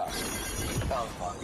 That was fun.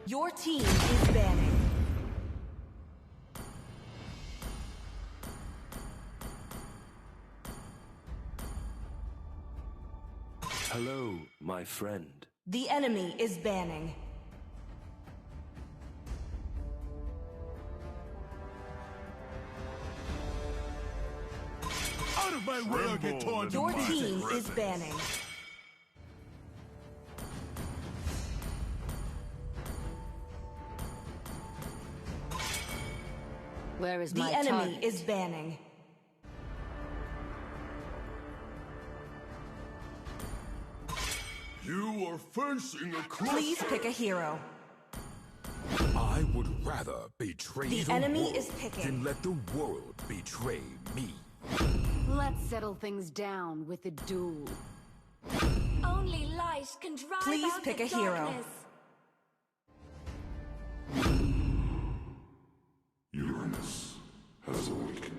Your team is banning. Hello, my friend. The enemy is banning. Out of my way, I'll get torn to Your pieces. team is banning. Where is The my enemy target? is banning. You are facing a close. Please pick a hero. I would rather betray The the enemy world is picking. than let the world betray me. Let's settle things down with a duel. Only light can drive Please out pick the a hero. darkness. Uranus has awakened.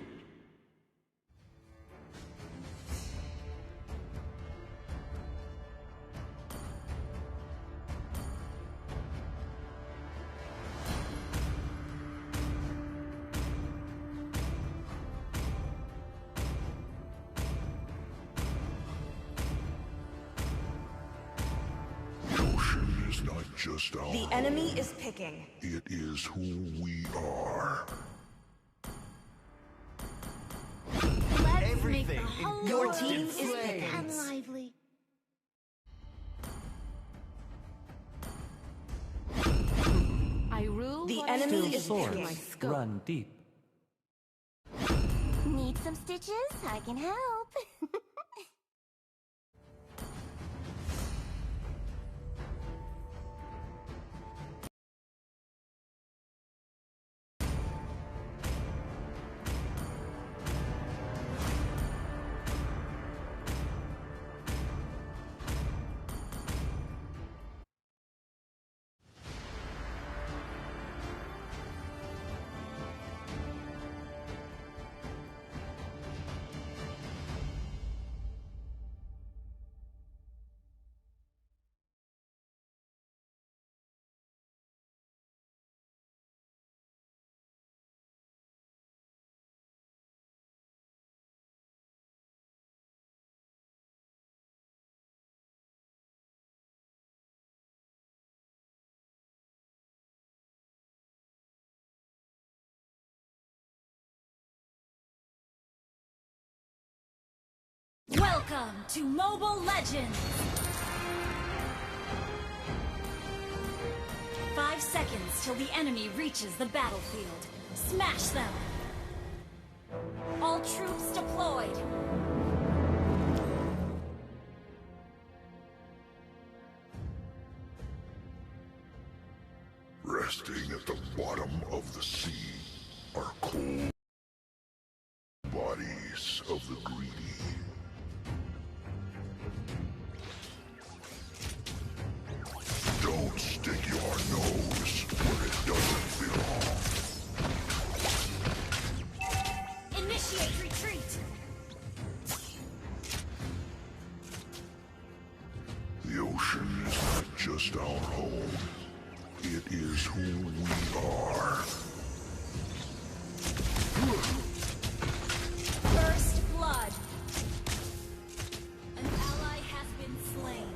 The ocean is not just our The enemy is picking. It is who we are. Let's make the whole Your world team is sing picking. and lively. I rule The what enemy I is do picking. my scope. Run deep. Need some stitches? I can help. Welcome to Mobile Legends! 5 seconds till the enemy reaches the battlefield. Smash them! All troops deployed! Resting at the bottom of the sea are cold bodies of the greedy. Don't stick your nose where it doesn't belong. Initiate retreat! The ocean is not just our home. It is who we are. First blood! An ally has been slain.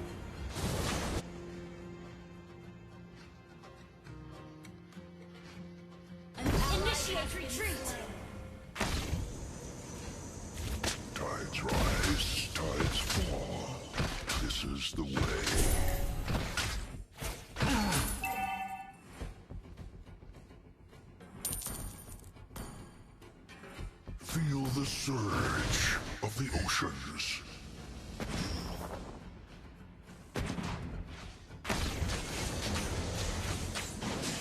Initiate retreat! Tides rise, tides fall. This is the way. Feel the surge of the oceans.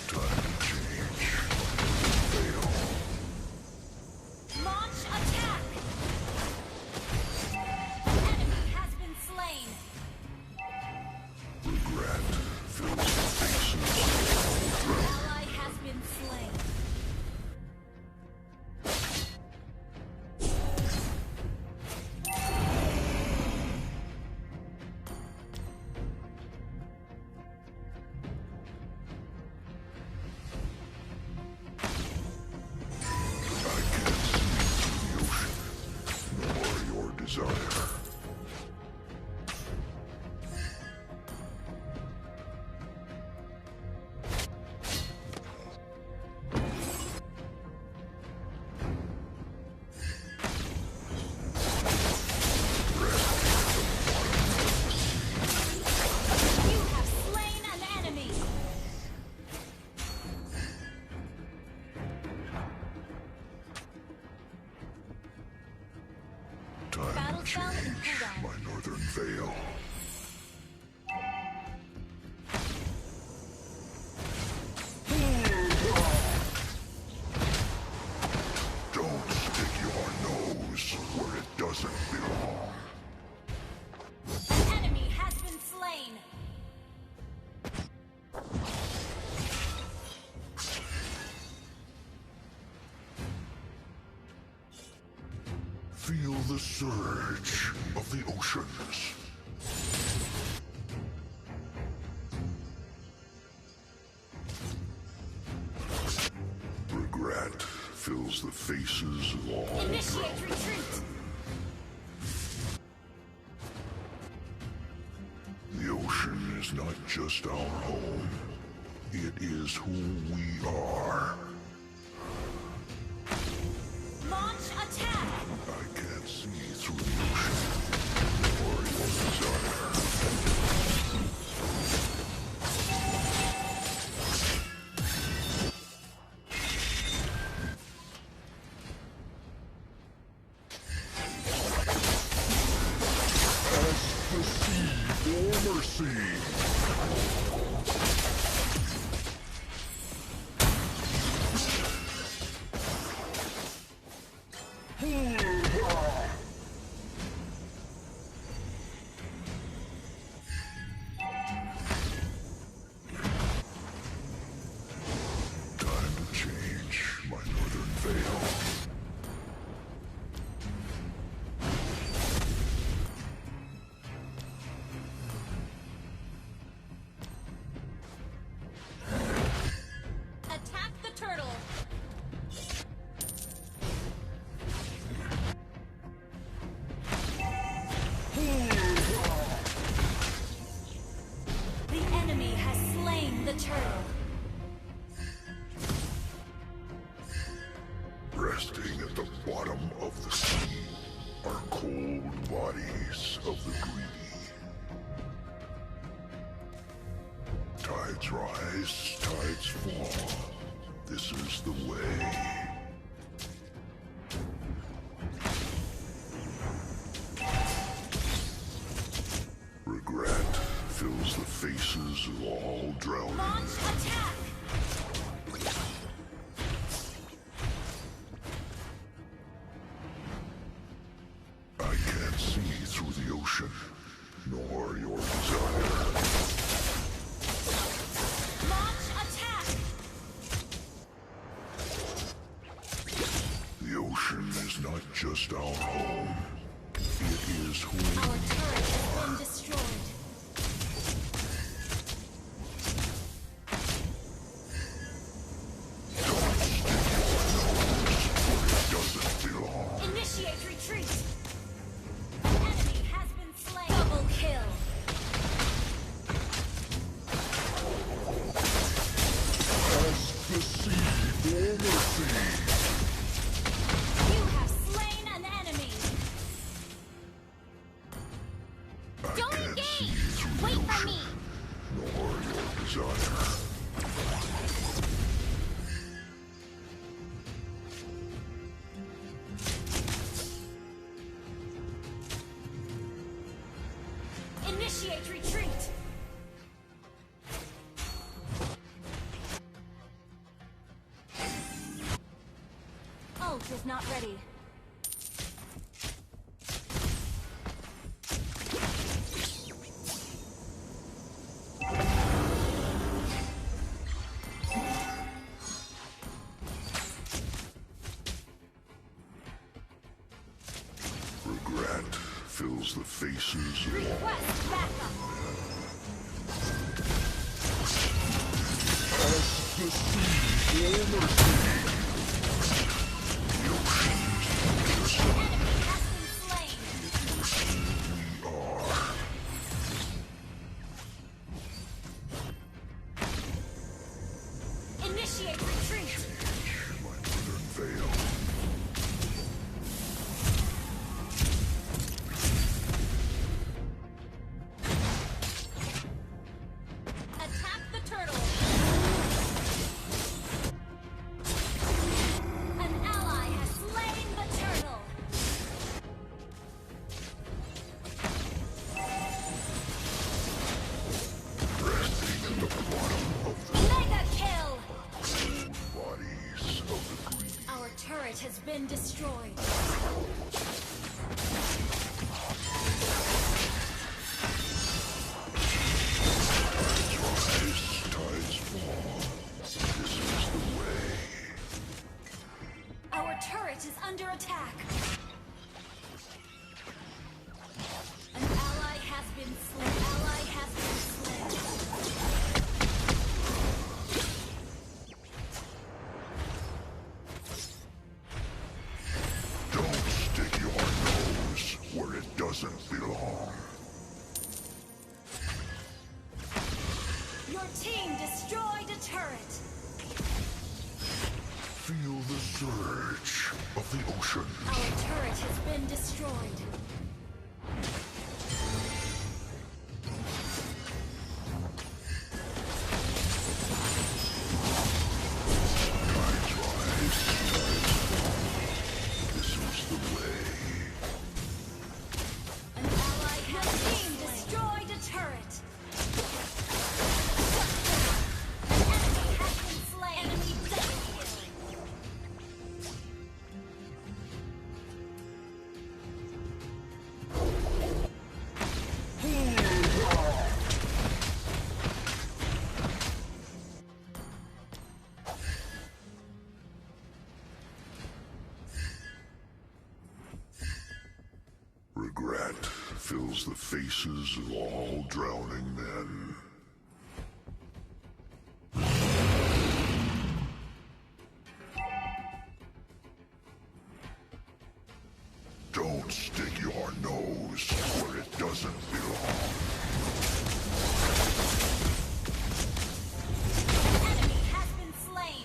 Time to change. Fail. Launch attack! The enemy has been slain. Regret fills the faces of all An drowned. ally has been slain. I can't see through the ocean, nor your desire. You have slain an enemy. Time Battle to spell in change cooldown. my northern veil. Don't stick your nose where it doesn't belong. An enemy has been slain. Feel the surge of the oceans. Regret fills the faces of all Initiate drowned. retreat. The ocean is not just our home. It is who we are. Launch attack. I can't see through the ocean or your desire. Ask the sea for mercy. Time to change my northern veil. Tides rise, tides fall. This is the way. Regret fills the faces of all drowning. Launch attack! I can't see through the ocean, nor your desire. Launch attack! The ocean is not just our home. It is who we Our turret has are. been destroyed. It doesn't belong. Initiate retreat! Enemy has been slain. Double kill! Ask the sea for mercy. You have slain an enemy! I Don't can't engage! see through Wait the for ocean, me! nor your desire. Initiate retreat! Ult is not ready. Regret fills the faces of all. Request backup! Ask the sea for mercy. The ocean is just Enemy has been slain! who we are. Initiate retreat! My northern veil. Attack the turtle! An ally has slain the turtle! Resting at the bottom of the Mega kill! bodies of the greedy. Our turret has been destroyed. Rise, tides fall. This is the way. Our turret is under attack. An ally has been slain. Ally has been slain. Don't stick your nose where it doesn't belong. Your team destroyed a turret. Feel the surge of the ocean. Our turret has been destroyed. Tides rise, tides fall. This is the way. An ally has team destroyed a turret. Enemy has been slain. Enemy double kill. Regret fills the faces of all drowning men. Don't stick your nose where it doesn't belong. Enemy has been slain.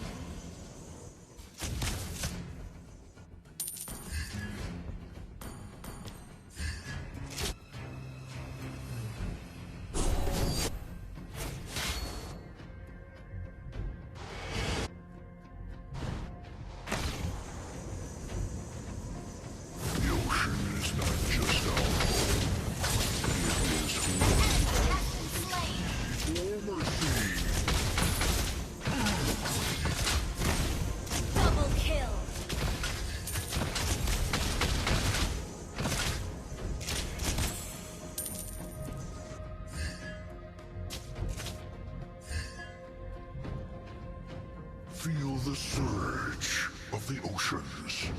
Feel the surge of the oceans.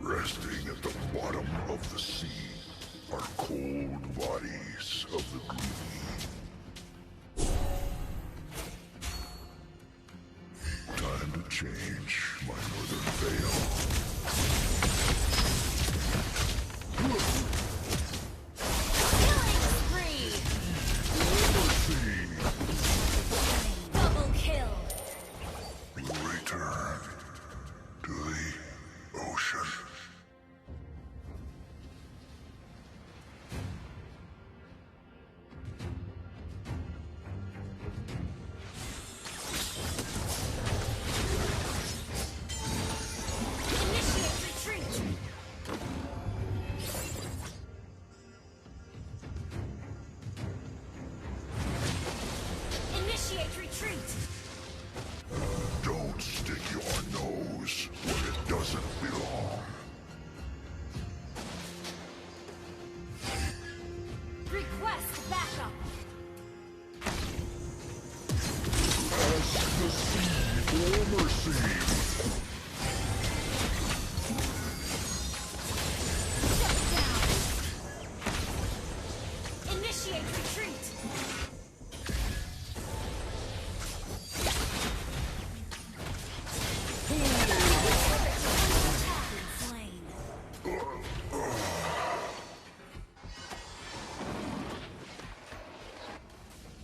Resting at the bottom of the sea are cold bodies of the greedy. Time to change my northern veil. Double kill. Return to the ocean. Initiate retreat. Initiate retreat. Don't stick your nose where it doesn't belong. Request backup. Ask the sea for mercy. Shut down. Initiate retreat. Slain.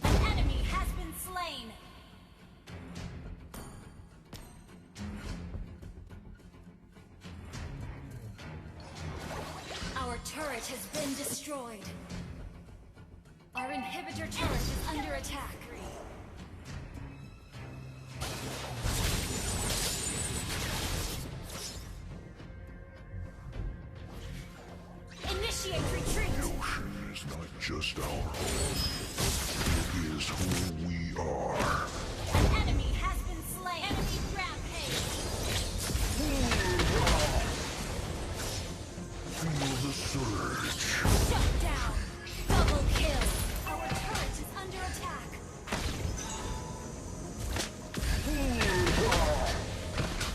An enemy has been slain. Our turret has been destroyed. Our inhibitor turret is under attack. Initiate retreat. The ocean is not just our home. It is who we are. An enemy has been slain. Enemy rampage. Feel the surge. Shut down. Double kill. Our turret is under attack.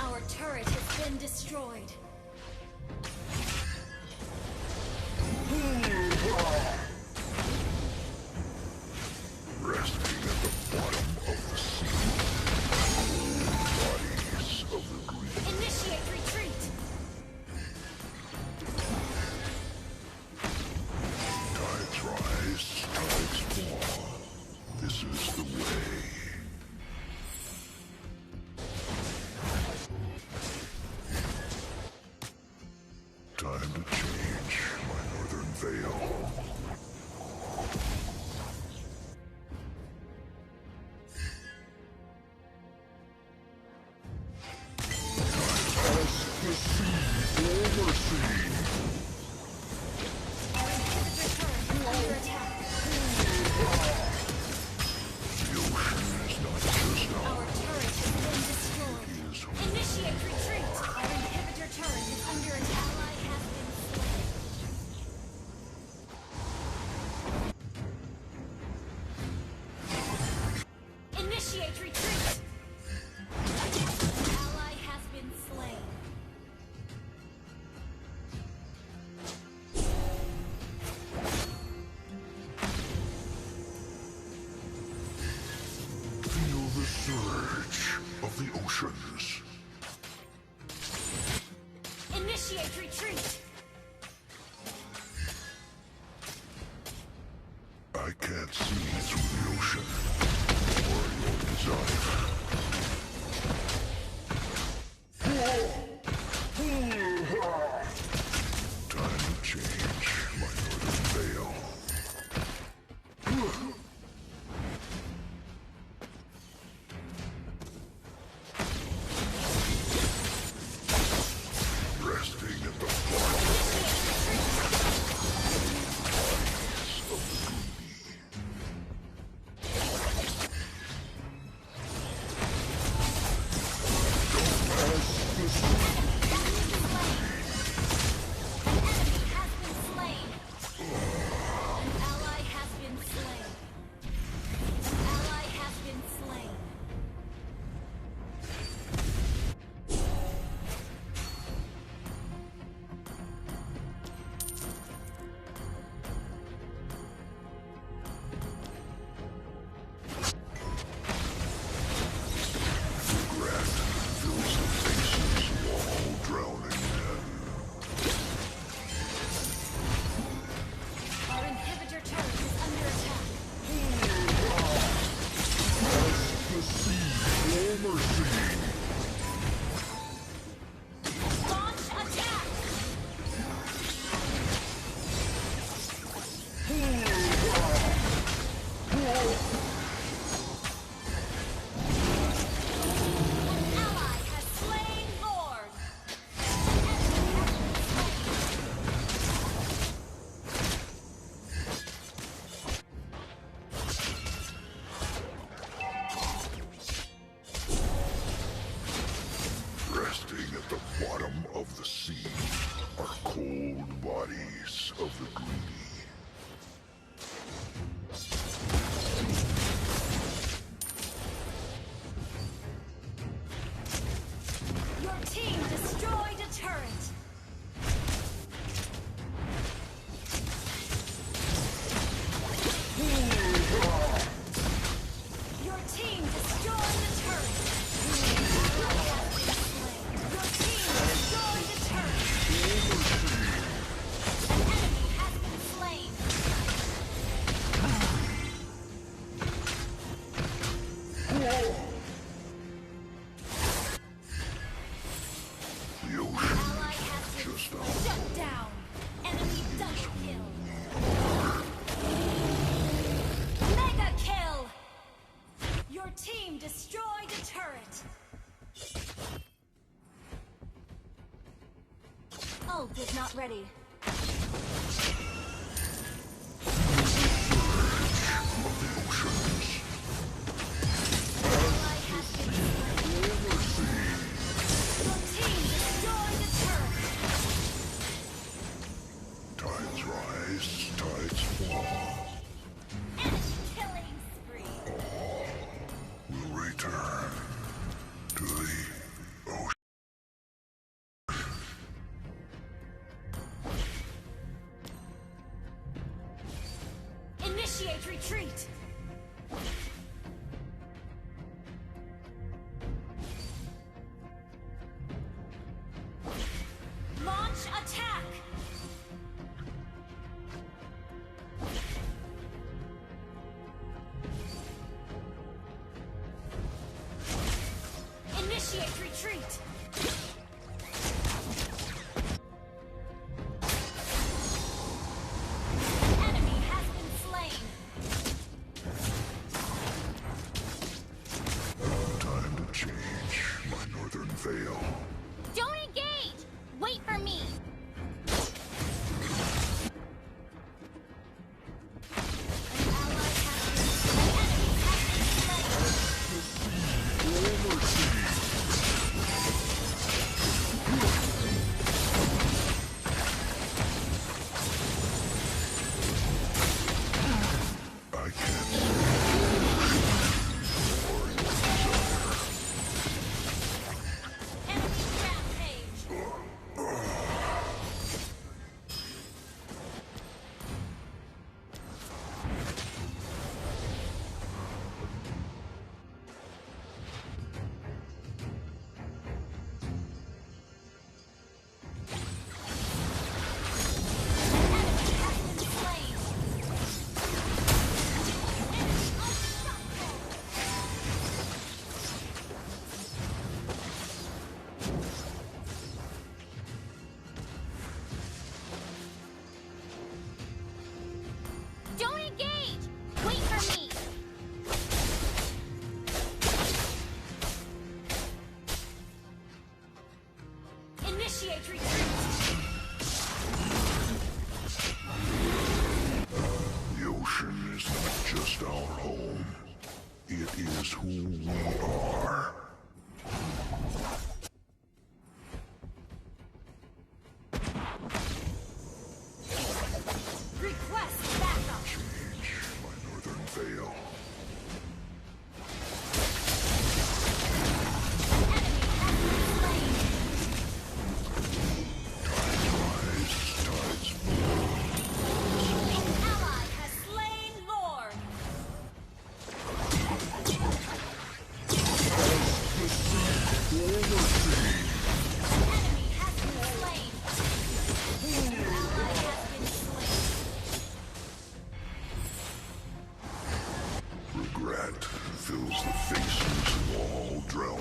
Our turret has been destroyed. Resting at the bottom of the sea. Bodies of the greedy. Initiate retreat. Tides rise, tides fall. This is the way. Time to change my northern veil. Ask the sea for mercy. Our inhibitor turret is under attack. The ocean is not just Our our turret has been destroyed. It is who Initiate retreat. Our inhibitor turret is under attack. Ally has been slain. Initiate retreat. Ally has been slain. feel the surge of the oceans. Initiate retreat. I can't see through the ocean or your desire. Time to change my northern veil. Resting at the bottom of the greedy. Launch attack! An ally has slain Lord! Resting at the bottom of the sea are cold bodies of the greedy. Your team destroyed a turret! Your team destroyed the turret! Your team destroyed the turret! An enemy has been slain! The ocean Ally is has been just out. shut down! Enemy double kill! Mega kill! Your team destroyed a turret! Ult is not ready. Oceans. Ally has been slain. Your team destroyed a turret! Tides rise, tides fall. Enemy killing spree! We'll return to the ocean. Initiate retreat! Launch attack! Initiate retreat! Enemy has been slain! Time to change my northern veil. Don't engage! Wait for me! An ally has been an enemy has been slain! I can't see or your desire. Enemy rampage! Enemy has been slain! Enemy unstoppable! Don't engage! Wait for me! Initiate retreat! The ocean is not just our home. It is who we are. Request backup! Change my northern veil. Enemy has been slain! Tides rise, tides fall. An ally has slain Lord!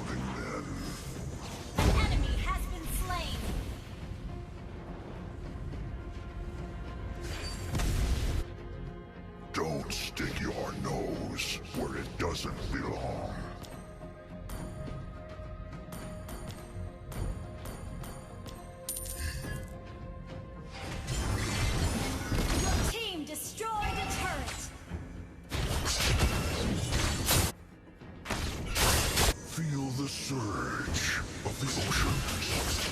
something then. The enemy has been slain. Don't stick your nose where it doesn't belong. Your team destroyed a turret. Feel the surge of the oceans.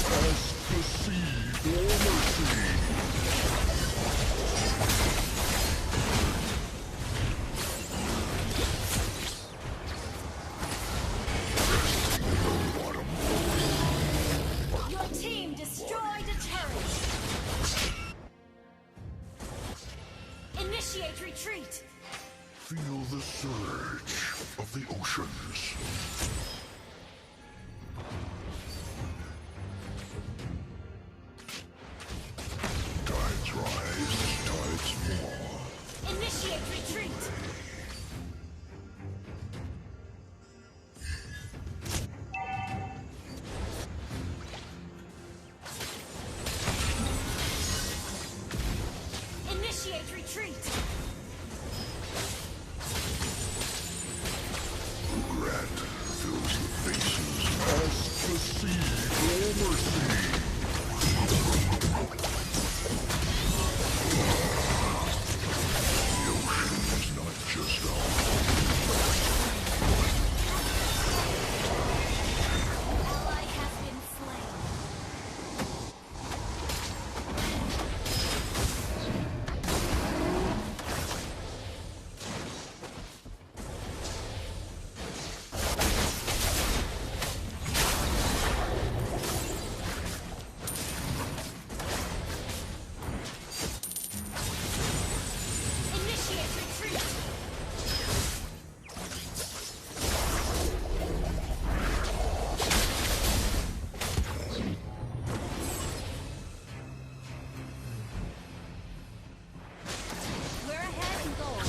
Ask the sea for mercy. Your team destroyed a turret. Initiate retreat. Feel the surge of the oceans. Tides rise, tides fall. Initiate retreat. Initiate retreat. Regret fills the faces. Ask the sea for mercy. The ocean is not just our Ally has been slain. Initiate retreat. We're ahead in goal.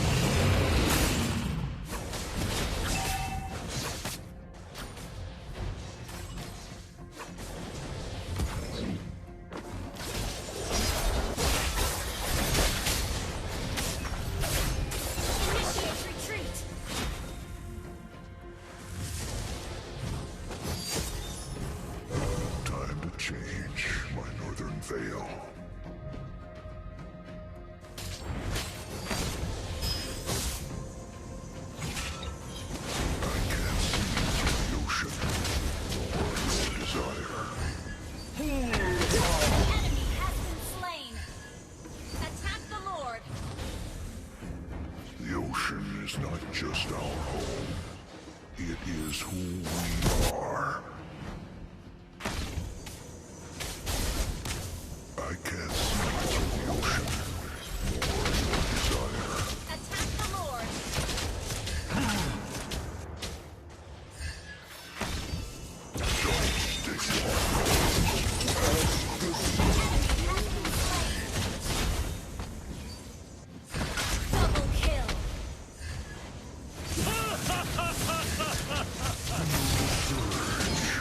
Initiate retreat. time to change my northern veil. I can't see through the ocean, nor your desire. Enemy has been slain. Attack the Lord. The ocean is not just our home. It is who we are. I can't see through the ocean, nor your desire. Attack the Lord. Don't stick your Double kill. surge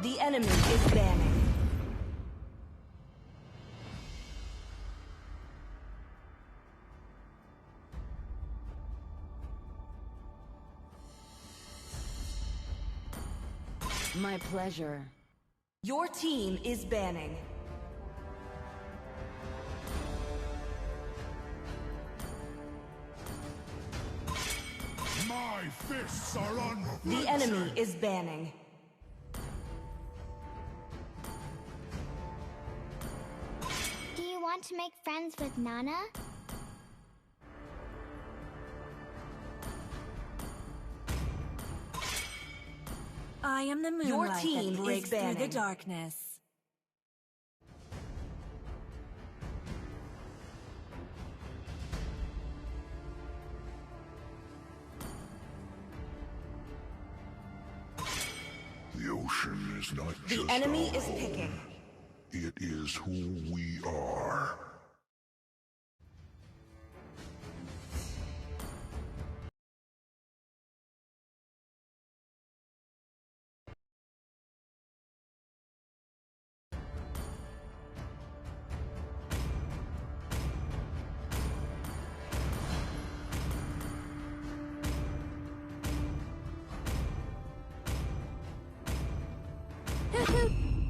The enemy is banning. My pleasure. Your team is banning. My fists are unflinching. The enemy is banning. Do you want to make friends with Nana? I am the moonlight Your team that is breaks through the banning. darkness. The ocean is not The just enemy our is home. picking. It is who we are.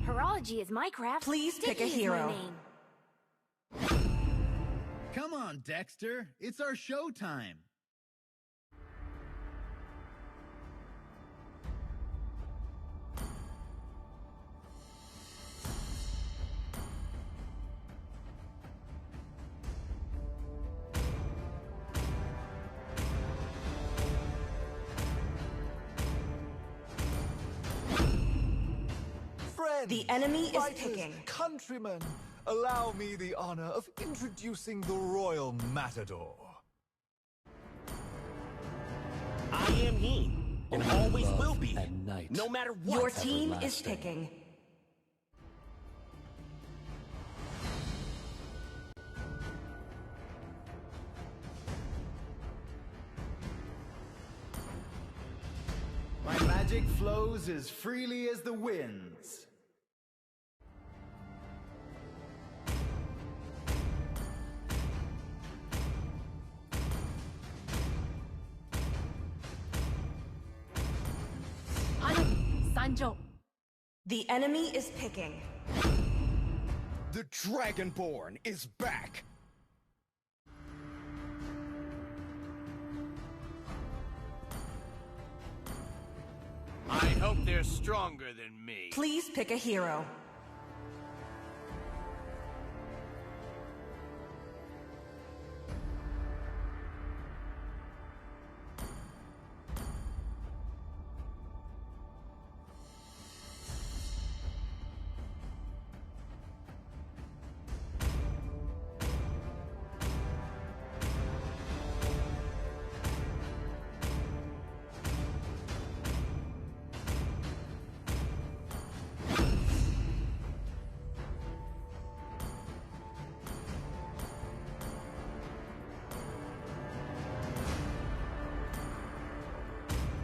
Horology is my craft. Please pick a Sticky is my hero. name. Come on, Dexter. It's our show time. Friends, The enemy is fighters, picking. countrymen, allow me the honor of introducing the Royal Matador. I am he, and Only always love will be, and night. no matter what. Your team is everlasting. picking. My magic flows as freely as the winds. The enemy is picking. The Dragonborn is back. I hope they're stronger than me. Please pick a hero.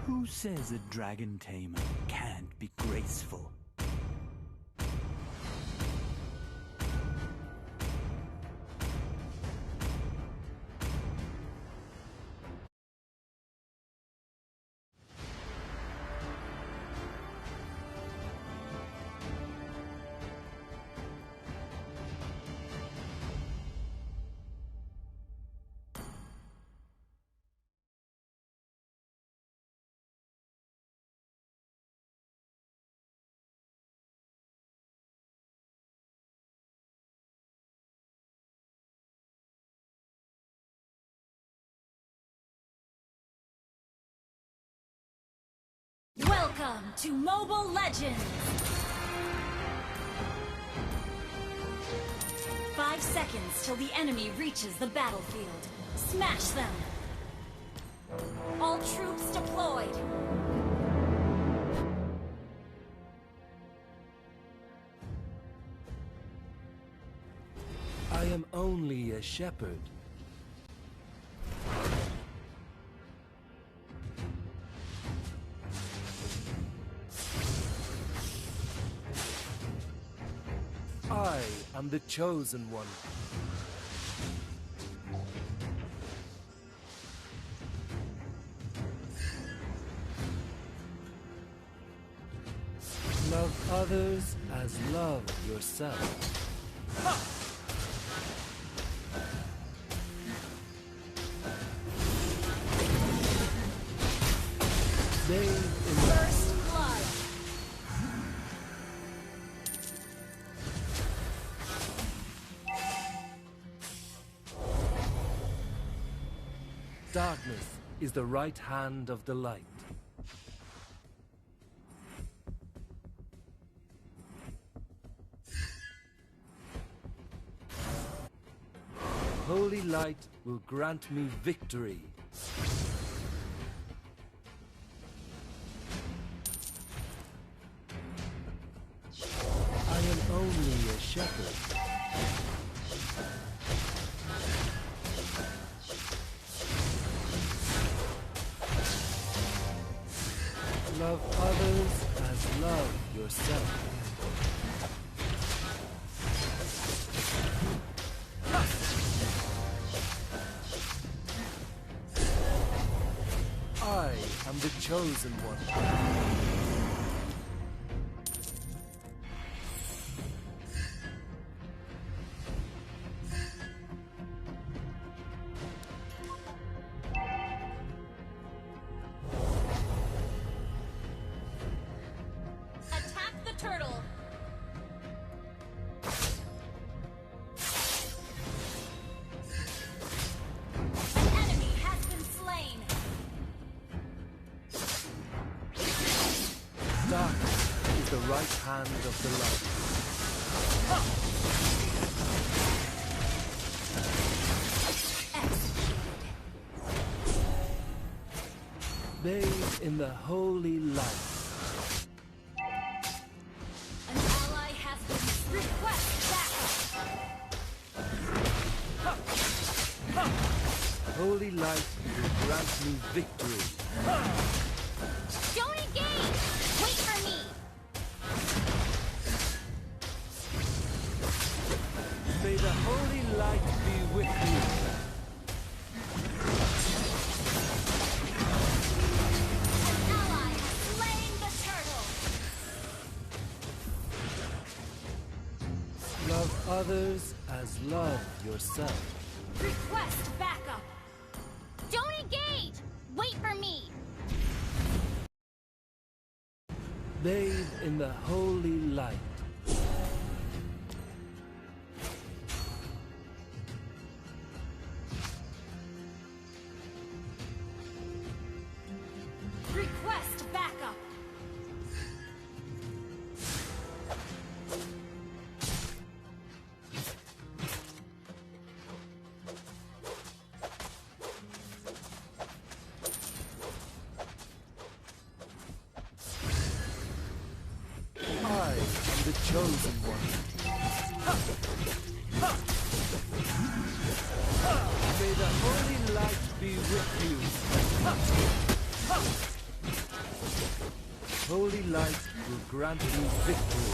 Who says a dragon tamer can't be graceful? Welcome to Mobile Legends! 5 seconds till the enemy reaches the battlefield. Smash them! All troops deployed! I am only a shepherd. I am the chosen one. Love others as love yourself. Bathe in First blood. darkness is the right hand of the light. Holy light will grant me victory. I am only a shepherd. Love others as love yourself. I am the chosen one. Attack the turtle. An enemy has been slain. Darkness is the right hand of the light. Bathe in the holy light. An ally has been request backup. Holy light will grant me victory. Don't engage! Wait for me! May the holy light be with you. An ally has slain the turtle. Love others as love yourself. Request backup. Don't engage! Wait for me! Bathe in the holy light. Request backup. I am the chosen one. May the holy light be with you. Holy light will grant me victory.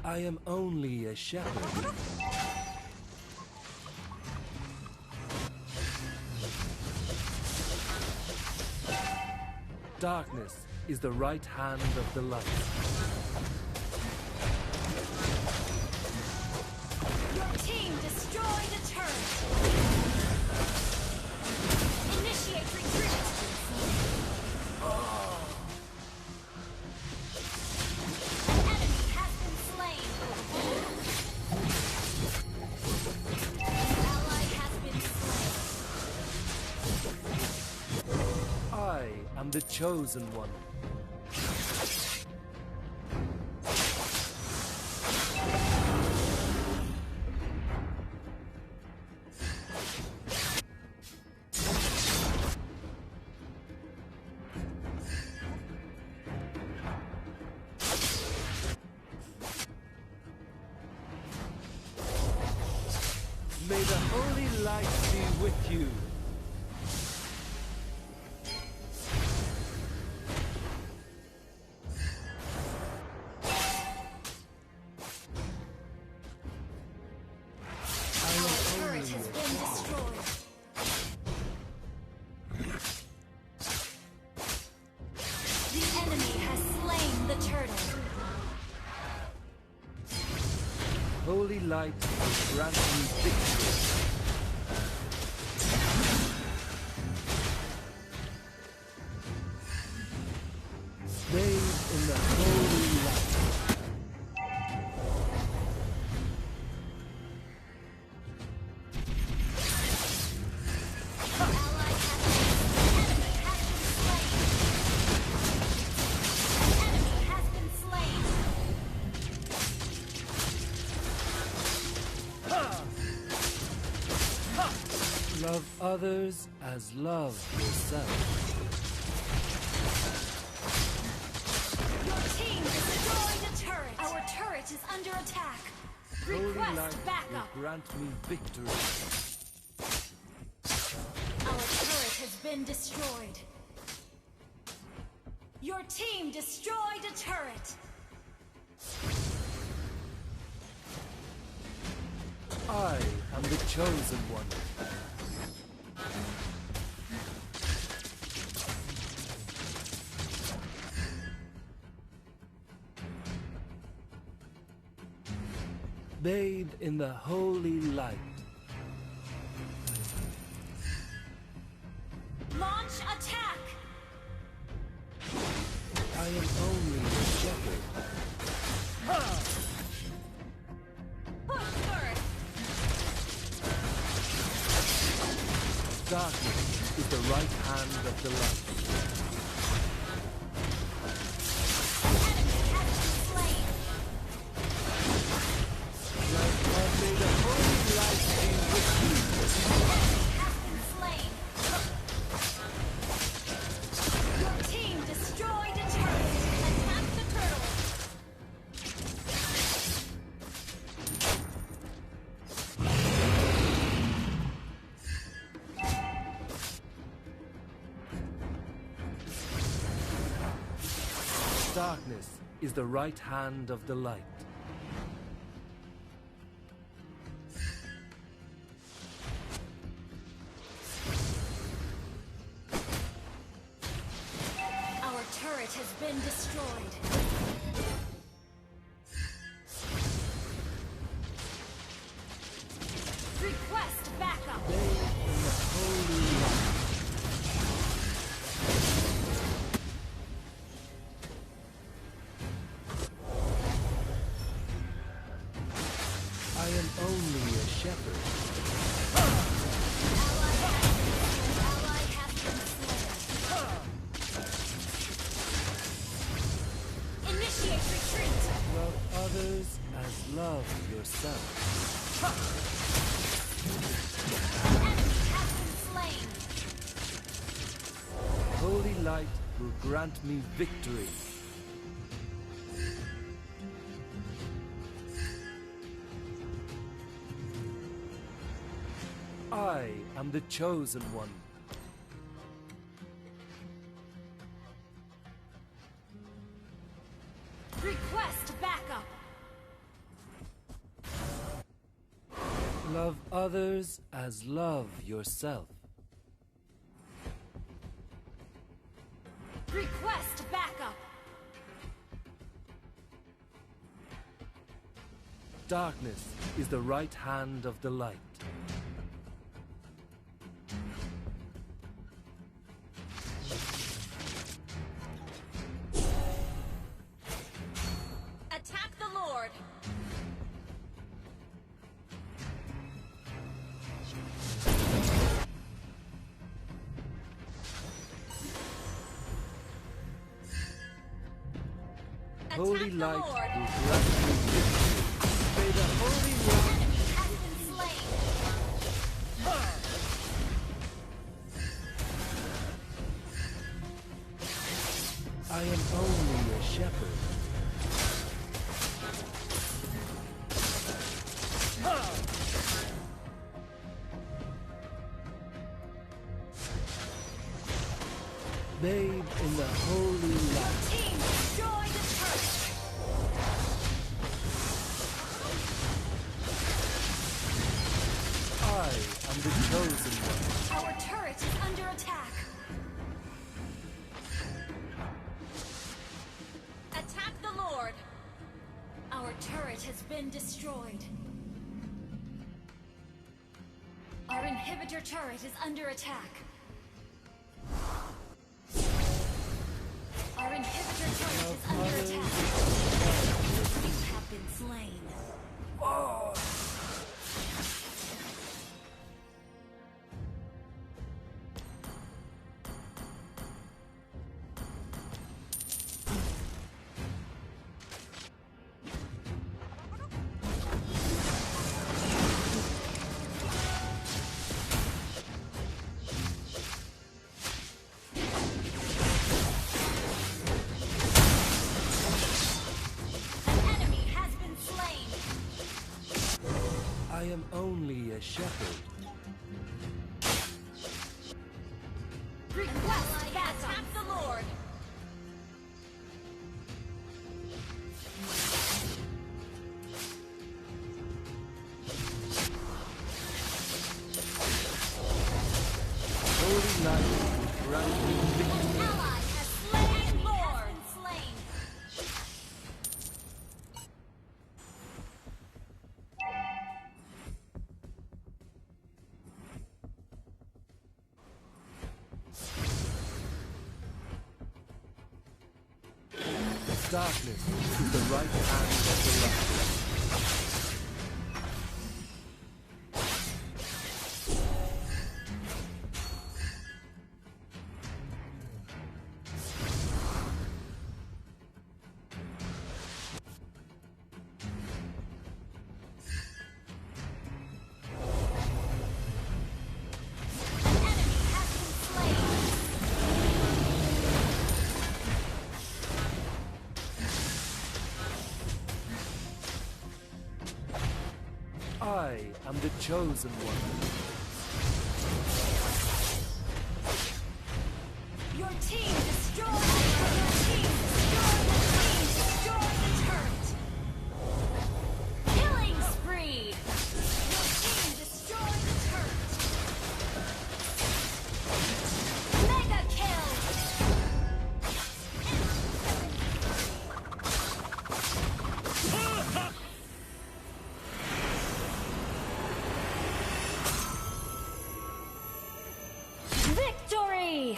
I am only a shepherd. Darkness is the right hand of the light. Your team destroyed a turret. Initiate retreat. An enemy has been slain. An ally has been slain. I am the chosen one. May the holy light be with you. holy light will grant me victory. Bathe in the holy light. Love others as love yourself. Your team destroyed a turret. Our turret is under attack. Holy light Request backup. will grant me victory. Our turret has been destroyed. Your team destroyed a turret. I am the chosen one. Bathe in the holy light. Launch attack. I am only a shepherd. Push first. Darkness is the right hand of the light. Darkness is the right hand of the light. Our turret has been destroyed. Request backup. Bathe in the holy light. I am only a shepherd. Ally has been slain. Initiate retreat. Love others as love yourself. Enemy has been slain. Holy light will grant me victory. I am the chosen one. Request backup. Love others as love yourself. Request backup. Darkness is the right hand of the light. Attack the Lord. Holy Attack the light Lord. will grant me victory. May the holy light. Enemy has been slain. I am only a shepherd. Bathe in the holy light. Team destroy the turret. I am the chosen one. Our turret is under attack. Attack the Lord. Our turret has been destroyed. inhibitor turret is under attack. Our inhibitor turret is under attack. You have been slain. I am only a shepherd. Request backup the Lord. Holy light will grant me victory. An ally has slain Lord. Slain. Darkness is the right hand of the light. I am the chosen one. Your team destroyed. Your team destroyed the team. Destroyed the turret. Killing spree. Your team destroyed the turret. Mega kill. Victory!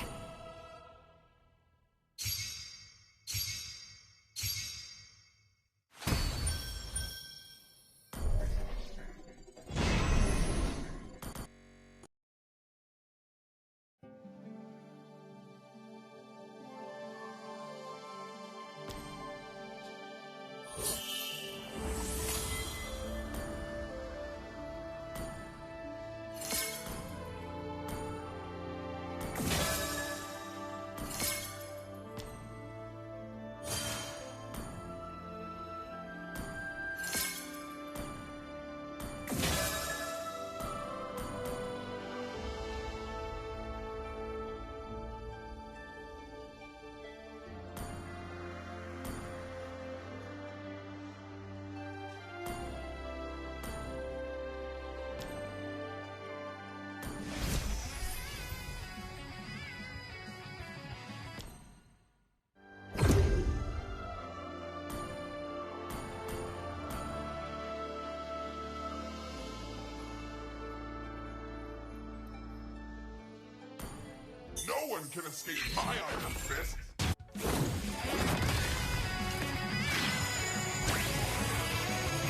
No one can escape my iron fist!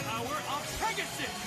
Power of Pegasus!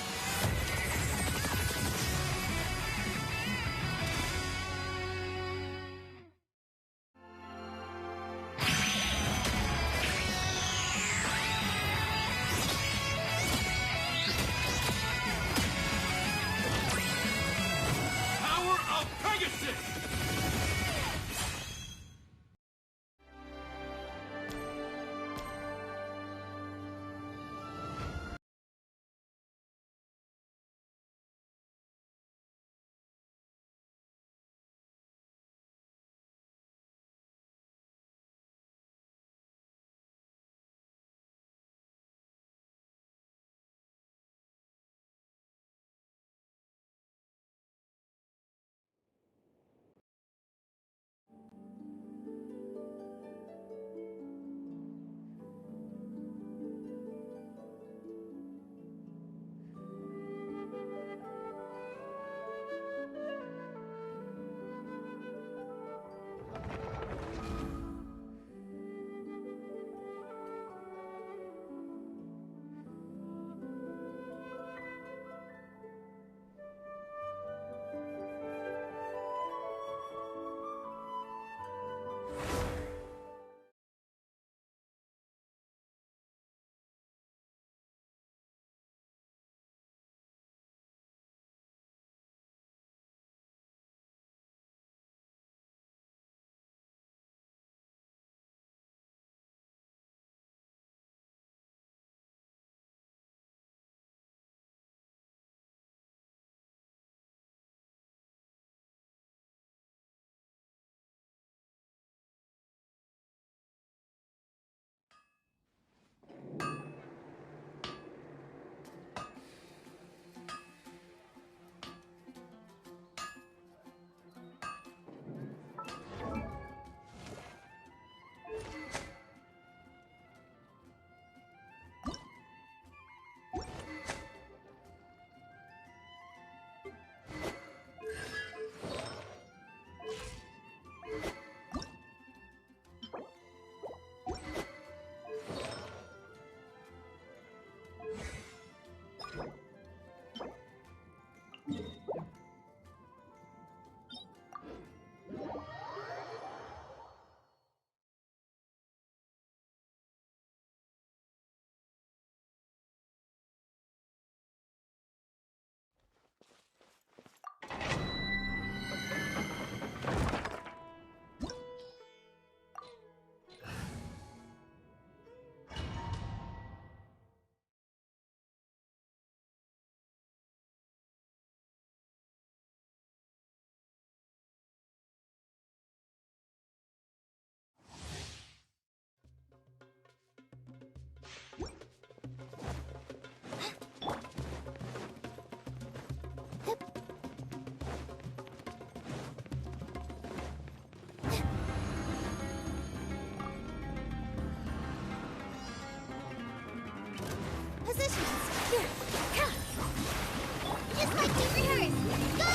Just like we rehearsed. Go!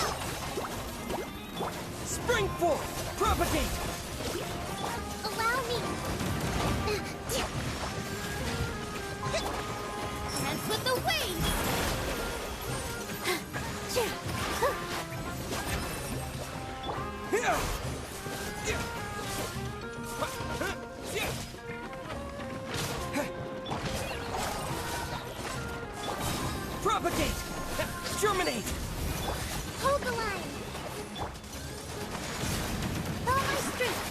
Spring forth! Propagate! Allow me. Dance with the waves! Propagate! Germinate! Hold the line! Follow my strength!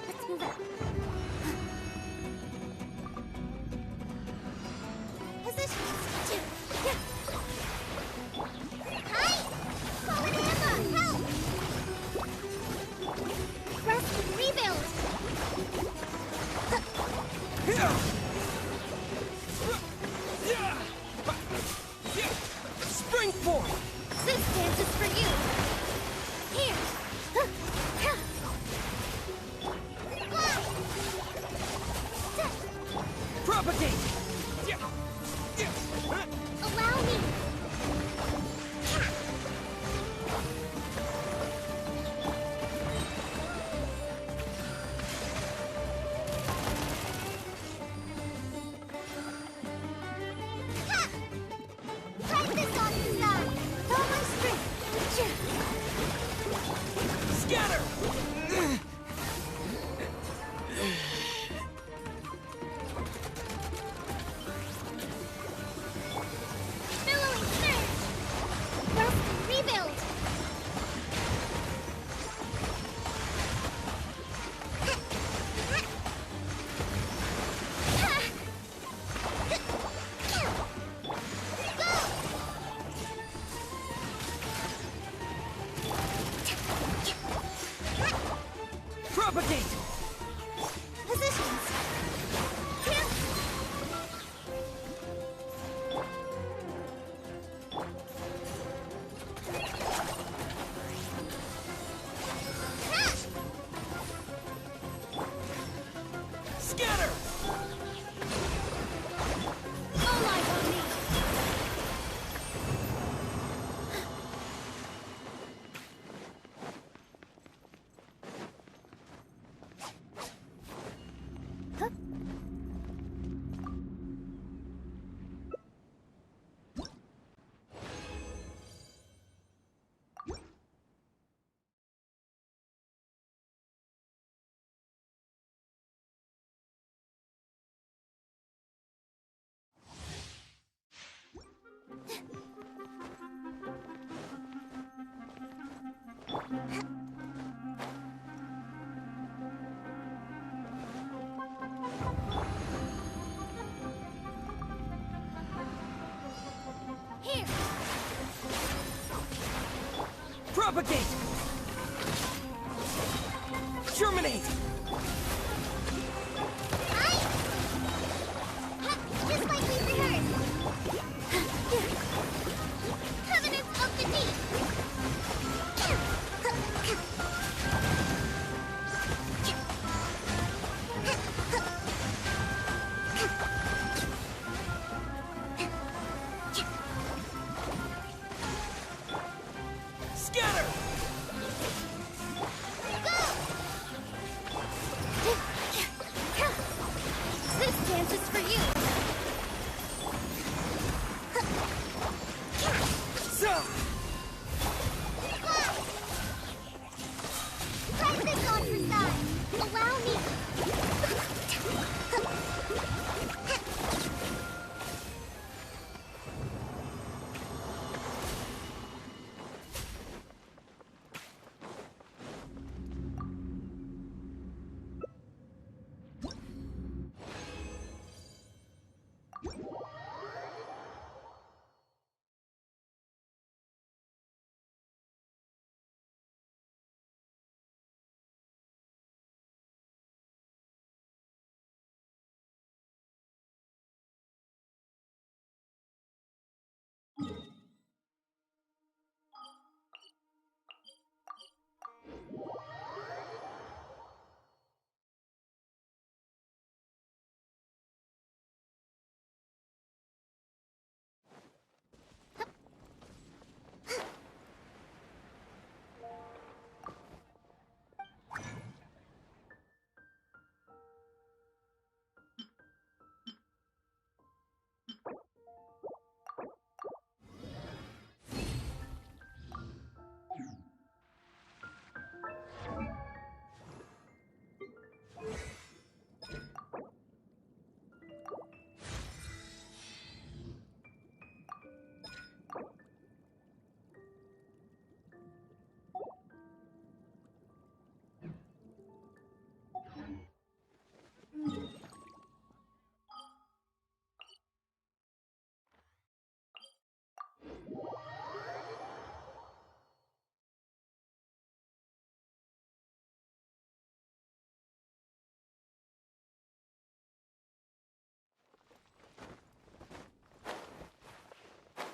Let's move up. Position. Hi! Forward hammer! Help! Rest and rebuild! Spring forth! This dance is for you! Here! Propagate! Allow me! Try this on the side! Follow my strength! Scatter! Propagate! Germinate! Just like we rehearsed. Covenants of the Deep. Scatter! This dance is for you. Try this on for size. Allow me.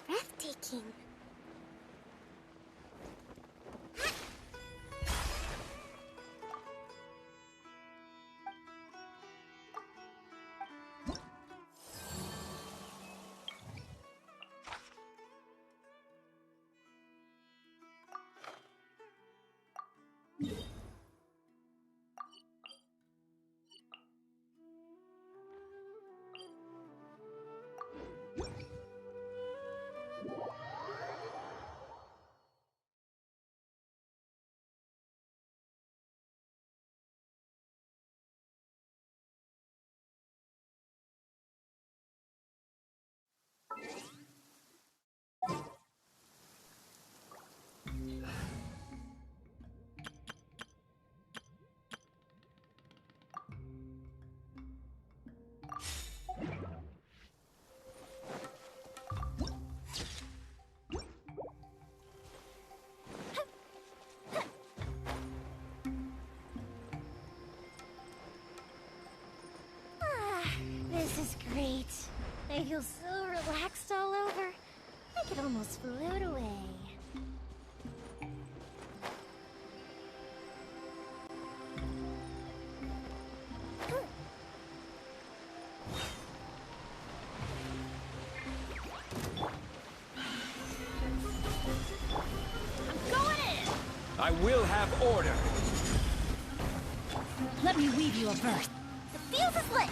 Breathtaking. This is great. I feel so relaxed all over. I could almost float away. I'm going in! I will have order! Let me weave you a berth. The fuse is lit!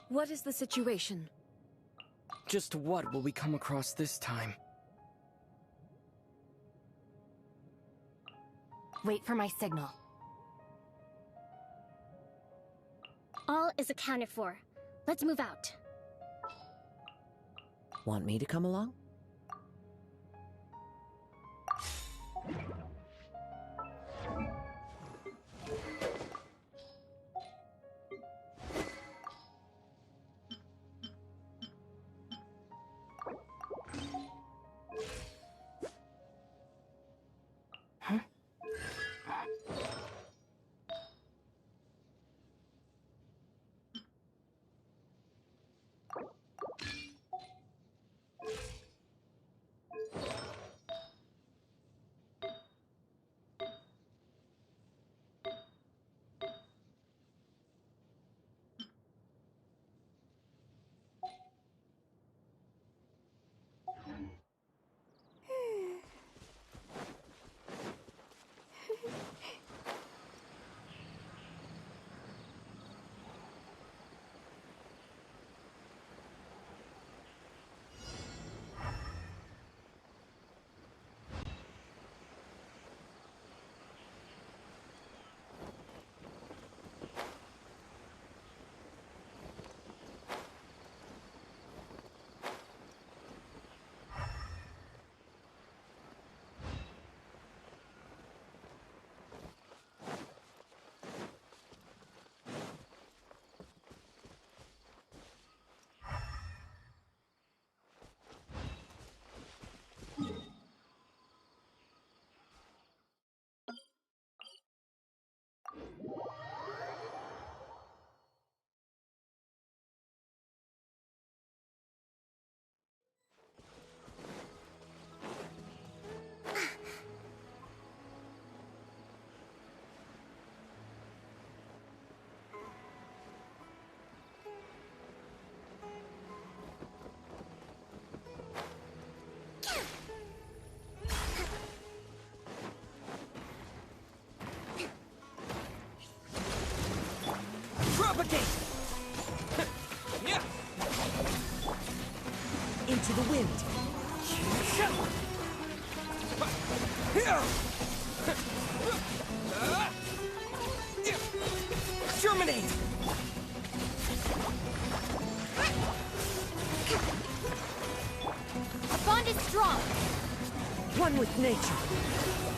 What is the situation? Just what will we come across this time? Wait for my signal. All is accounted for. Let's move out. Want me to come along? Propagate! Into the wind. Germinate! Our bond is strong. One with nature.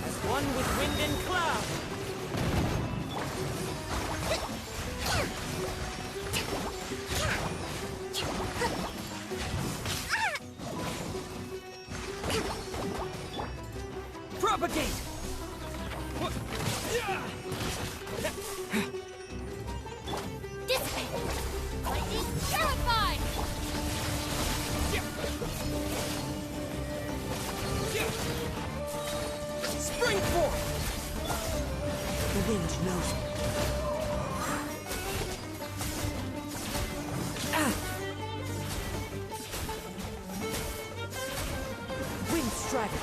As one with wind and cloud! Propagate! Dissipate. Lightning terrified. Spring forth! The wind knows me. Wind strider.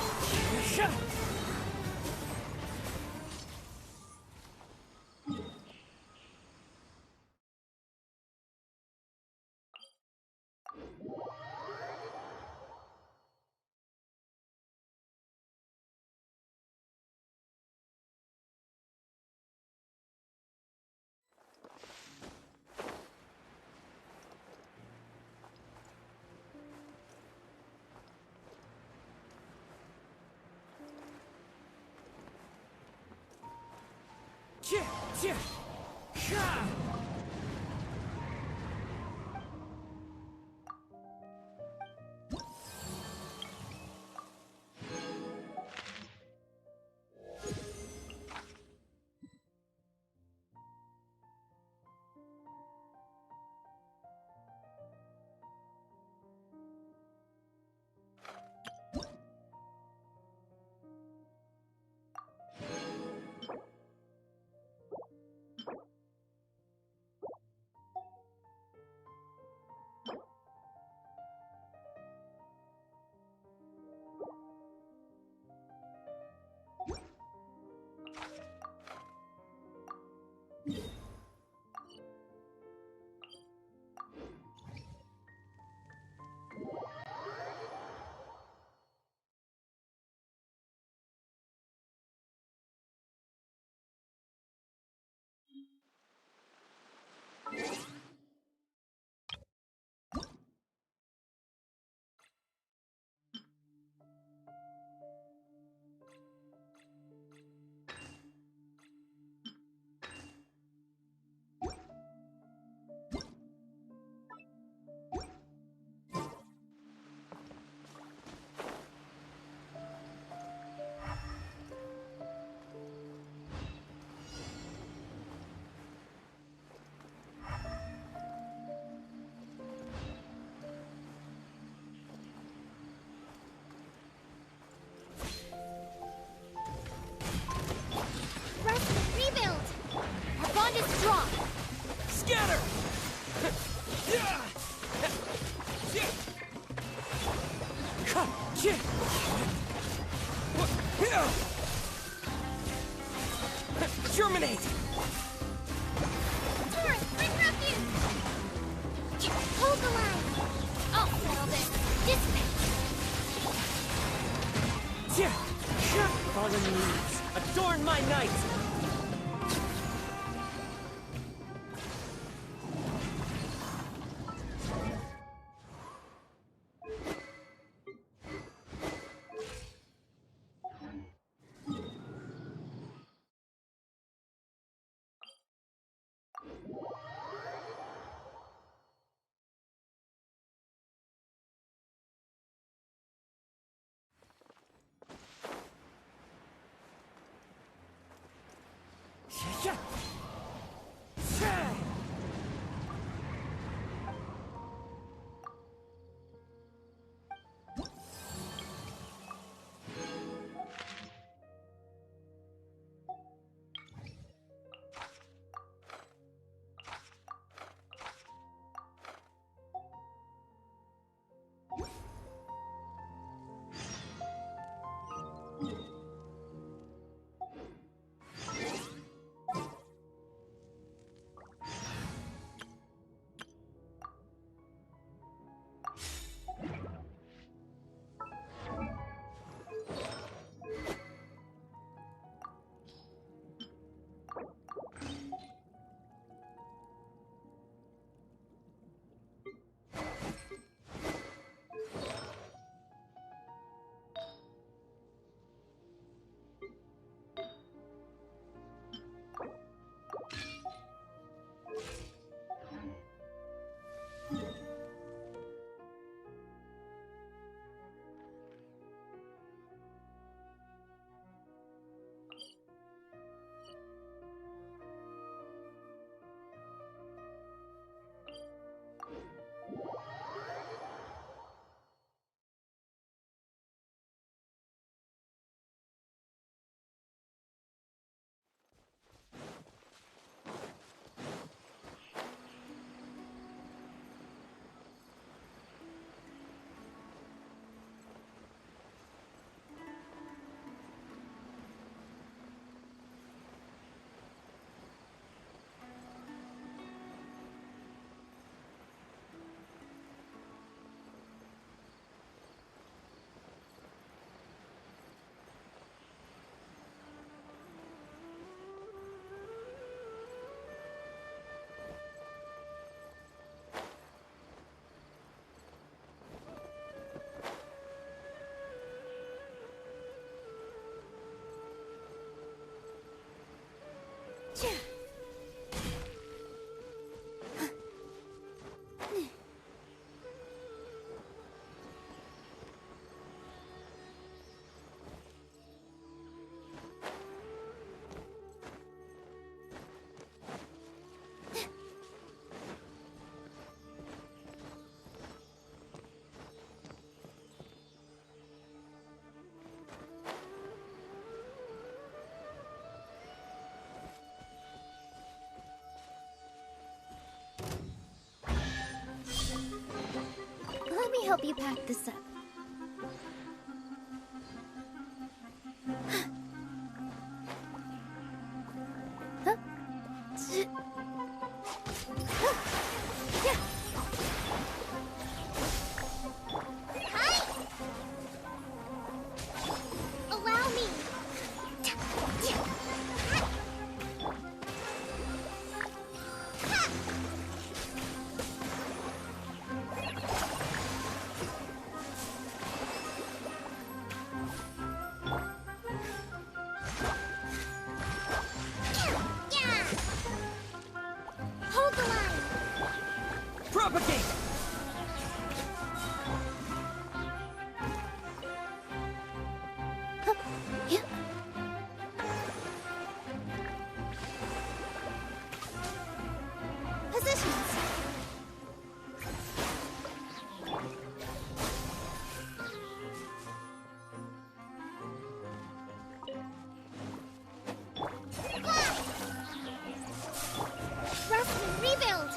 Germinate! Taurus, bring refuge! Hold the line! I'll settle this. Dismiss! Fallen leaves, adorn my night! Let me help you pack this up. Huh? Hi! Allow me! Hold the line! Propagate! Positions! Fly! Rest and rebuild!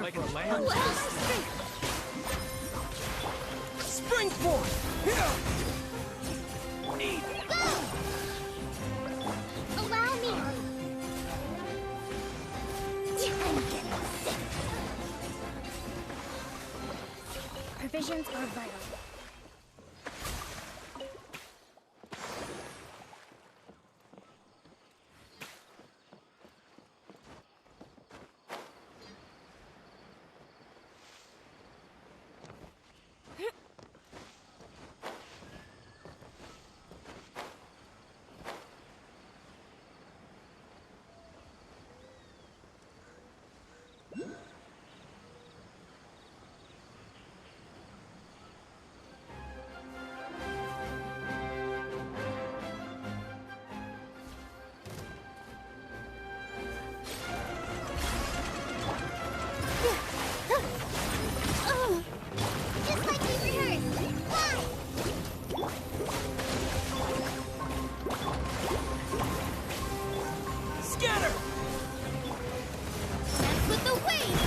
Like a lamb. Springboard! Allow me. I'm getting sick. Provisions are vital. Just like we rehearsed. Fly! Scatter! That's with the wings!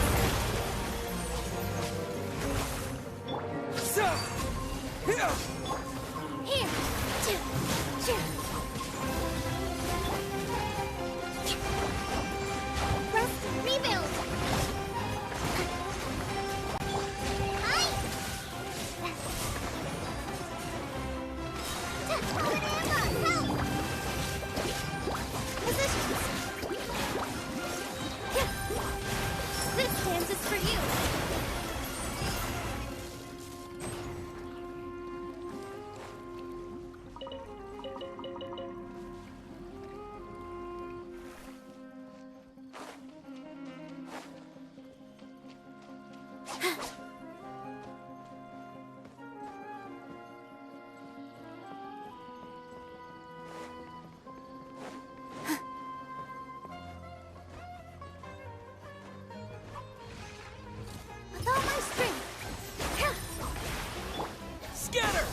So! Here! Here! Rest, rebuild! Hi! Help! Positions! This dance is for you! With all my strength! Scatter!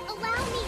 Allow me!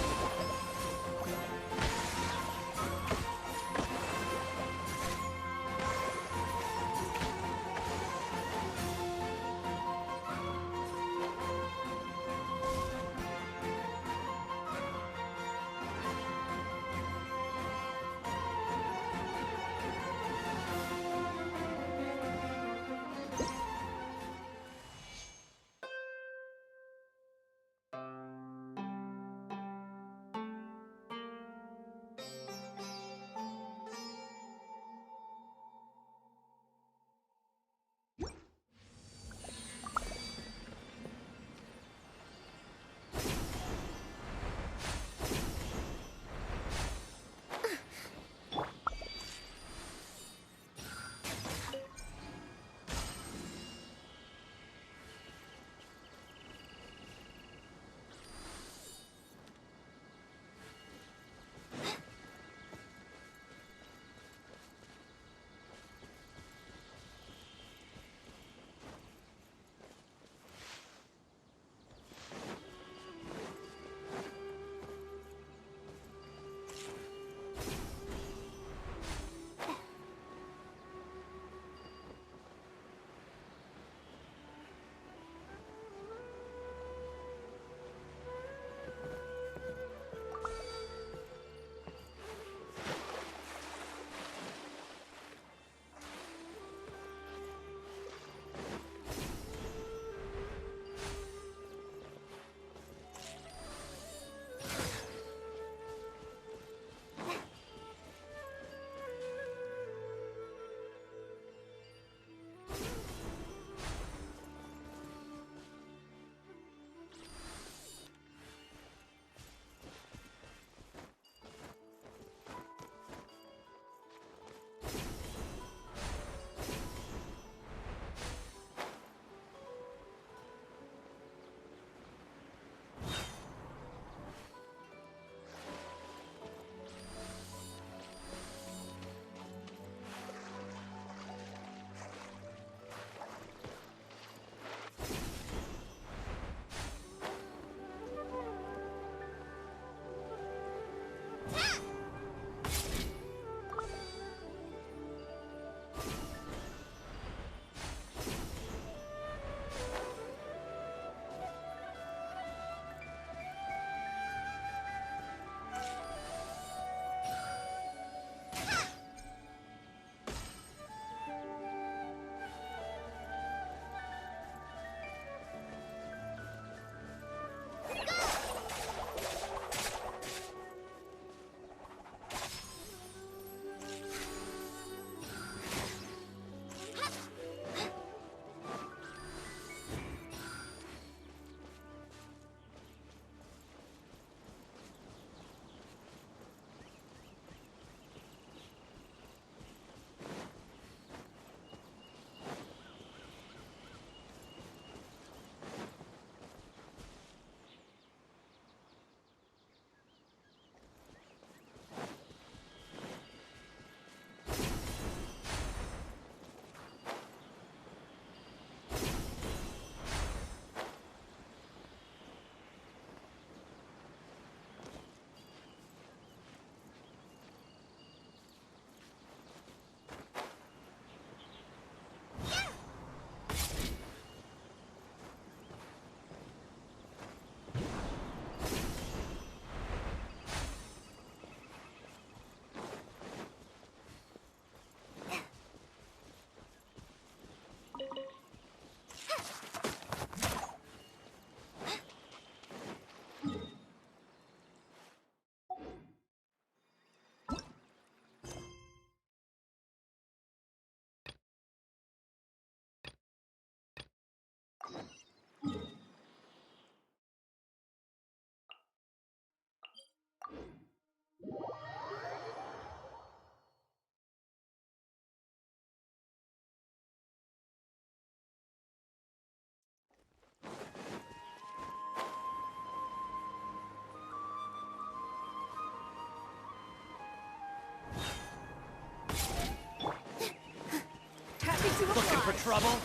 trouble?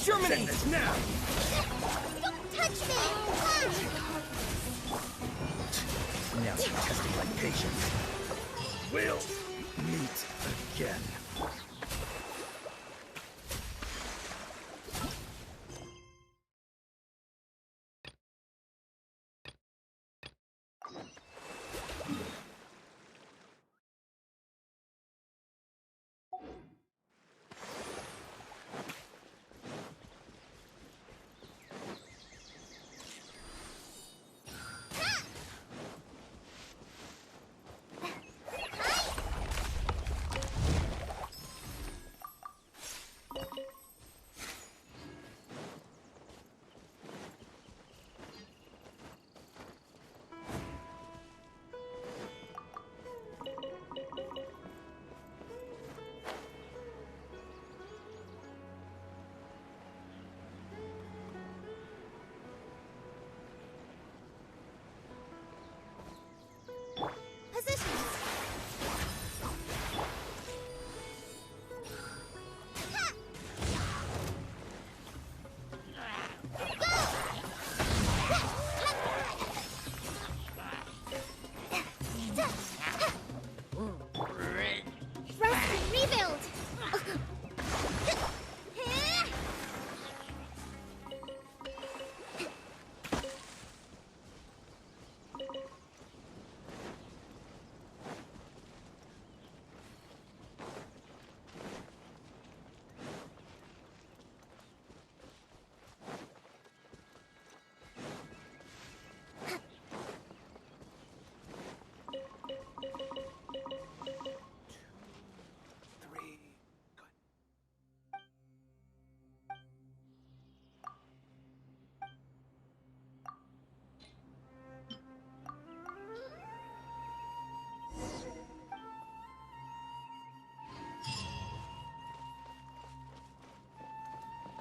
Germinate this now! Don't touch me! Now you're testing my patience. We'll meet again.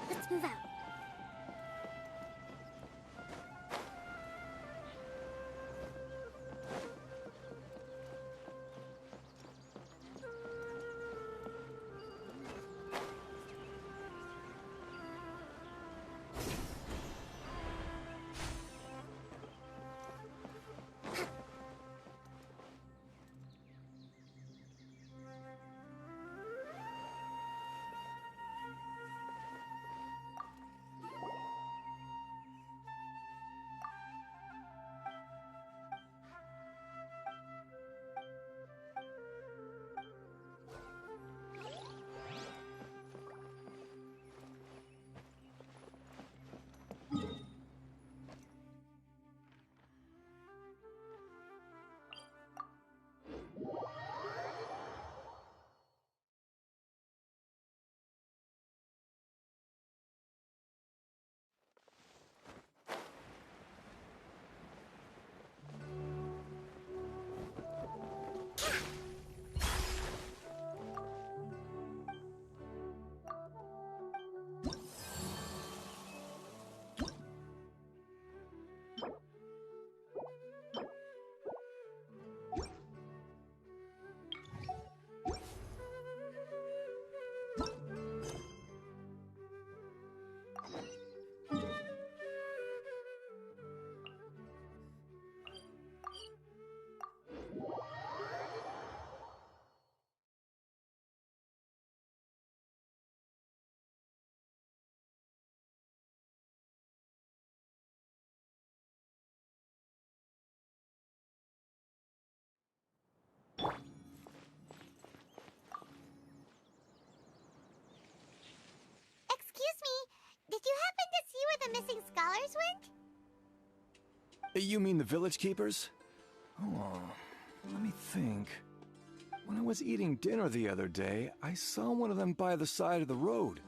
Let's move out. Excuse me, did you happen to see where the missing scholars went? You mean the village keepers? Oh, let me think. When I was eating dinner the other day, I saw one of them by the side of the road,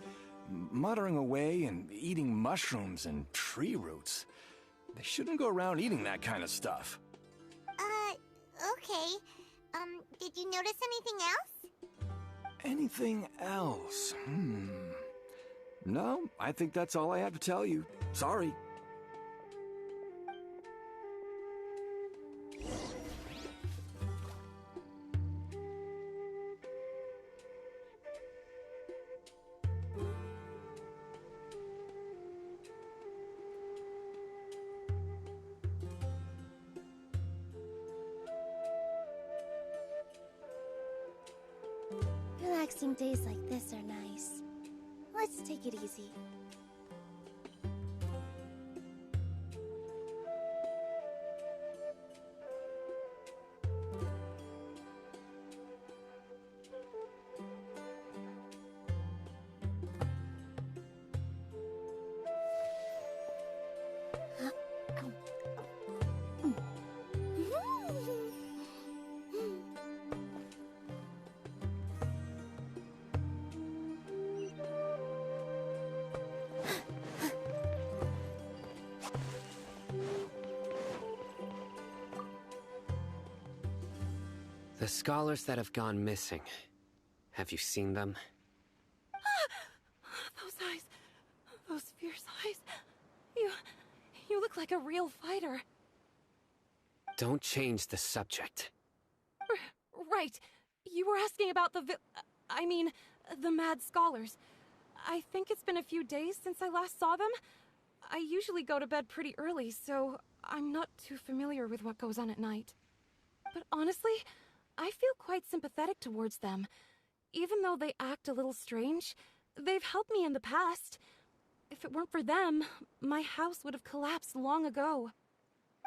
muttering away and eating mushrooms and tree roots. They shouldn't go around eating that kind of stuff. Okay. Did you notice anything else? Anything else? No, I think that's all I have to tell you. Sorry. Relaxing days like this are nice. Let's take it easy. The scholars that have gone missing. Have you seen them? Those eyes. Those fierce eyes. You look like a real fighter. Don't change the subject. Right. You were asking about the mad scholars. I think it's been a few days since I last saw them. I usually go to bed pretty early, so I'm not too familiar with what goes on at night. But honestly, I feel quite sympathetic towards them. Even though they act a little strange, they've helped me in the past. If it weren't for them, my house would have collapsed long ago.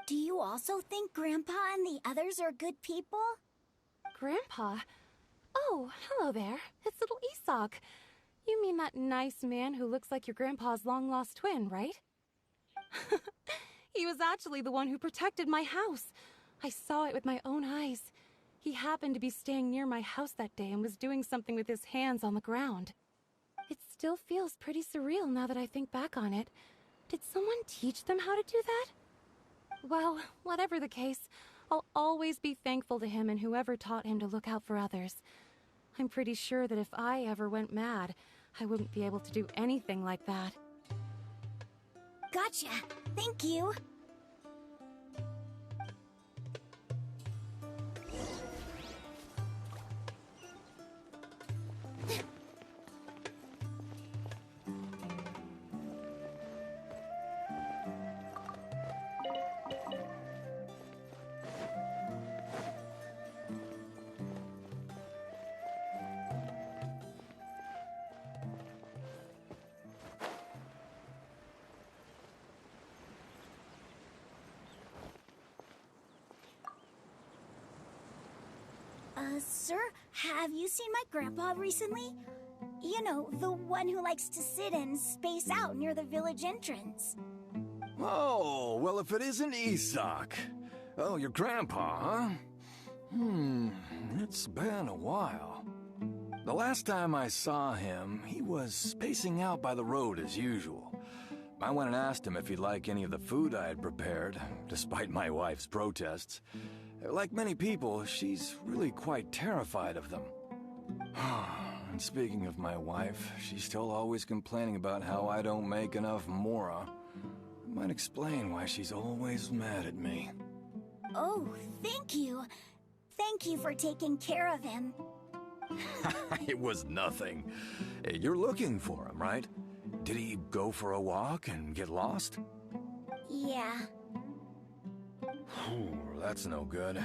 Do you also think Grandpa and the others are good people? Grandpa? Oh, hello there. It's little Isak. You mean that nice man who looks like your grandpa's long-lost twin, right? He was actually the one who protected my house. I saw it with my own eyes. He happened to be staying near my house that day and was doing something with his hands on the ground. It still feels pretty surreal now that I think back on it. Did someone teach them how to do that? Well, whatever the case, I'll always be thankful to him and whoever taught him to look out for others. I'm pretty sure that if I ever went mad, I wouldn't be able to do anything like that. Gotcha. Thank you. Sir, have you seen my grandpa recently? You know, the one who likes to sit and space out near the village entrance. Oh, well, if it isn't Isak. Oh, your grandpa, huh? It's been a while. The last time I saw him, he was spacing out by the road as usual. I went and asked him if he'd like any of the food I had prepared, despite my wife's protests. Like many people, she's really quite terrified of them. And speaking of my wife, she's still always complaining about how I don't make enough mora. It might explain why she's always mad at me. Oh, thank you. Thank you for taking care of him. It was nothing. You're looking for him, right? Did he go for a walk and get lost? Yeah. That's no good.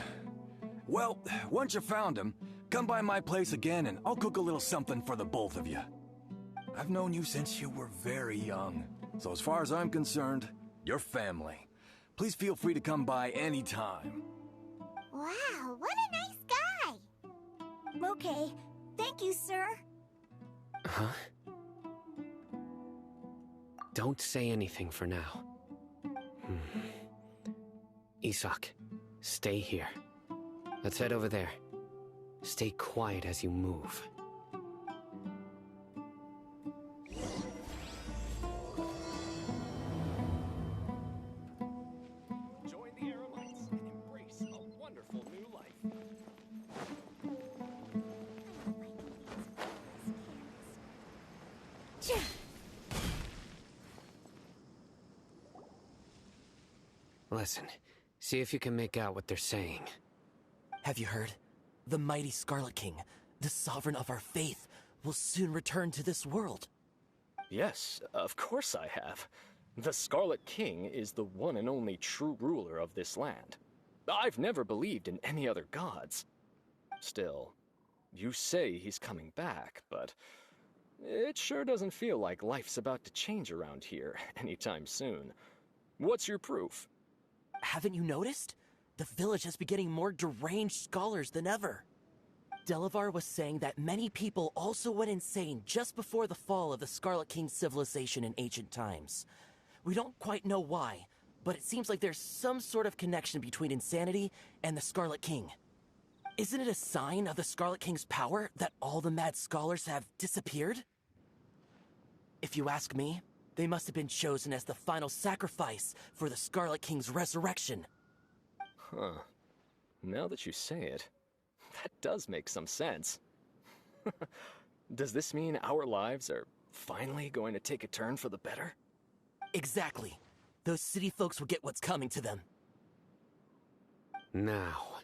Well, once you found him, come by my place again and I'll cook a little something for the both of you. I've known you since you were very young, so as far as I'm concerned, you're family. Please feel free to come by anytime. Wow, what a nice guy! Okay, thank you, sir. Huh? Don't say anything for now. Isak, stay here. Let's head over there. Stay quiet as you move. Join the Aramites and embrace a wonderful new life. Listen, see if you can make out what they're saying. Have you heard? The mighty Scarlet King, the sovereign of our faith, will soon return to this world. Yes, of course I have. The Scarlet King is the one and only true ruler of this land. I've never believed in any other gods. Still, You say he's coming back, but it sure doesn't feel like life's about to change around here anytime soon. What's your proof? Haven't you noticed? The village has been getting more deranged scholars than ever. Delavar was saying that many people also went insane just before the fall of the Scarlet King civilization in ancient times. We don't quite know why, but it seems like there's some sort of connection between insanity and the Scarlet King. Isn't it a sign of the Scarlet King's power that all the mad scholars have disappeared? If you ask me, they must have been chosen as the final sacrifice for the Scarlet King's resurrection. Huh. Now that you say it, that does make some sense. Does this mean our lives are finally going to take a turn for the better? Exactly. Those city folks will get what's coming to them. Now,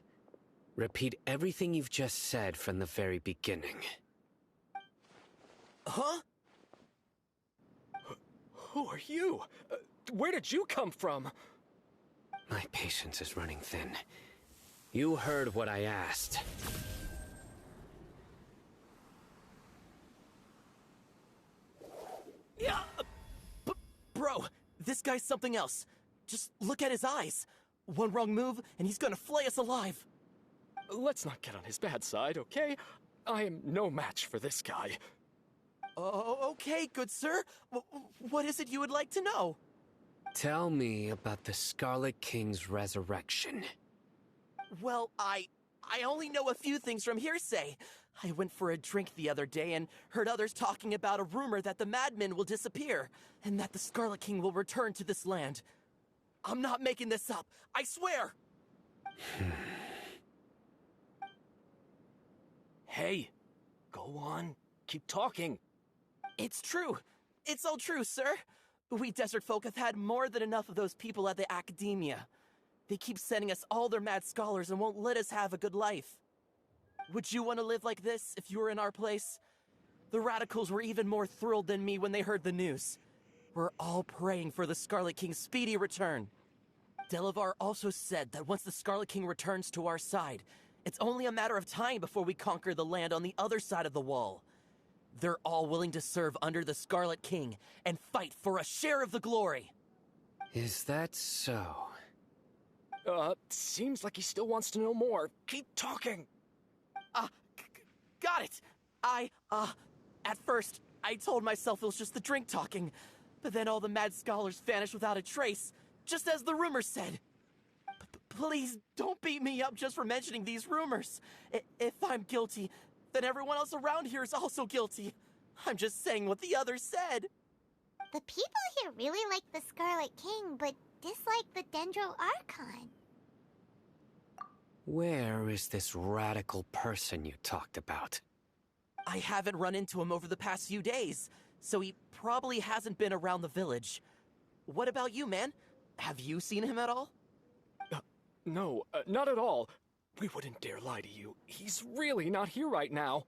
repeat everything you've just said from the very beginning. Huh? Who are you? Where did you come from? My patience is running thin. You heard what I asked. Yeah, bro, this guy's something else. Just look at his eyes. One wrong move, and he's gonna flay us alive. Let's not get on his bad side, okay? I am no match for this guy. Oh, okay, good sir. What is it you would like to know? Tell me about the Scarlet King's resurrection. Well, I only know a few things from hearsay. I went for a drink the other day and heard others talking about a rumor that the madmen will disappear, and that the Scarlet King will return to this land. I'm not making this up, I swear! Hey, go on, keep talking. It's true. It's all true, sir. We desert folk have had more than enough of those people at the academia. They keep sending us all their mad scholars and won't let us have a good life. Would you want to live like this if you were in our place? The radicals were even more thrilled than me when they heard the news. We're all praying for the Scarlet King's speedy return. Delavar also said that once the Scarlet King returns to our side, it's only a matter of time before we conquer the land on the other side of the wall. They're all willing to serve under the Scarlet King and fight for a share of the glory. Is that so? Seems like he still wants to know more. Keep talking. Got it. At first, I told myself it was just the drink talking, but then all the mad scholars vanished without a trace, just as the rumors said. Please don't beat me up just for mentioning these rumors. If I'm guilty, then everyone else around here is also guilty. I'm just saying what the others said. The people here really like the Scarlet King, but dislike the Dendro Archon. Where is this radical person you talked about? I haven't run into him over the past few days, so he probably hasn't been around the village. What about you, man? Have you seen him at all? No, not at all. We wouldn't dare lie to you. He's really not here right now.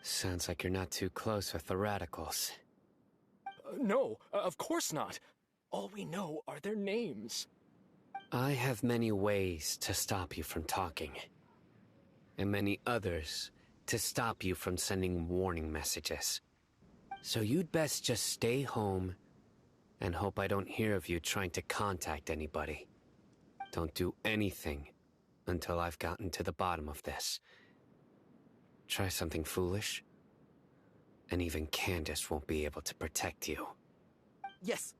Sounds like you're not too close with the radicals. No, of course not. All we know are their names. I have many ways to stop you from talking. And many others to stop you from sending warning messages. So you'd best just stay home and hope I don't hear of you trying to contact anybody. Don't do anything until I've gotten to the bottom of this. Try something foolish, and even Candace won't be able to protect you. Yes,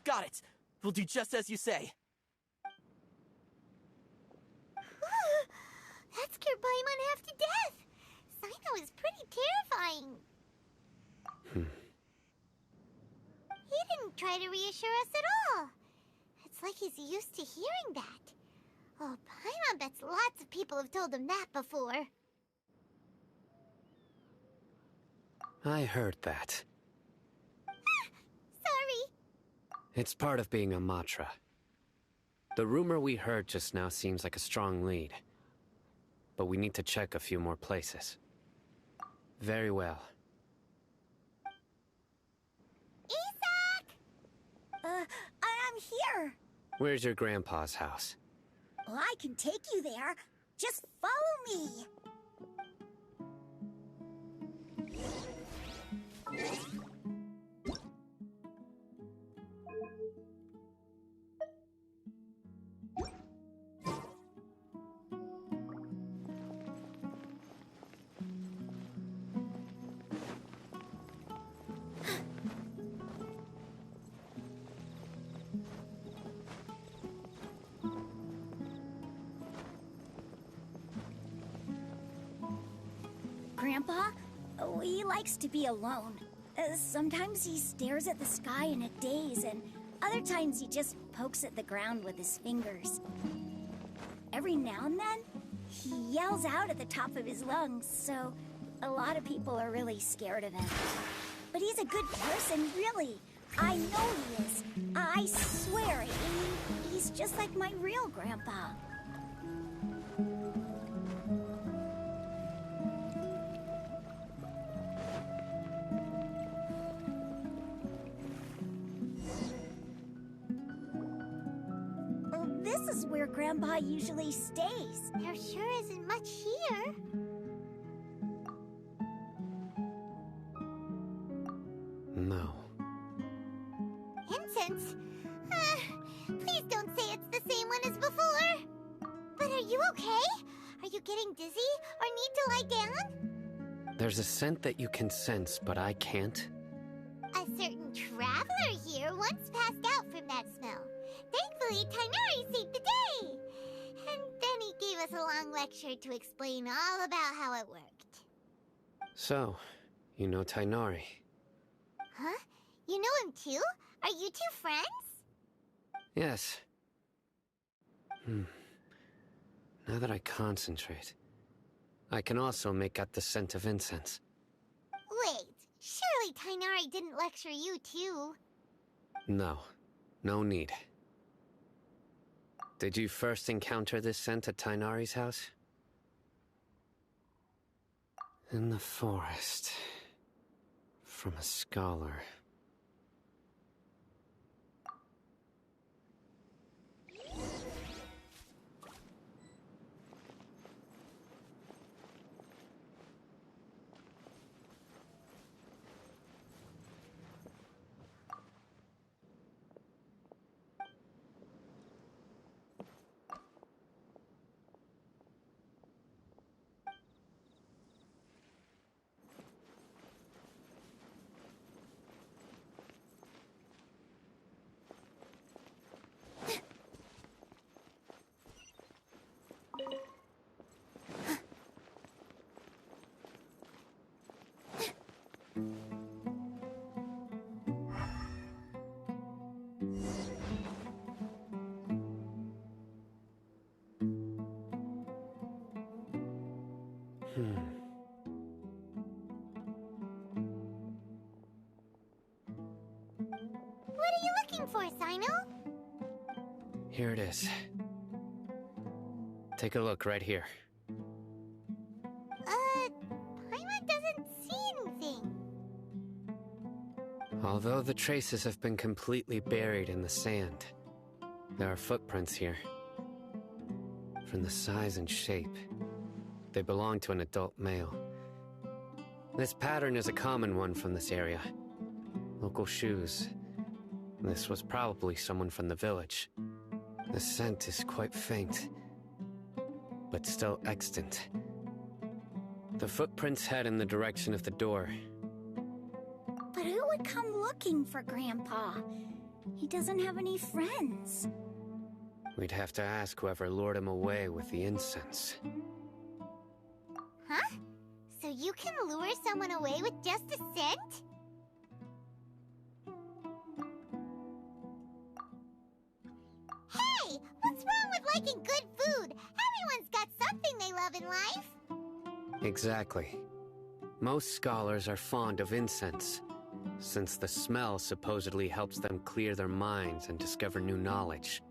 got it. We'll do just as you say. That scared Paimon half to death. Sino is pretty terrifying. He didn't try to reassure us at all. It's like he's used to hearing that. Oh, Paimon bets lots of people have told him that before. I heard that. Sorry. It's part of being a Matra. The rumor we heard just now seems like a strong lead. But we need to check a few more places. Very well. Isaac! I'm here. Where's your grandpa's house? Well, I can take you there. Just follow me. Grandpa, he likes to be alone. Sometimes he stares at the sky in a daze, and other times he just pokes at the ground with his fingers. Every now and then, he yells out at the top of his lungs, so a lot of people are really scared of him. But he's a good person, really. I know he is. I swear, he's just like my real grandpa. This is where Grandpa usually stays. There sure isn't much here. No. Incense? Please don't say it's the same one as before. But are you okay? Are you getting dizzy or need to lie down? There's a scent that you can sense, but I can't. A certain traveler here once passed out from that smell. Thankfully, Tainari saved the day. And then he gave us a long lecture to explain all about how it worked. So, you know Tainari. Huh? You know him too? Are you two friends? Yes. Now that I concentrate, I can also make out the scent of incense. Wait, surely Tainari didn't lecture you too? No. No need. Did you first encounter this scent at Tainari's house? In the forest. From a scholar. What are you looking for, Sino? Here it is. Take a look right here. Paimon doesn't see anything. Although the traces have been completely buried in the sand, there are footprints here. From the size and shape, they belong to an adult male. This pattern is a common one from this area. Local shoes. This was probably someone from the village. The scent is quite faint, but still extant. The footprints head in the direction of the door. But who would come looking for Grandpa? He doesn't have any friends. We'd have to ask whoever lured him away with the incense. Huh? So you can lure someone away with just a scent? Hey! What's wrong with liking good food? Everyone's got something they love in life. Exactly. Most scholars are fond of incense, since the smell supposedly helps them clear their minds and discover new knowledge.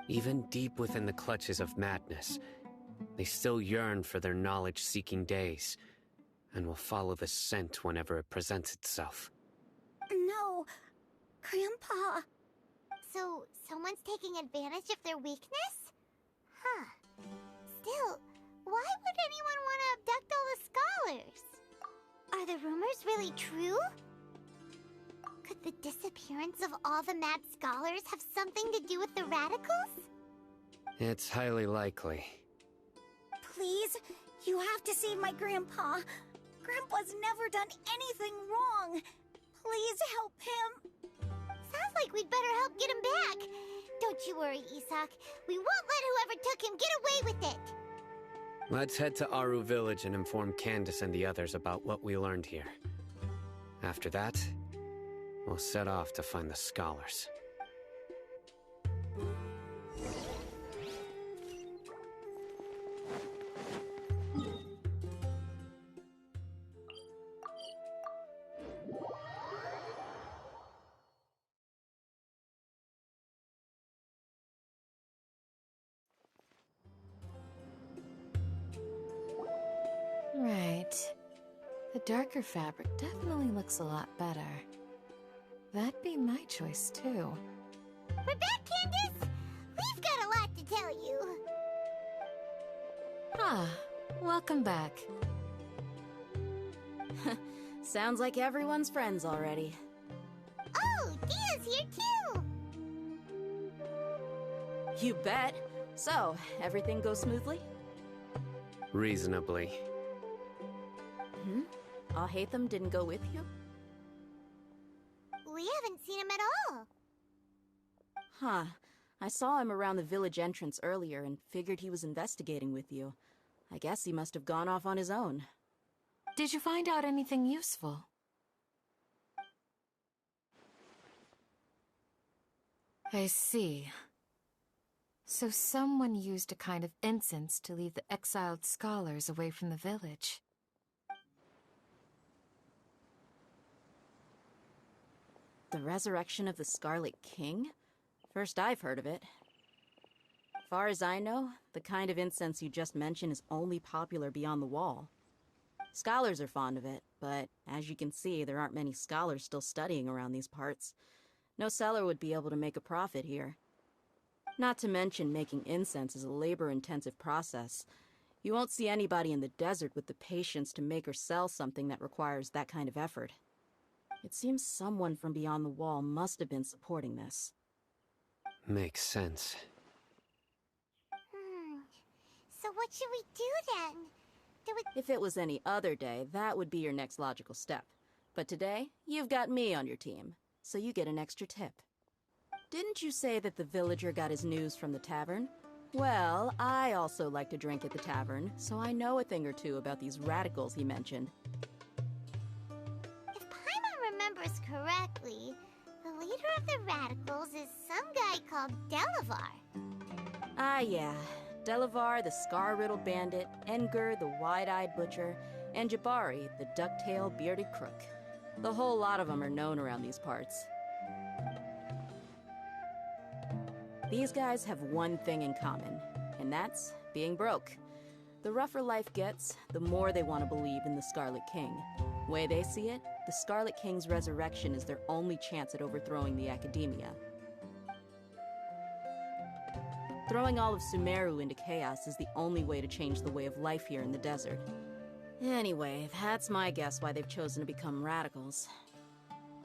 Even deep within the clutches of madness, they still yearn for their knowledge-seeking days, and will follow the scent whenever it presents itself. No, Grandpa. So, someone's taking advantage of their weakness? Huh. Still, why would anyone want to abduct all the scholars? Are the rumors really true? The disappearance of all the mad scholars have something to do with the radicals? It's highly likely. Please, you have to save my grandpa. Grandpa's never done anything wrong. Please help him. Sounds like we'd better help get him back. Don't you worry, Isak. We won't let whoever took him get away with it. Let's head to Aru Village and inform Candace and the others about what we learned here. After that, we'll set off to find the scholars. Right. The darker fabric definitely looks a lot better. That'd be my choice, too. We're back, Candace! We've got a lot to tell you. Ah, welcome back. Sounds like everyone's friends already. Oh, Dia's here too! You bet. So, everything goes smoothly? Reasonably. Alhaitham didn't go with you? We haven't seen him at all. Huh. I saw him around the village entrance earlier and figured he was investigating with you. I guess he must have gone off on his own. Did you find out anything useful? I see. So someone used a kind of incense to lead the exiled scholars away from the village. The resurrection of the Scarlet King? First I've heard of it. Far as I know, the kind of incense you just mentioned is only popular beyond the wall. Scholars are fond of it, but as you can see, there aren't many scholars still studying around these parts. No seller would be able to make a profit here. Not to mention making incense is a labor-intensive process. You won't see anybody in the desert with the patience to make or sell something that requires that kind of effort. It seems someone from beyond the wall must have been supporting this. Makes sense. So what should we do then? If it was any other day, that would be your next logical step. But today, you've got me on your team, so you get an extra tip. Didn't you say that the villager got his news from the tavern? Well, I also like to drink at the tavern, so I know a thing or two about these radicals he mentioned. If Paimon remembers correctly, the leader of the radicals is some guy called Delavar. Ah, yeah. Delavar, the scar-riddled bandit, Engur, the wide-eyed butcher, and Jabari, the duck-tailed bearded crook. The whole lot of them are known around these parts. These guys have one thing in common, and that's being broke. The rougher life gets, the more they want to believe in the Scarlet King. Way they see it, the Scarlet King's resurrection is their only chance at overthrowing the Academia. Throwing all of Sumeru into chaos is the only way to change the way of life here in the desert. Anyway, that's my guess why they've chosen to become radicals.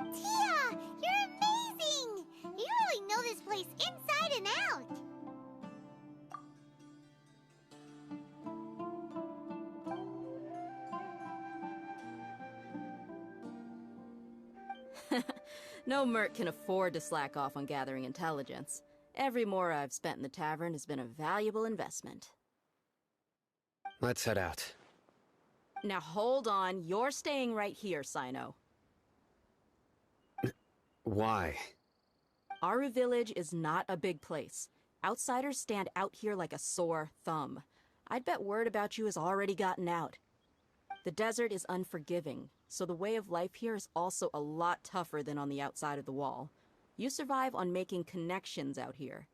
Tia! You're amazing! You really know this place inside and out! No merc can afford to slack off on gathering intelligence. Every mora I've spent in the tavern has been a valuable investment. Let's head out. Now hold on, you're staying right here, Sino. Why? Aru Village is not a big place. Outsiders stand out here like a sore thumb. I'd bet word about you has already gotten out. The desert is unforgiving, so the way of life here is also a lot tougher than on the outside of the wall. You survive on making connections out here.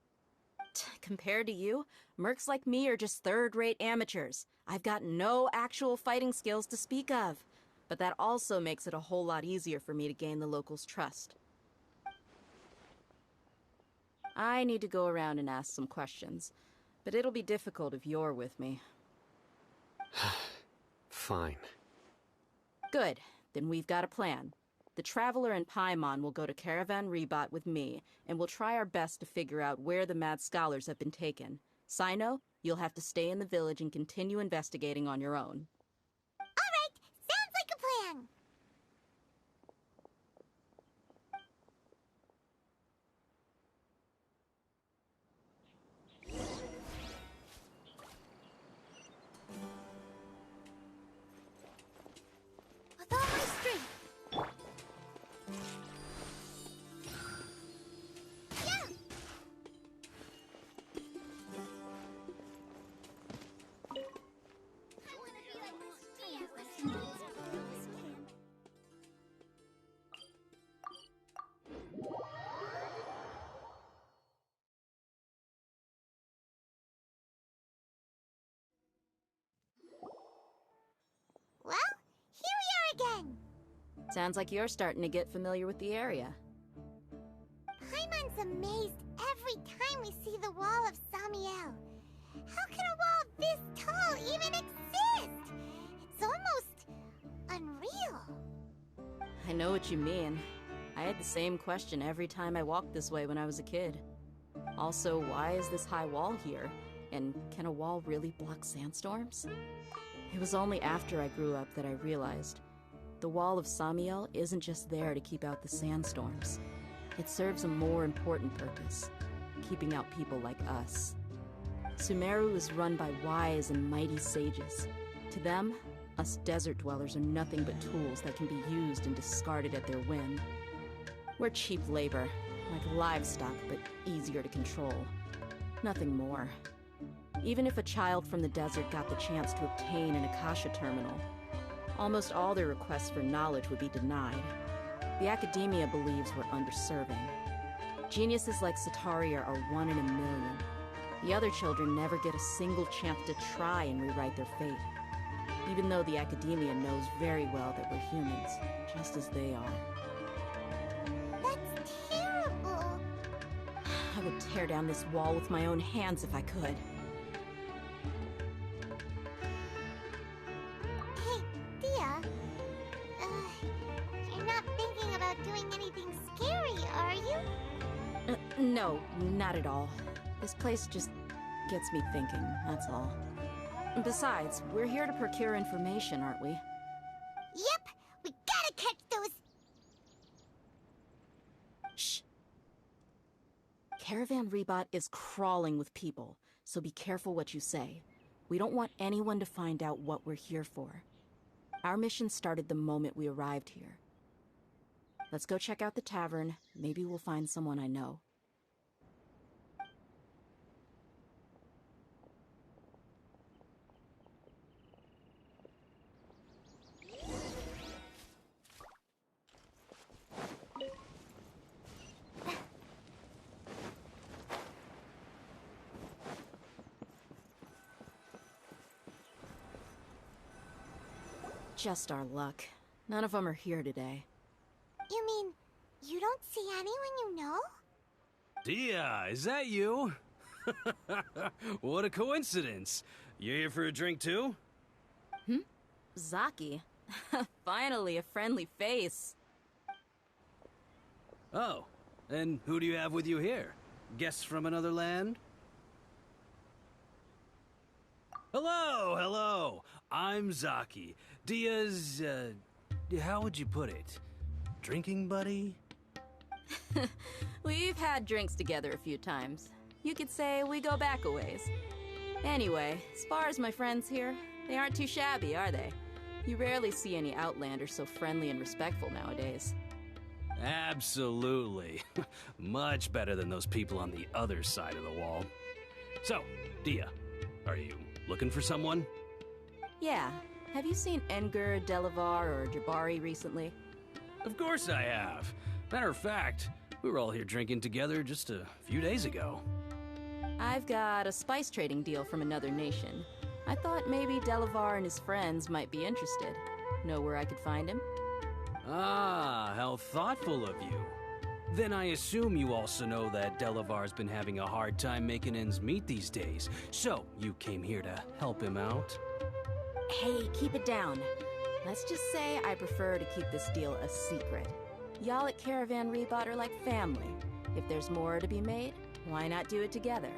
Compared to you, mercs like me are just third-rate amateurs. I've got no actual fighting skills to speak of, but that also makes it a whole lot easier for me to gain the locals' trust. I need to go around and ask some questions, but it'll be difficult if you're with me. Fine. Good. Then we've got a plan. The Traveler and Paimon will go to Caravan Rebot with me, and we'll try our best to figure out where the Mad Scholars have been taken. Sino, you'll have to stay in the village and continue investigating on your own. All right, sounds like a plan. With all my strength. Yeah. Well, here we are again. Sounds like you're starting to get familiar with the area. Paimon's amazed every time we see the wall of Samiel. How can a wall this tall even exist? It's almost unreal. I know what you mean. I had the same question every time I walked this way when I was a kid. Also, why is this high wall here? And can a wall really block sandstorms? It was only after I grew up that I realized the Wall of Samiel isn't just there to keep out the sandstorms. It serves a more important purpose, keeping out people like us. Sumeru is run by wise and mighty sages. To them, us desert dwellers are nothing but tools that can be used and discarded at their whim. We're cheap labor, like livestock, but easier to control. Nothing more. Even if a child from the desert got the chance to obtain an Akasha terminal, almost all their requests for knowledge would be denied. The academia believes we're underserving. Geniuses like Sataria are 1 in a million. The other children never get a single chance to try and rewrite their fate, even though the academia knows very well that we're humans, just as they are. That's terrible. I would tear down this wall with my own hands if I could. Hey, Dia. You're not thinking about doing anything scary, are you? No, not at all. This place just gets me thinking, that's all. Besides, we're here to procure information, aren't we? Yep, we gotta catch those. Shh. Caravan Rebot is crawling with people, so be careful what you say. We don't want anyone to find out what we're here for. Our mission started the moment we arrived here. Let's go check out the tavern. Maybe we'll find someone I know. Just our luck. None of them are here today. You mean, you don't see anyone you know? Dia, is that you? What a coincidence. You here for a drink too? Zaki. Finally, a friendly face. Oh, and who do you have with you here? Guests from another land? Hello, hello. I'm Zaki. Dia's, how would you put it? Drinking buddy? We've had drinks together a few times. You could say we go back a ways. Anyway, as far as my friends here, they aren't too shabby, are they? You rarely see any Outlanders so friendly and respectful nowadays. Absolutely. Much better than those people on the other side of the wall. So, Dia, are you looking for someone? Yeah. Have you seen Engur, Delavar, or Jabari recently? Of course I have. Matter of fact, we were all here drinking together just a few days ago. I've got a spice trading deal from another nation. I thought maybe Delavar and his friends might be interested. Know where I could find him? Ah, how thoughtful of you. Then I assume you also know that Delavar's been having a hard time making ends meet these days, so you came here to help him out? Hey, keep it down. Let's just say I prefer to keep this deal a secret. Y'all at Caravan Rebot are like family. If there's more to be made, why not do it together?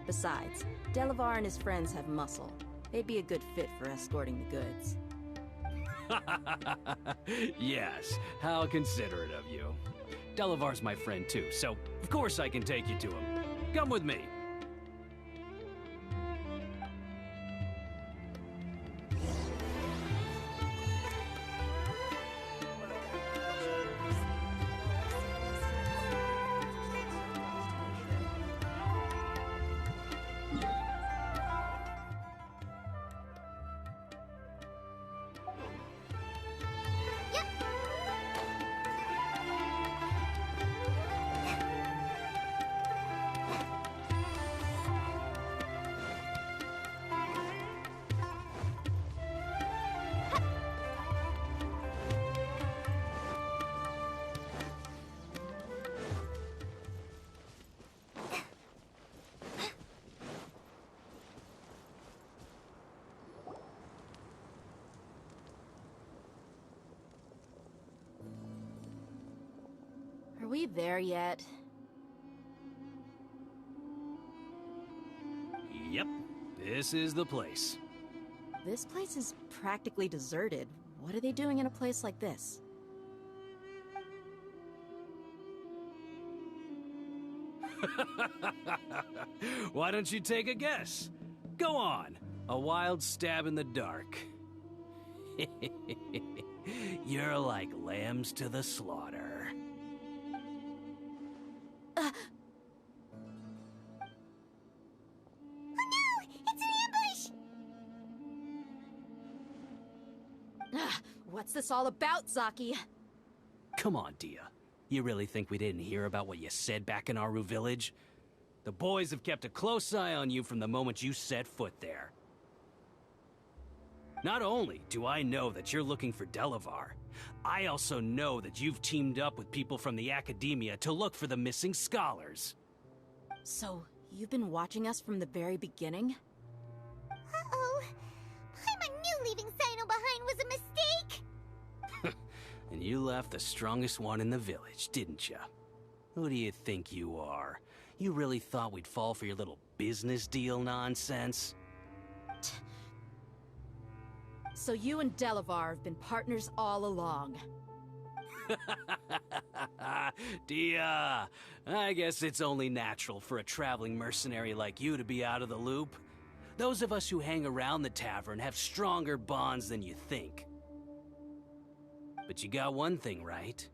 Besides, Delavar and his friends have muscle. They'd be a good fit for escorting the goods. Yes, how considerate of you. Delavar's my friend too, so of course I can take you to him. Come with me. Are we there yet? Yep, this is the place. This place is practically deserted. What are they doing in a place like this? Why don't you take a guess? Go on, a wild stab in the dark. You're like lambs to the slaughter. What's this all about, Zaki? Come on, Dia. You really think we didn't hear about what you said back in Aru village? The boys have kept a close eye on you from the moment you set foot there. Not only do I know that you're looking for Delavar, I also know that you've teamed up with people from the Academia to look for the missing scholars. So, you've been watching us from the very beginning? Uh-oh. I knew leaving Sino behind was a mistake! And you left the strongest one in the village, didn't you? Who do you think you are? You really thought we'd fall for your little business deal nonsense? So you and Delavar have been partners all along. Dia, I guess it's only natural for a traveling mercenary like you to be out of the loop. Those of us who hang around the tavern have stronger bonds than you think. But you got one thing right.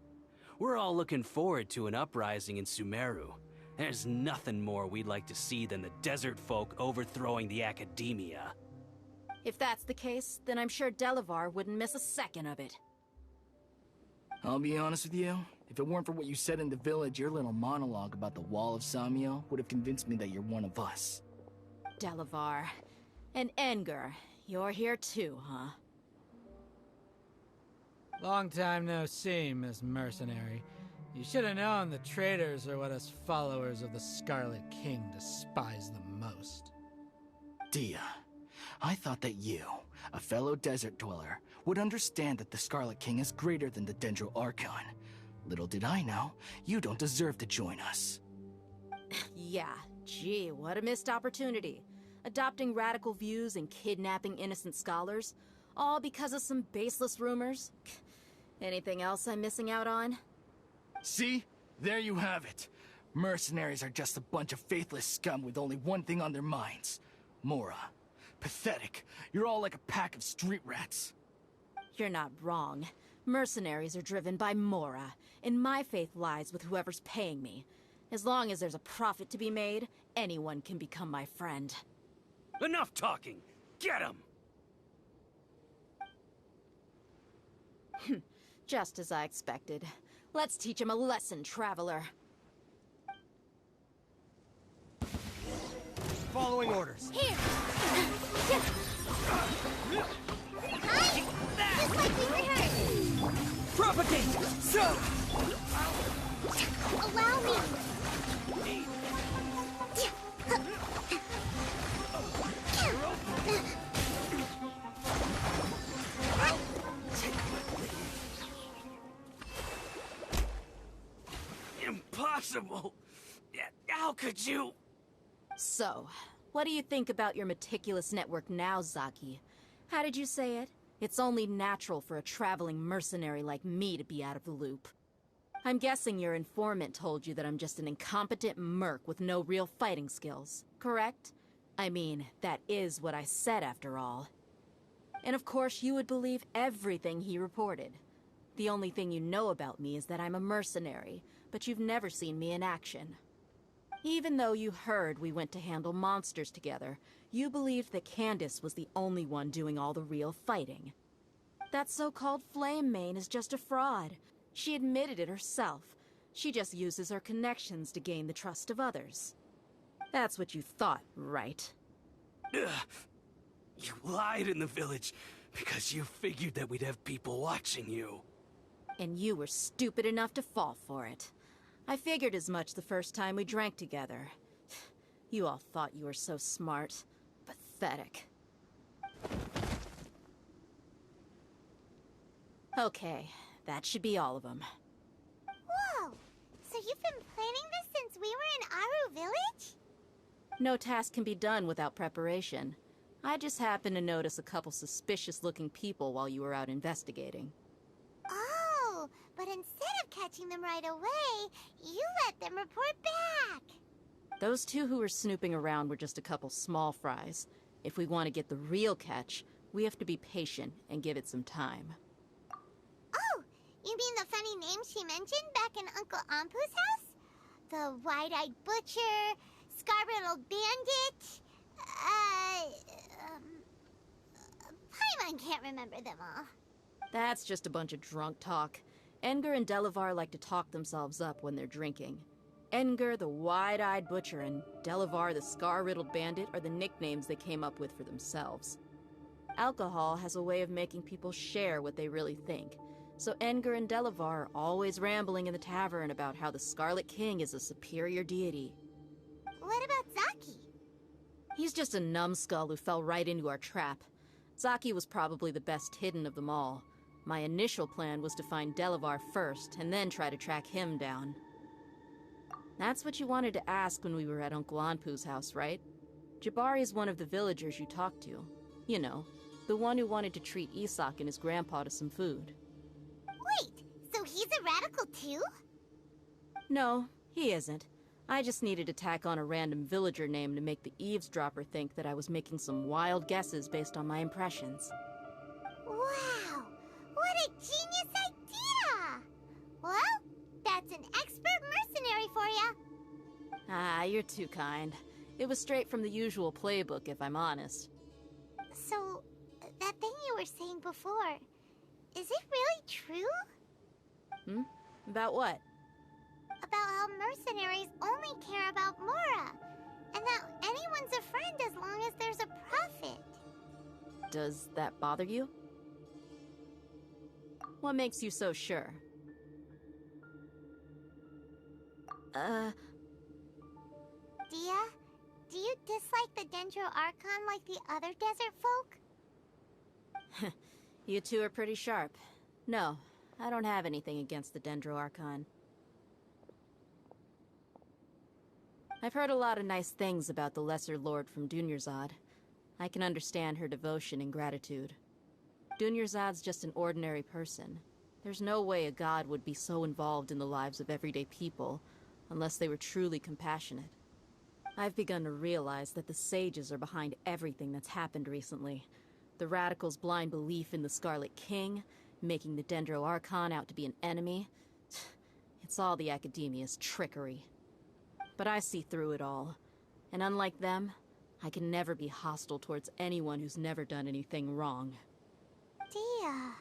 We're all looking forward to an uprising in Sumeru. There's nothing more we'd like to see than the desert folk overthrowing the Academia. If that's the case, then I'm sure Delavar wouldn't miss a second of it. I'll be honest with you. If it weren't for what you said in the village, your little monologue about the Wall of Samiel would have convinced me that you're one of us. Delavar. And Enger, you're here too, huh? Long time no see, Miss Mercenary. You should have known the traitors are what us followers of the Scarlet King despise the most. Dia, I thought that you, a fellow desert dweller, would understand that the Scarlet King is greater than the Dendro Archon. Little did I know, you don't deserve to join us. Yeah, gee, what a missed opportunity. Adopting radical views and kidnapping innocent scholars, all because of some baseless rumors. Anything else I'm missing out on? See? There you have it. Mercenaries are just a bunch of faithless scum with only one thing on their minds. Mora. Pathetic. You're all like a pack of street rats. You're not wrong. Mercenaries are driven by Mora, and my faith lies with whoever's paying me. As long as there's a profit to be made, anyone can become my friend. Enough talking! Get him! Just as I expected. Let's teach him a lesson, traveler. Following orders. Here! Hi! Just like we rehearsed! Propagate! So! Allow me! impossible! How could you? So, what do you think about your meticulous network now, Zaki? How did you say it? It's only natural for a traveling mercenary like me to be out of the loop. I'm guessing your informant told you that I'm just an incompetent merc with no real fighting skills, correct? I mean, that is what I said after all. And of course you would believe everything he reported. The only thing you know about me is that I'm a mercenary, but you've never seen me in action. Even though you heard we went to handle monsters together, you believed that Candace was the only one doing all the real fighting. That so-called Flame Mane is just a fraud. She admitted it herself. She just uses her connections to gain the trust of others. That's what you thought, right? Ugh. You lied in the village because you figured that we'd have people watching you. And you were stupid enough to fall for it. I figured as much the first time we drank together. You all thought you were so smart. Pathetic. Okay, that should be all of them. Whoa! So you've been planning this since we were in Aru Village? No task can be done without preparation. I just happened to notice a couple suspicious-looking people while you were out investigating. Oh, but instead of catching them right away, you let them report back. Those two who were snooping around were just a couple small fries. If we want to get the real catch, we have to be patient and give it some time. Oh, you mean the funny name she mentioned back in Uncle Ampu's house? The wide-eyed butcher, scar-riddled bandit, Paimon can't remember them all. That's just a bunch of drunk talk. Engar and Delavar like to talk themselves up when they're drinking. Engar, the wide-eyed butcher, and Delavar, the scar-riddled bandit, are the nicknames they came up with for themselves. Alcohol has a way of making people share what they really think, so Engar and Delavar are always rambling in the tavern about how the Scarlet King is a superior deity. What about Zaki? He's just a numbskull who fell right into our trap. Zaki was probably the best hidden of them all. My initial plan was to find Delavar first, and then try to track him down. That's what you wanted to ask when we were at Uncle Anpu's house, right? Jabari is one of the villagers you talked to. You know, the one who wanted to treat Isak and his grandpa to some food. Wait, so he's a radical too? No, he isn't. I just needed to tack on a random villager name to make the eavesdropper think that I was making some wild guesses based on my impressions. Wow, what a genius idea! Well, that's an expert mercenary for ya. Ah, you're too kind. It was straight from the usual playbook, if I'm honest. So, that thing you were saying before, is it really true? About what? About how mercenaries only care about Mora, and that anyone's a friend as long as there's a profit. Does that bother you? What makes you so sure? Dia, do you dislike the Dendro Archon like the other desert folk? You two are pretty sharp. No, I don't have anything against the Dendro Archon. I've heard a lot of nice things about the Lesser Lord from Dunyarzad. I can understand her devotion and gratitude. Dunyarzad's just an ordinary person. There's no way a god would be so involved in the lives of everyday people, unless they were truly compassionate. I've begun to realize that the sages are behind everything that's happened recently. The Radicals' blind belief in the Scarlet King, making the Dendro Archon out to be an enemy. It's all the Academia's trickery. But I see through it all. And unlike them, I can never be hostile towards anyone who's never done anything wrong. Dia.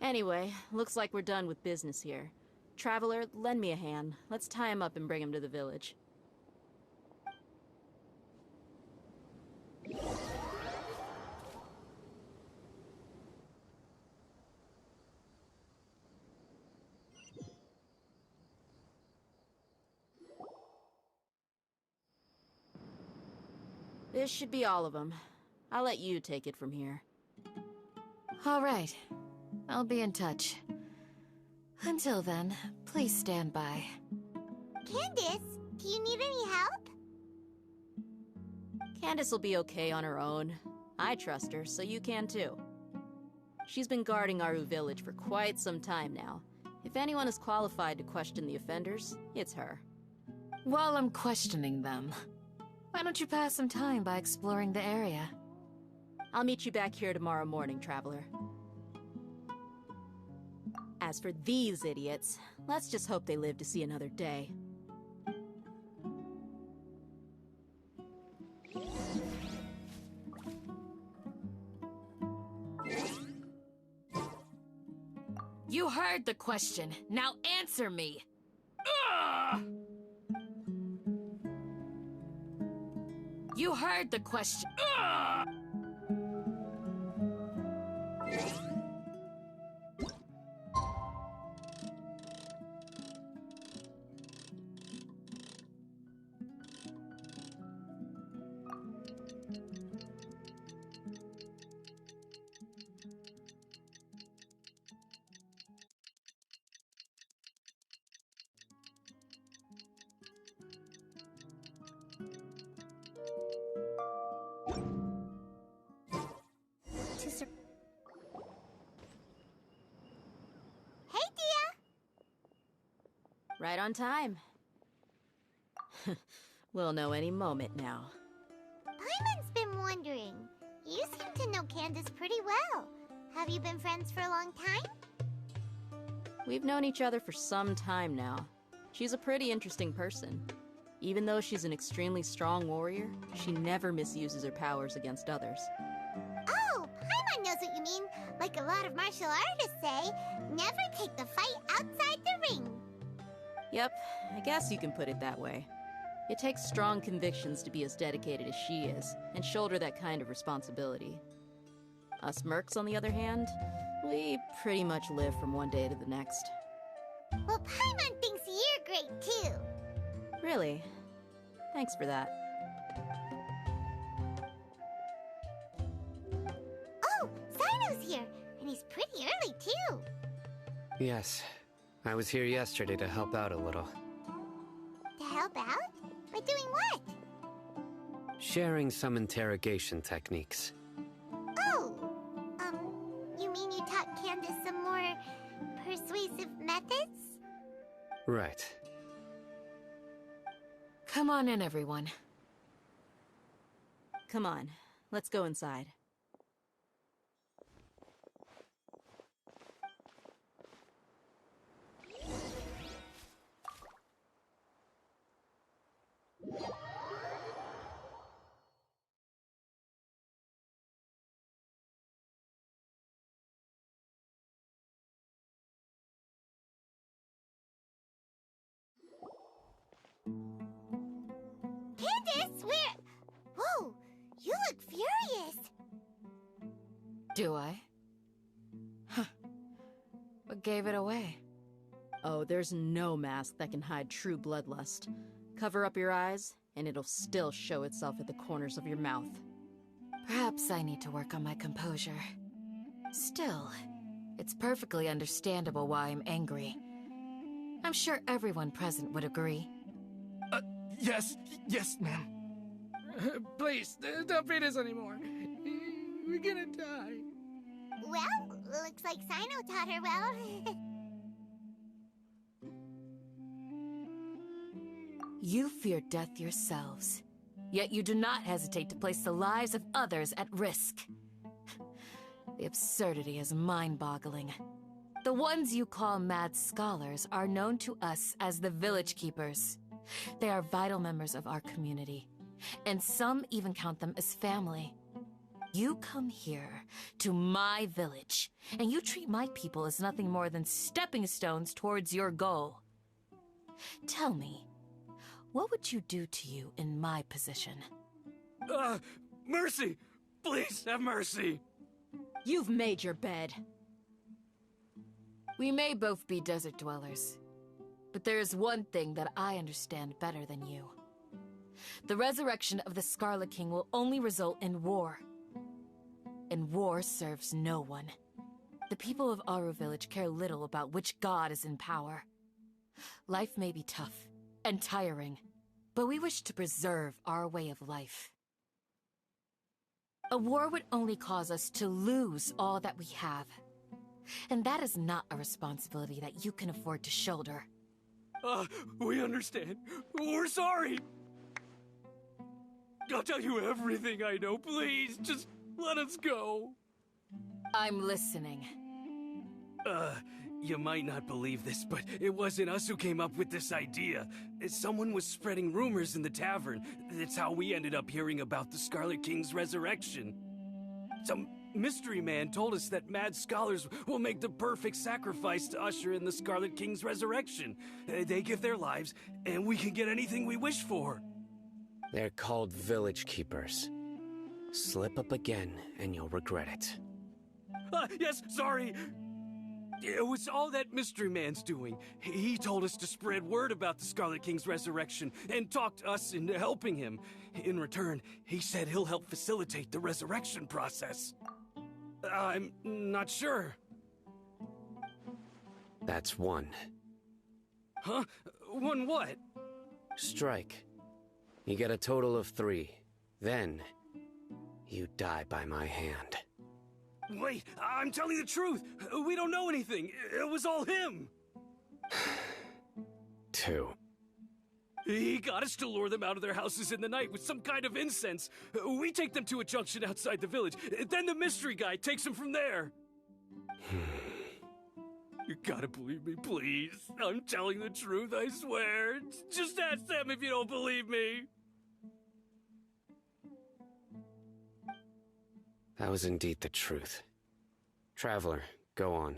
Anyway, looks like we're done with business here. Traveler, lend me a hand. Let's tie him up and bring him to the village. This should be all of them. I'll let you take it from here. All right. I'll be in touch. Until then, please stand by. Candace, do you need any help? Candace will be okay on her own. I trust her, so you can too. She's been guarding Aru Village for quite some time now. If anyone is qualified to question the offenders, it's her. While I'm questioning them, why don't you pass some time by exploring the area? I'll meet you back here tomorrow morning, Traveler. As for these idiots, let's just hope they live to see another day. You heard the question. Now answer me. You heard the question. Hey, Dia! Right on time. We'll know any moment now. Paimon's been wondering. You seem to know Candace pretty well. Have you been friends for a long time? We've known each other for some time now. She's a pretty interesting person. Even though she's an extremely strong warrior, she never misuses her powers against others. Oh, Paimon knows what you mean. Like a lot of martial artists say, never take the fight outside the ring. Yep, I guess you can put it that way. It takes strong convictions to be as dedicated as she is, and shoulder that kind of responsibility. Us mercs, on the other hand, we pretty much live from one day to the next. Well, Paimon thinks you're great too. Really? Thanks for that. Oh, Sino's here, and he's pretty early too. Yes. I was here yesterday to help out a little. To help out? By doing what? Sharing some interrogation techniques. Oh, you mean you taught Candace some more persuasive methods? Right. Come on in, everyone. Come on, let's go inside. Candace, where? Whoa, you look furious. Do I? Huh. What gave it away? Oh, there's no mask that can hide true bloodlust. Cover up your eyes, and it'll still show itself at the corners of your mouth. Perhaps I need to work on my composure. Still, it's perfectly understandable why I'm angry. I'm sure everyone present would agree. Yes, ma'am. Please, don't beat us anymore. We're gonna die. Well, looks like Sino taught her well. You fear death yourselves, yet you do not hesitate to place the lives of others at risk. The absurdity is mind-boggling. The ones you call mad scholars are known to us as the Village Keepers. They are vital members of our community, and some even count them as family. You come here, to my village, and you treat my people as nothing more than stepping stones towards your goal. Tell me, what would you do to you in my position? Mercy! Please have mercy! You've made your bed. We may both be desert dwellers, but there is one thing that I understand better than you. The resurrection of the Scarlet King will only result in war. And war serves no one. The people of Aru Village care little about which god is in power. Life may be tough and tiring, but we wish to preserve our way of life. A war would only cause us to lose all that we have. And that is not a responsibility that you can afford to shoulder. We understand. We're sorry. I'll tell you everything I know. Please, just let us go. I'm listening. You might not believe this, but it wasn't us who came up with this idea. Someone was spreading rumors in the tavern. That's how we ended up hearing about the Scarlet King's resurrection. Some mystery man told us that mad scholars will make the perfect sacrifice to usher in the Scarlet King's resurrection. They give their lives, and we can get anything we wish for. They're called village keepers. Slip up again, and you'll regret it. Yes, sorry. It was all that mystery man's doing. He told us to spread word about the Scarlet King's resurrection and talked us into helping him. In return, he said he'll help facilitate the resurrection process. I'm not sure. That's one. Huh? One what? Strike. You get a total of 3. Then, you die by my hand. Wait, I'm telling the truth. We don't know anything. It was all him. 2. He got us to lure them out of their houses in the night with some kind of incense. We take them to a junction outside the village. Then the mystery guy takes them from there. You gotta believe me, please. I'm telling the truth, I swear. Just ask them if you don't believe me. That was indeed the truth. Traveler, go on.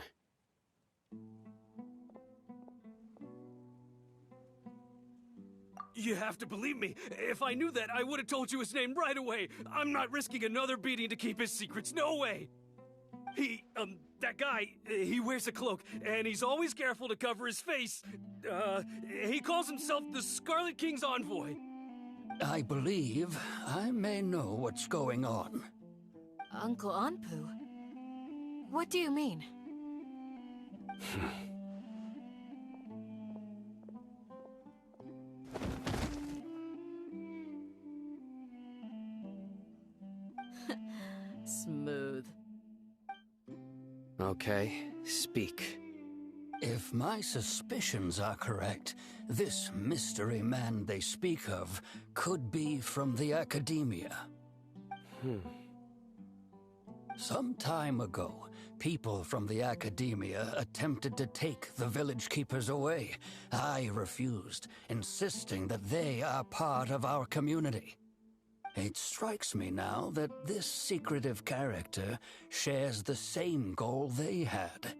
You have to believe me. If I knew that, I would have told you his name right away. I'm not risking another beating to keep his secrets. No way. That guy, he wears a cloak, and he's always careful to cover his face. He calls himself the Scarlet King's envoy. I believe I may know what's going on. Uncle Anpu? What do you mean? Smooth. Okay, speak. If my suspicions are correct, this mystery man they speak of could be from the Academia. Some time ago, people from the Academia attempted to take the village keepers away. I refused, insisting that they are part of our community. It strikes me now that this secretive character shares the same goal they had.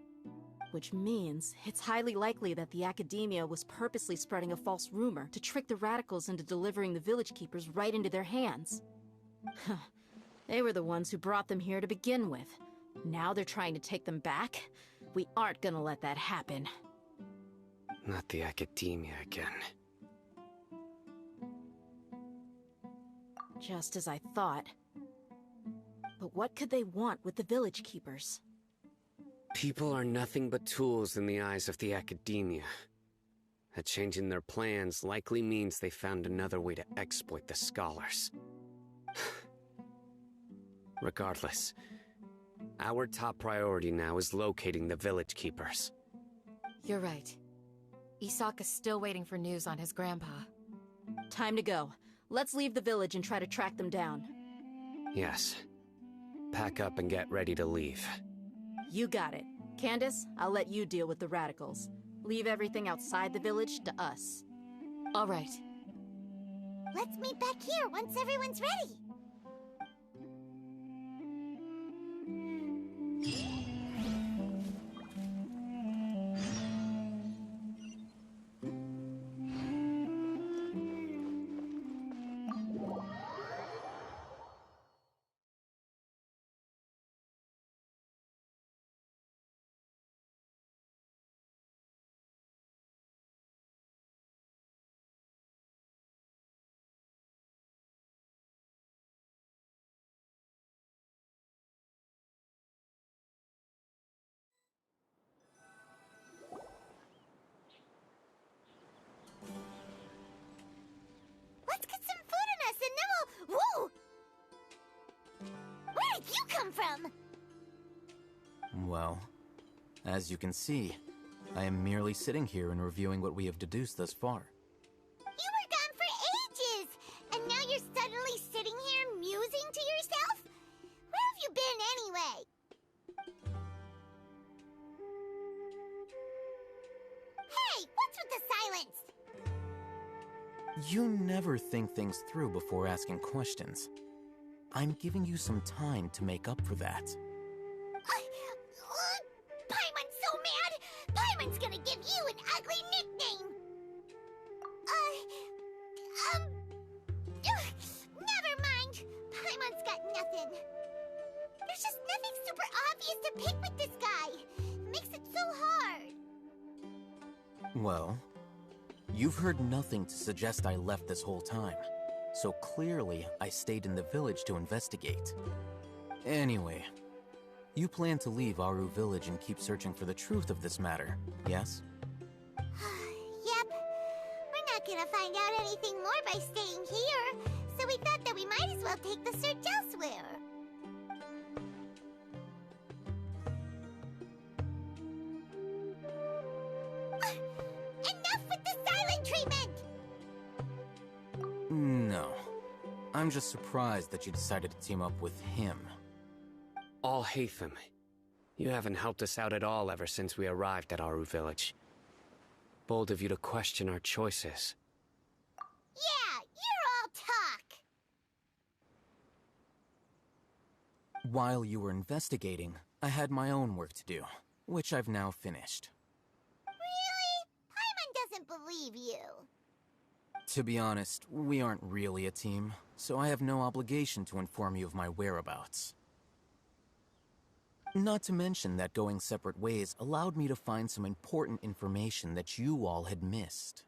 Which means it's highly likely that the Academia was purposely spreading a false rumor to trick the radicals into delivering the village keepers right into their hands. They were the ones who brought them here to begin with. Now they're trying to take them back? We aren't gonna let that happen. Not the Academia again. Just as I thought. But what could they want with the village keepers? People are nothing but tools in the eyes of the Academia. A change in their plans likely means they found another way to exploit the scholars. Regardless, our top priority now is locating the village keepers. You're right. Isak is still waiting for news on his grandpa. Time to go. Let's leave the village and try to track them down. Yes. Pack up and get ready to leave. You got it. Candace, I'll let you deal with the radicals. Leave everything outside the village to us. All right. Let's meet back here once everyone's ready. Where did you come from? Well, as you can see, I am merely sitting here and reviewing what we have deduced thus far. You were gone for ages, and now you're suddenly sitting here musing to yourself? Where have you been anyway? Hey, what's with the silence? You never think things through before asking questions. I'm giving you some time to make up for that. Paimon's so mad! Paimon's gonna give you an ugly nickname! Never mind. Paimon's got nothing. There's just nothing super obvious to pick with this guy. It makes it so hard. Well, you've heard nothing to suggest I left this whole time, so clearly I stayed in the village to investigate. Anyway, you plan to leave Aru Village and keep searching for the truth of this matter, yes? Yep. We're not gonna find out anything more by staying here, so we thought that we might as well take the search elsewhere. Enough with the silent treatment! No. I'm just surprised that you decided to team up with him. Alhaitham, you haven't helped us out at all ever since we arrived at Aru Village. Bold of you to question our choices. Yeah, you're all talk. While you were investigating, I had my own work to do, which I've now finished. Really? Paimon doesn't believe you. To be honest, we aren't really a team, so I have no obligation to inform you of my whereabouts. Not to mention that going separate ways allowed me to find some important information that you all had missed.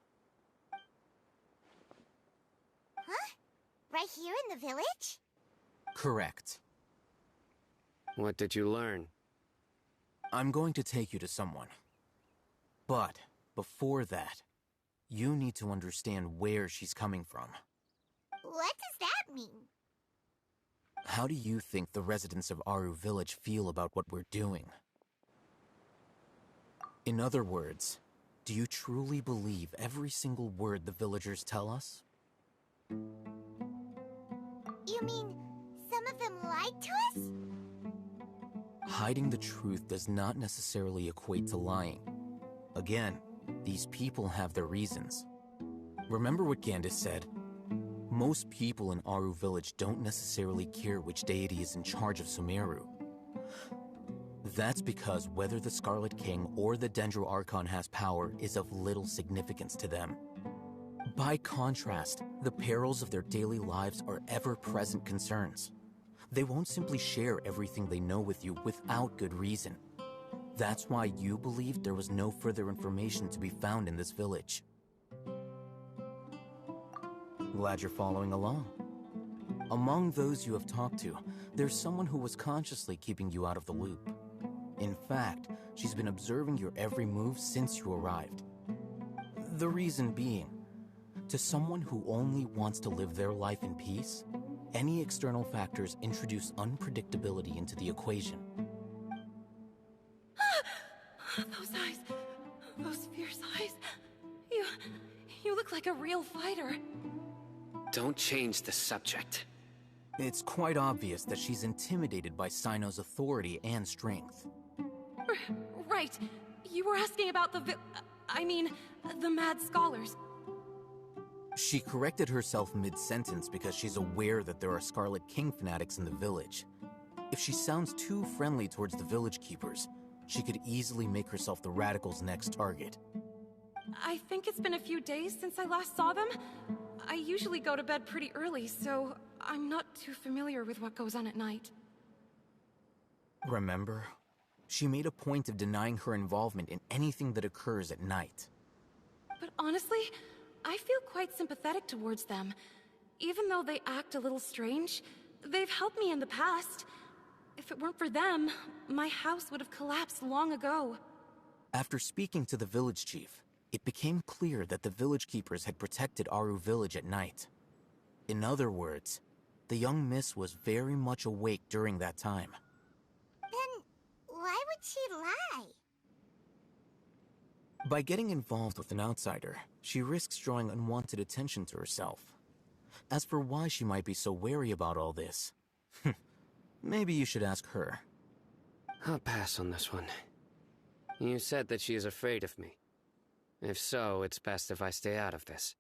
Huh? Right here in the village? Correct. What did you learn? I'm going to take you to someone. But before that, you need to understand where she's coming from. What does that mean? How do you think the residents of Aru Village feel about what we're doing? In other words, do you truly believe every single word the villagers tell us? You mean some of them lied to us? Hiding the truth does not necessarily equate to lying. Again, these people have their reasons. Remember what Gandis said? Most people in Aru Village don't necessarily care which deity is in charge of Sumeru. That's because whether the Scarlet King or the Dendro Archon has power is of little significance to them. By contrast, the perils of their daily lives are ever-present concerns. They won't simply share everything they know with you without good reason. That's why you believed there was no further information to be found in this village. Glad you're following along. Among those you have talked to, there's someone who was consciously keeping you out of the loop. In fact, she's been observing your every move since you arrived. The reason being, to someone who only wants to live their life in peace, any external factors introduce unpredictability into the equation. Those eyes, those fierce eyes. You look like a real fighter. Don't change the subject. It's quite obvious that she's intimidated by Sino's authority and strength. Right. You were asking about the Mad Scholars. She corrected herself mid-sentence because she's aware that there are Scarlet King fanatics in the village. If she sounds too friendly towards the village keepers, she could easily make herself the Radicals' next target. I think it's been a few days since I last saw them. I usually go to bed pretty early, so I'm not too familiar with what goes on at night. Remember? She made a point of denying her involvement in anything that occurs at night. But honestly, I feel quite sympathetic towards them. Even though they act a little strange, they've helped me in the past. If it weren't for them, my house would have collapsed long ago. After speaking to the village chief, it became clear that the village keepers had protected Aru Village at night. In other words, The young miss was very much awake during that time. Then why would she lie? By getting involved with an outsider, she risks drawing unwanted attention to herself. As for why she might be so wary about all this, maybe you should ask her. I'll pass on this one. You said that she is afraid of me. If so, it's best if I stay out of this.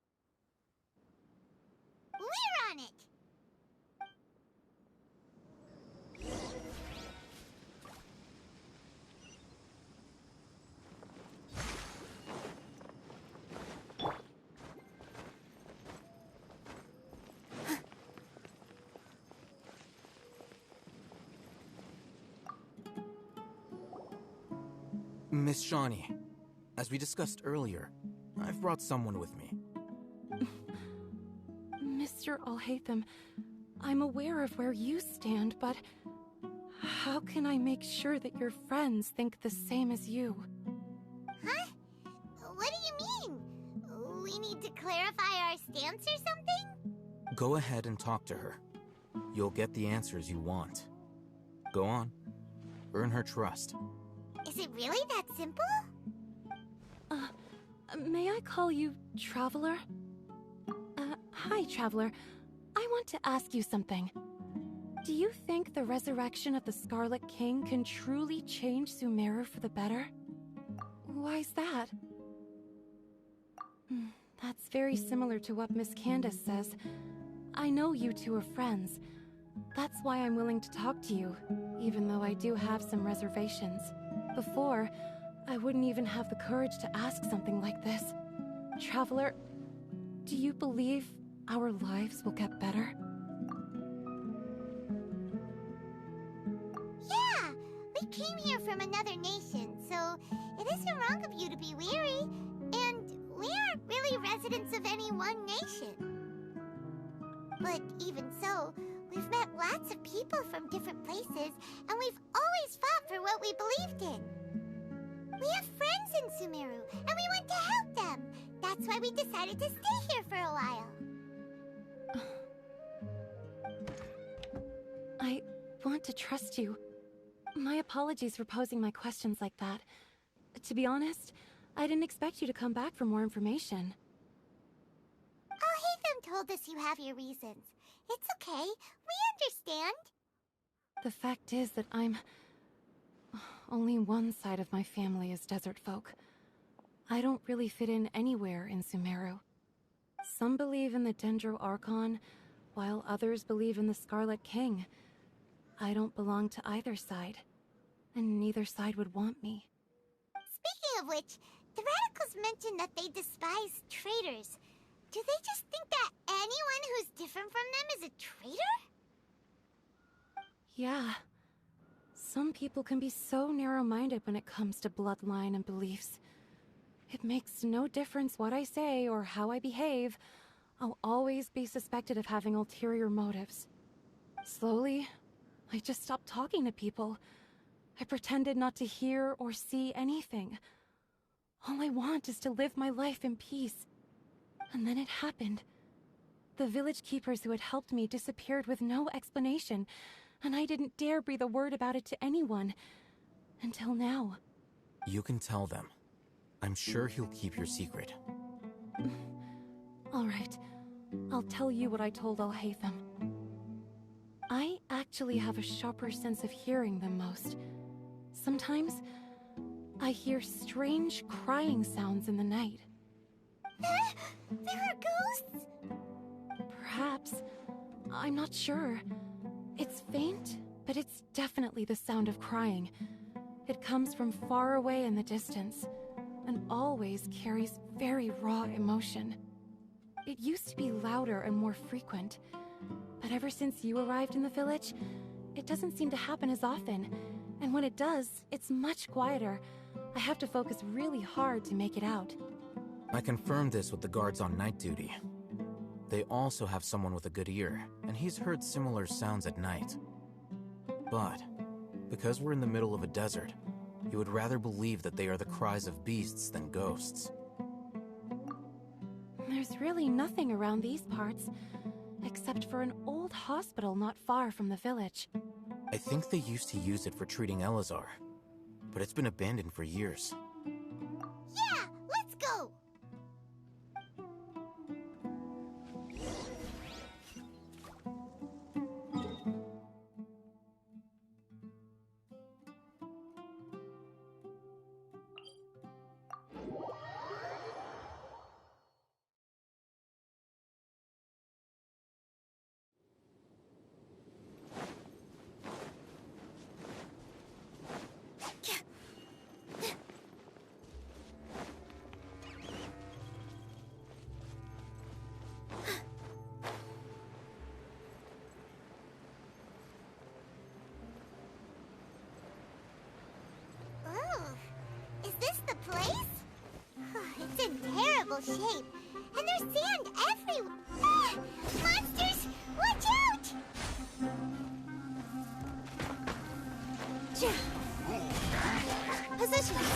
We're on it! Miss Shawnee, as we discussed earlier, I've brought someone with me. Mr. Alhaitham, I'm aware of where you stand, but how can I make sure that your friends think the same as you? Huh? What do you mean? We need to clarify our stance or something? Go ahead and talk to her. You'll get the answers you want. Go on. Earn her trust. Is it really that simple? May I call you Traveler? Hi, Traveler. I want to ask you something. Do you think the resurrection of the Scarlet King can truly change Sumeru for the better? Why's that? That's very similar to what Miss Candace says. I know you two are friends. That's why I'm willing to talk to you, even though I do have some reservations. Before, I wouldn't even have the courage to ask something like this. Traveler, do you believe our lives will get better? Yeah! We came here from another nation, so it isn't wrong of you to be weary. And we aren't really residents of any one nation. But even so, we've met lots of people from different places, and we've always fought for what we believed in. We have friends in Sumeru, and we want to help them. That's why we decided to stay here for a while. I want to trust you. My apologies for posing my questions like that. To be honest, I didn't expect you to come back for more information. Alhaitham told us you have your reasons. It's okay. We understand. The fact is that only one side of my family is desert folk. I don't really fit in anywhere in Sumeru. Some believe in the Dendro Archon, while others believe in the Scarlet King. I don't belong to either side, and neither side would want me. Speaking of which, the Radicals mentioned that they despise traitors. Do they just think that anyone who's different from them is a traitor? Yeah. Some people can be so narrow-minded when it comes to bloodline and beliefs. It makes no difference what I say or how I behave. I'll always be suspected of having ulterior motives. Slowly, I just stopped talking to people. I pretended not to hear or see anything. All I want is to live my life in peace. And then it happened. The village keepers who had helped me disappeared with no explanation, and I didn't dare breathe a word about it to anyone. Until now. You can tell them. I'm sure he'll keep your secret. All right. I'll tell you what I told Alhaitham. I actually have a sharper sense of hearing than most. Sometimes, I hear strange crying sounds in the night. There are ghosts? Perhaps. I'm not sure. It's faint, but it's definitely the sound of crying. It comes from far away in the distance, and always carries very raw emotion. It used to be louder and more frequent, but ever since you arrived in the village, it doesn't seem to happen as often, and when it does, it's much quieter. I have to focus really hard to make it out. I confirmed this with the guards on night duty. They also have someone with a good ear, and he's heard similar sounds at night. But, because we're in the middle of a desert, you would rather believe that they are the cries of beasts than ghosts. There's really nothing around these parts, except for an old hospital not far from the village. I think they used to use it for treating Elazar, but it's been abandoned for years. Yeah, let's go! Is this the place? It's in terrible shape, and there's sand everywhere. Ah! Monsters! Watch out! Positions!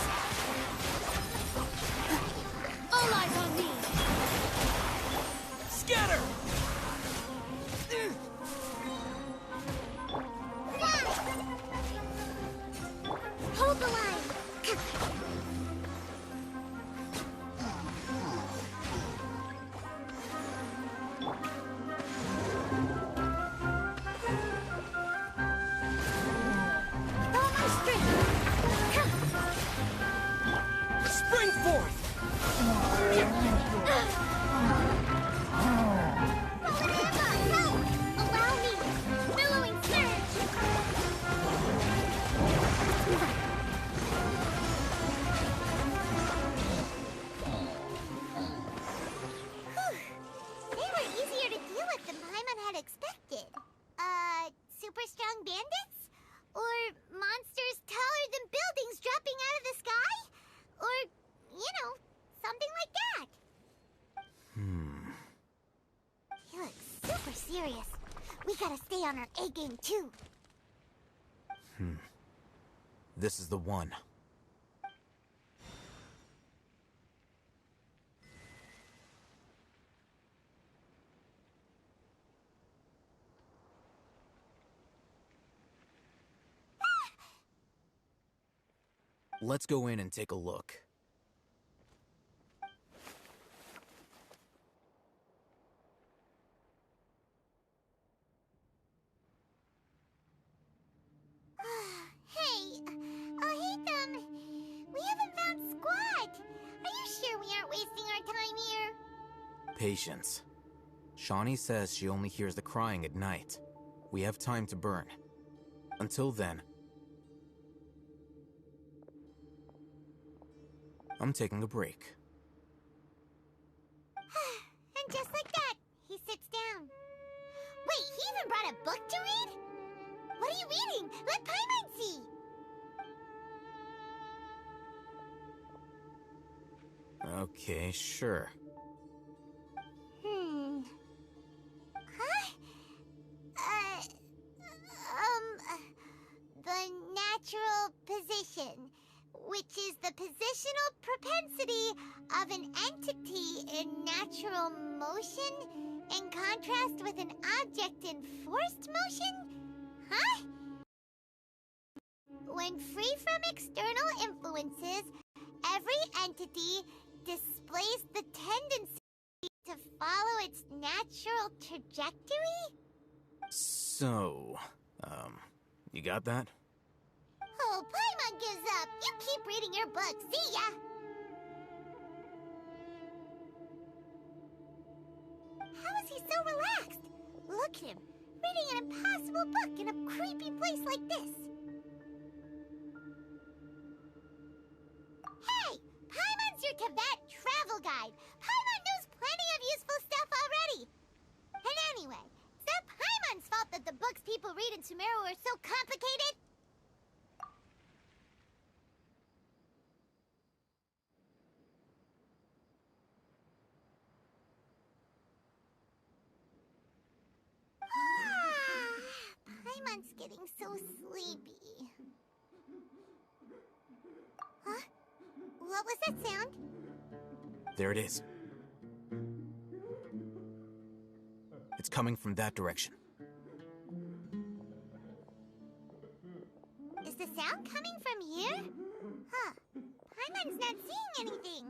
All eyes on me! Scatter! Hold the line! Spring forth! Allow me! Billowing surge! They were easier to deal with than Paimon had expected. Super strong bandits? Or monsters taller than buildings dropping out of the sky? Or, something like that. He looks super serious. We gotta stay on our A game too. This is the one. Let's go in and take a look. Hey, Ohitham, we haven't found Squat. Are you sure we aren't wasting our time here? Patience. Shawnee says she only hears the crying at night. We have time to burn. Until then, I'm taking a break. And just like that, he sits down. Wait, he even brought a book to read? What are you reading? Let Paimon see! Okay, sure. Huh? The natural position, which is the positional propensity of an entity in natural motion in contrast with an object in forced motion? Huh? When free from external influences, every entity displays the tendency to follow its natural trajectory? So, you got that? Oh, Paimon gives up. You keep reading your book. See ya! How is he so relaxed? Look at him, reading an impossible book in a creepy place like this. Hey! Paimon's your Tibet travel guide. Paimon knows plenty of useful stuff already. And anyway, is that Paimon's fault that the books people read in Sumeru are so complicated? Paimon's getting so sleepy. Huh? What was that sound? There it is. It's coming from that direction. Is the sound coming from here? Huh. Paimon's not seeing anything.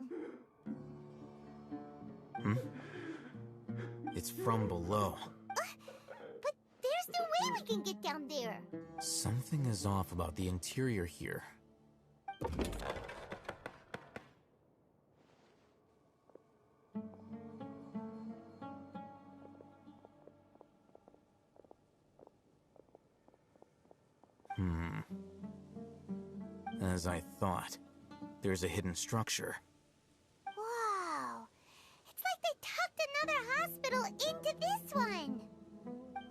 It's from below. But there's no way we can get down there. Something is off about the interior here. As I thought, there's a hidden structure. Wow. It's like they tucked another hospital into this one.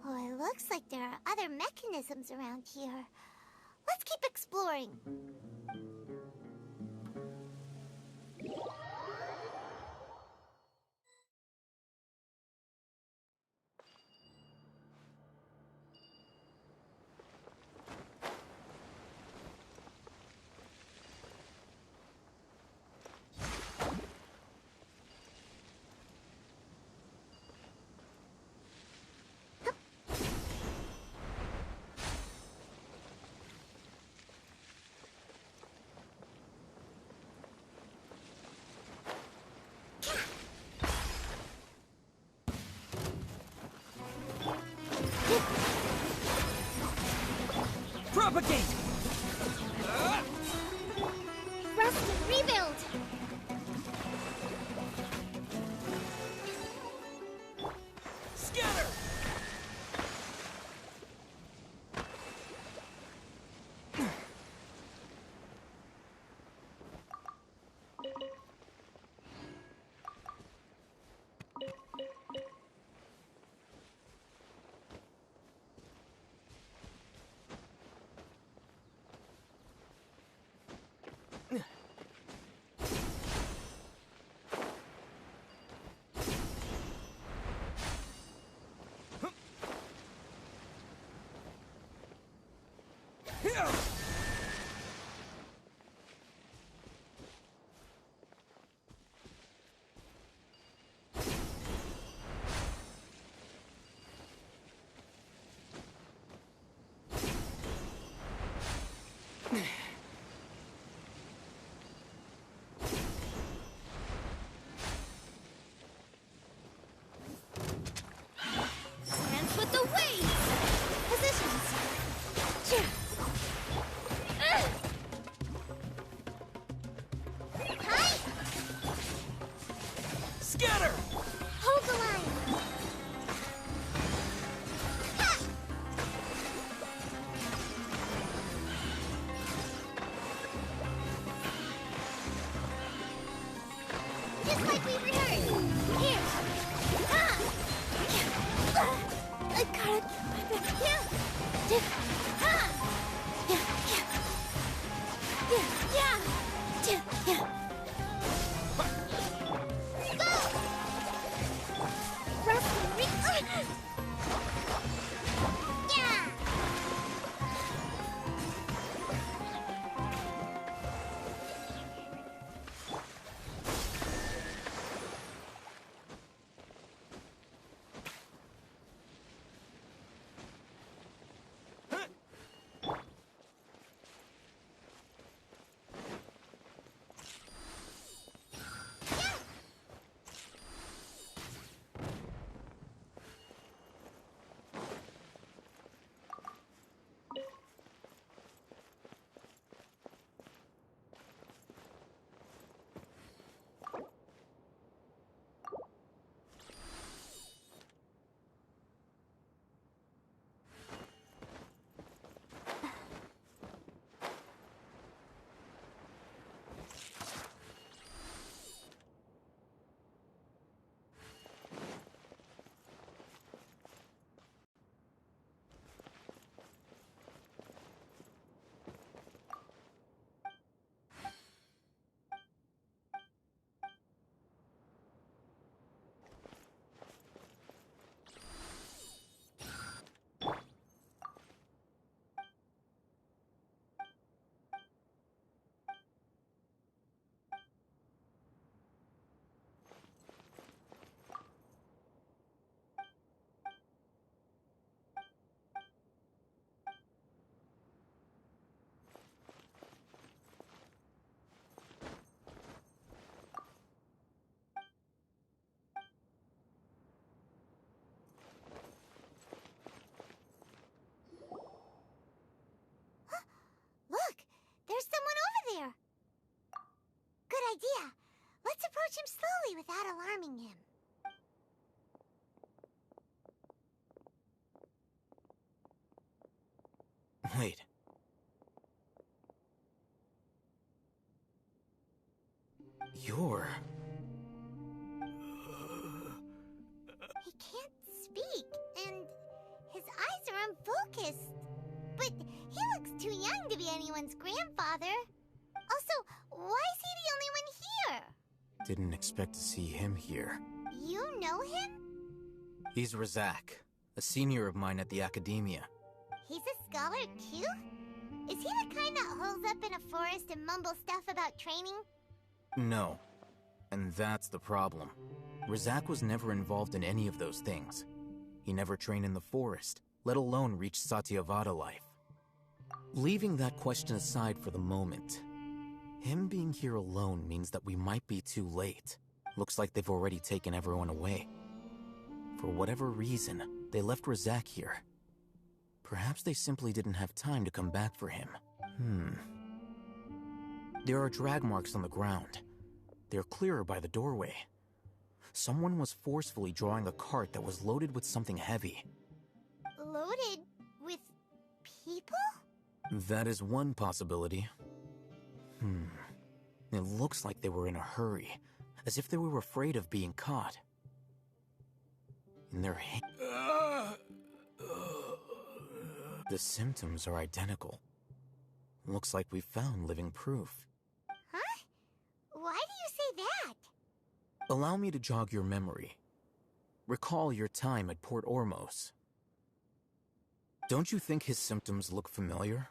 Oh, it looks like there are other mechanisms around here. Let's keep exploring. Propagate! Rust, rebuild! Scatter! Hands with the waves! Positions! Hi! Scatter! Hold the line! Ha! quickly without alarming him. Wait. You're... He can't speak, and his eyes are unfocused. But he looks too young to be anyone's grandfather. Also, why is he the only one here? Didn't expect to see him here. You know him? He's Razak, a senior of mine at the Academia. He's a scholar too? Is he the kind that holes up in a forest and mumbles stuff about training? No. And that's the problem. Razak was never involved in any of those things. He never trained in the forest, let alone reach Satyavada life. Leaving that question aside for the moment, him being here alone means that we might be too late. Looks like they've already taken everyone away. For whatever reason, they left Razak here. Perhaps they simply didn't have time to come back for him. There are drag marks on the ground. They're clearer by the doorway. Someone was forcefully drawing a cart that was loaded with something heavy. Loaded with people? That is one possibility. It looks like they were in a hurry, as if they were afraid of being caught. In their hands, the symptoms are identical. Looks like we found living proof. Huh? Why do you say that? Allow me to jog your memory. Recall your time at Port Ormos. Don't you think his symptoms look familiar?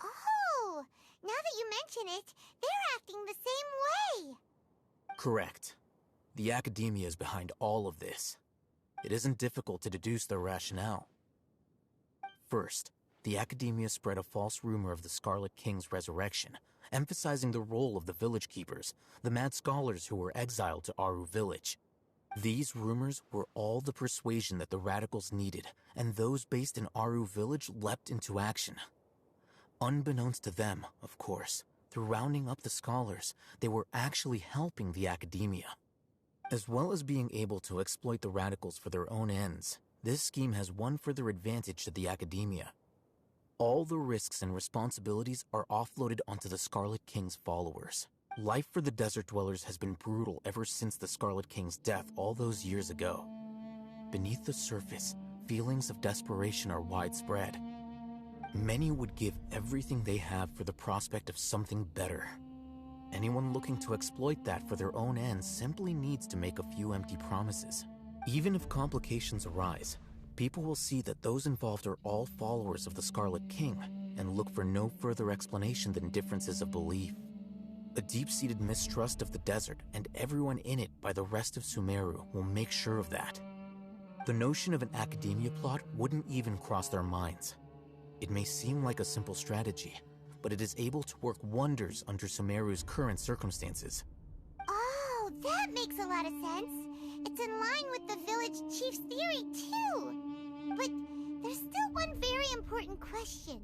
Oh, now that you mention it, they're acting the same way. Correct. The Academia is behind all of this. It isn't difficult to deduce their rationale. First, the Academia spread a false rumor of the Scarlet King's resurrection, emphasizing the role of the village keepers, the mad scholars who were exiled to Aru village. These rumors were all the persuasion that the radicals needed, and those based in Aru village leapt into action. Unbeknownst to them, of course, through rounding up the scholars, they were actually helping the Academia. As well as being able to exploit the radicals for their own ends, this scheme has one further advantage to the Academia. All the risks and responsibilities are offloaded onto the Scarlet King's followers. Life for the desert dwellers has been brutal ever since the Scarlet King's death all those years ago. Beneath the surface, feelings of desperation are widespread. Many would give everything they have for the prospect of something better. Anyone looking to exploit that for their own ends simply needs to make a few empty promises. Even if complications arise, people will see that those involved are all followers of the Scarlet King and look for no further explanation than differences of belief. A deep-seated mistrust of the desert and everyone in it by the rest of Sumeru will make sure of that. The notion of an Academia plot wouldn't even cross their minds. It may seem like a simple strategy, but it is able to work wonders under Sumeru's current circumstances. Oh, that makes a lot of sense. It's in line with the village chief's theory, too. But there's still one very important question.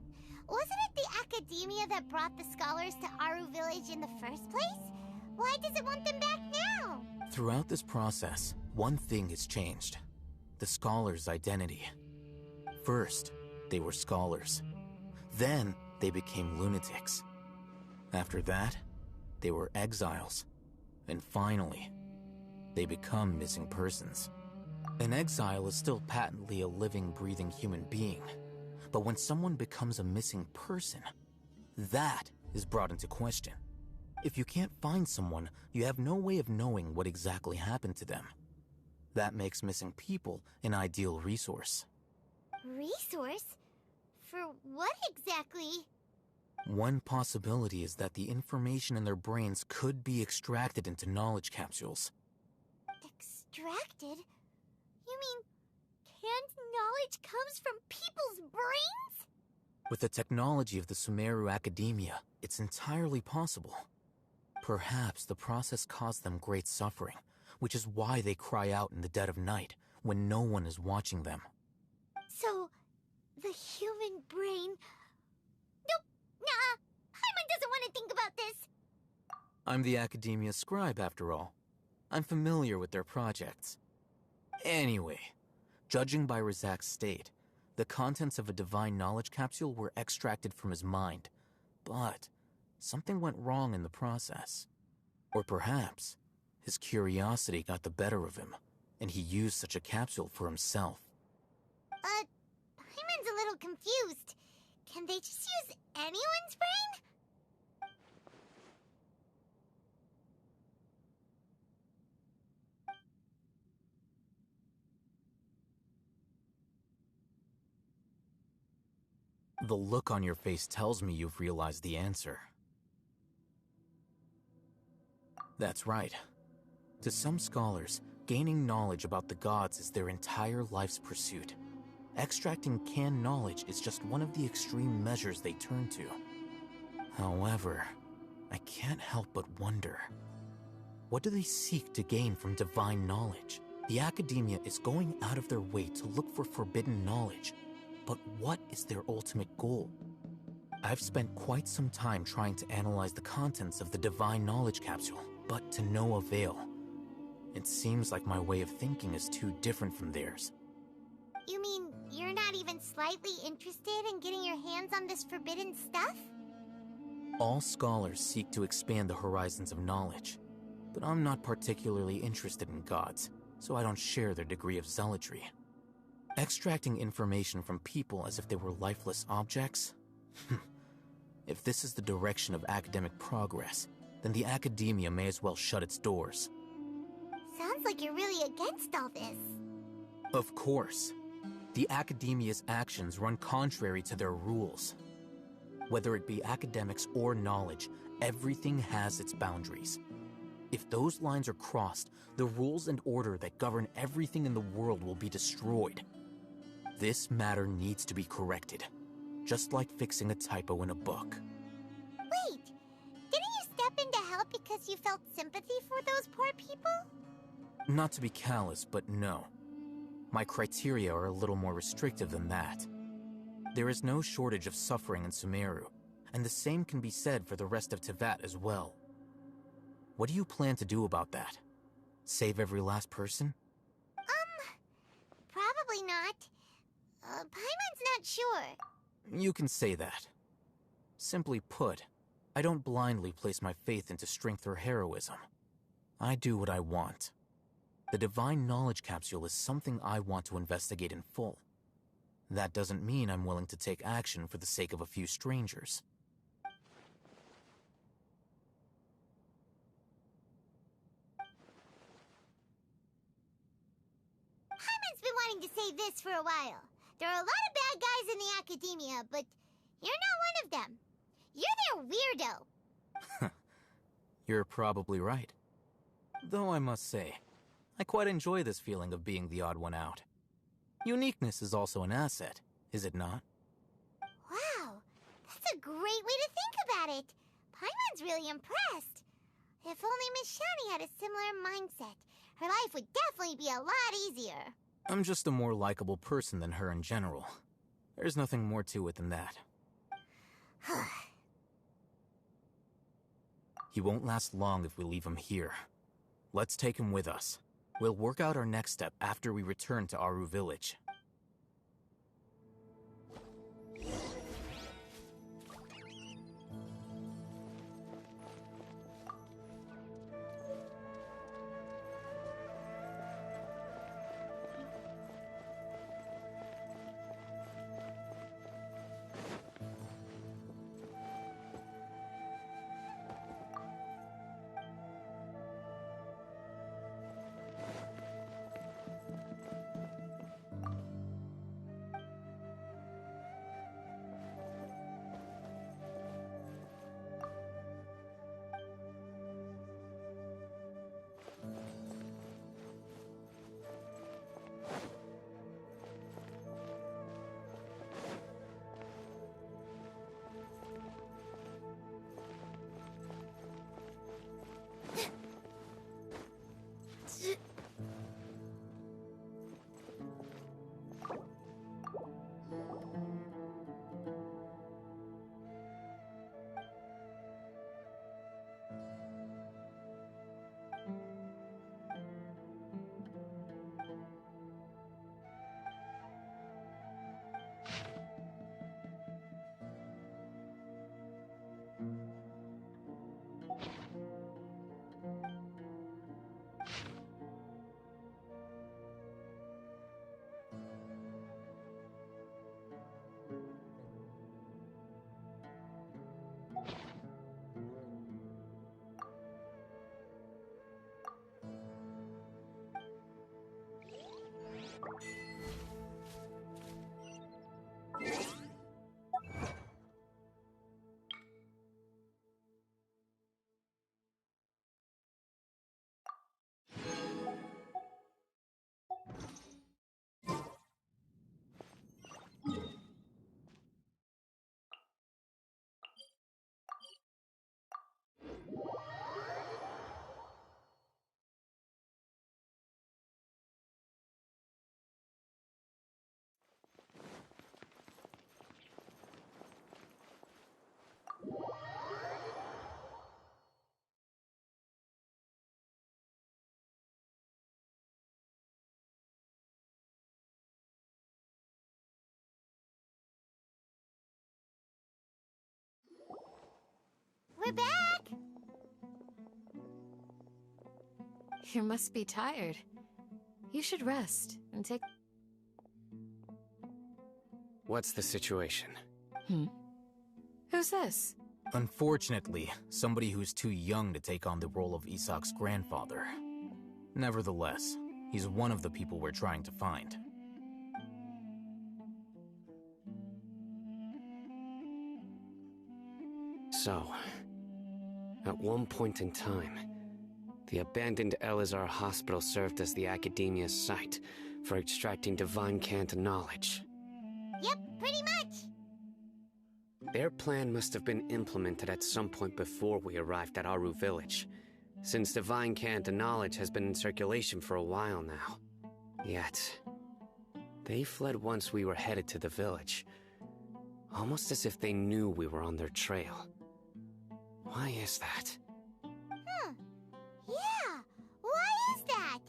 Wasn't it the Academia that brought the scholars to Aru village in the first place? Why does it want them back now? Throughout this process, one thing has changed. The scholars' identity. First, they were scholars. Then, they became lunatics. After that, they were exiles. And finally, they become missing persons. An exile is still patently a living, breathing human being. But when someone becomes a missing person, that is brought into question. If you can't find someone, you have no way of knowing what exactly happened to them. That makes missing people an ideal resource. Resource? For what exactly? One possibility is that the information in their brains could be extracted into knowledge capsules. Extracted? You mean canned knowledge comes from people's brains? With the technology of the Sumeru Academia, it's entirely possible. Perhaps the process caused them great suffering, which is why they cry out in the dead of night when no one is watching them. So, the human brain... Nope, nah, Paimon doesn't want to think about this. I'm the Academia scribe, after all. I'm familiar with their projects. Anyway, judging by Razak's state, the contents of a divine knowledge capsule were extracted from his mind. But something went wrong in the process. Or perhaps his curiosity got the better of him, and he used such a capsule for himself. Paimon's a little confused. Can they just use anyone's brain? The look on your face tells me you've realized the answer. That's right. To some scholars, gaining knowledge about the gods is their entire life's pursuit. Extracting canned knowledge is just one of the extreme measures they turn to. However, I can't help but wonder, what do they seek to gain from divine knowledge? The Academia is going out of their way to look for forbidden knowledge, but what is their ultimate goal? I've spent quite some time trying to analyze the contents of the divine knowledge capsule, but to no avail. It seems like my way of thinking is too different from theirs. You mean you're not even slightly interested in getting your hands on this forbidden stuff? All scholars seek to expand the horizons of knowledge, but I'm not particularly interested in gods, so I don't share their degree of zealotry. Extracting information from people as if they were lifeless objects? If this is the direction of academic progress, then the Academia may as well shut its doors. Sounds like you're really against all this. Of course. The Academia's actions run contrary to their rules. Whether it be academics or knowledge, everything has its boundaries. If those lines are crossed, the rules and order that govern everything in the world will be destroyed. This matter needs to be corrected, just like fixing a typo in a book. Wait, didn't you step in to help because you felt sympathy for those poor people? Not to be callous, but no. My criteria are a little more restrictive than that. There is no shortage of suffering in Sumeru, and the same can be said for the rest of Teyvat as well. What do you plan to do about that? Save every last person? Probably not. Paimon's not sure. You can say that. Simply put, I don't blindly place my faith into strength or heroism. I do what I want. The Divine Knowledge Capsule is something I want to investigate in full. That doesn't mean I'm willing to take action for the sake of a few strangers. Paimon's been wanting to say this for a while. There are a lot of bad guys in the Academia, but you're not one of them. You're their weirdo. You're probably right. Though I must say, I quite enjoy this feeling of being the odd one out. Uniqueness is also an asset, is it not? Wow, that's a great way to think about it. Paimon's really impressed. If only Miss Shani had a similar mindset, her life would definitely be a lot easier. I'm just a more likable person than her in general. There's nothing more to it than that. He won't last long if we leave him here. Let's take him with us. We'll work out our next step after we return to Aru Village. We're back! You must be tired. You should rest and take... What's the situation? Who's this? Unfortunately, somebody who's too young to take on the role of Isak's grandfather. Nevertheless, he's one of the people we're trying to find. So, at one point in time, the abandoned Elazar hospital served as the Academia's site for extracting divine cant knowledge. Yep, pretty much! Their plan must have been implemented at some point before we arrived at Aru village, since divine cant knowledge has been in circulation for a while now. Yet, they fled once we were headed to the village, almost as if they knew we were on their trail. Why is that? Yeah, why is that?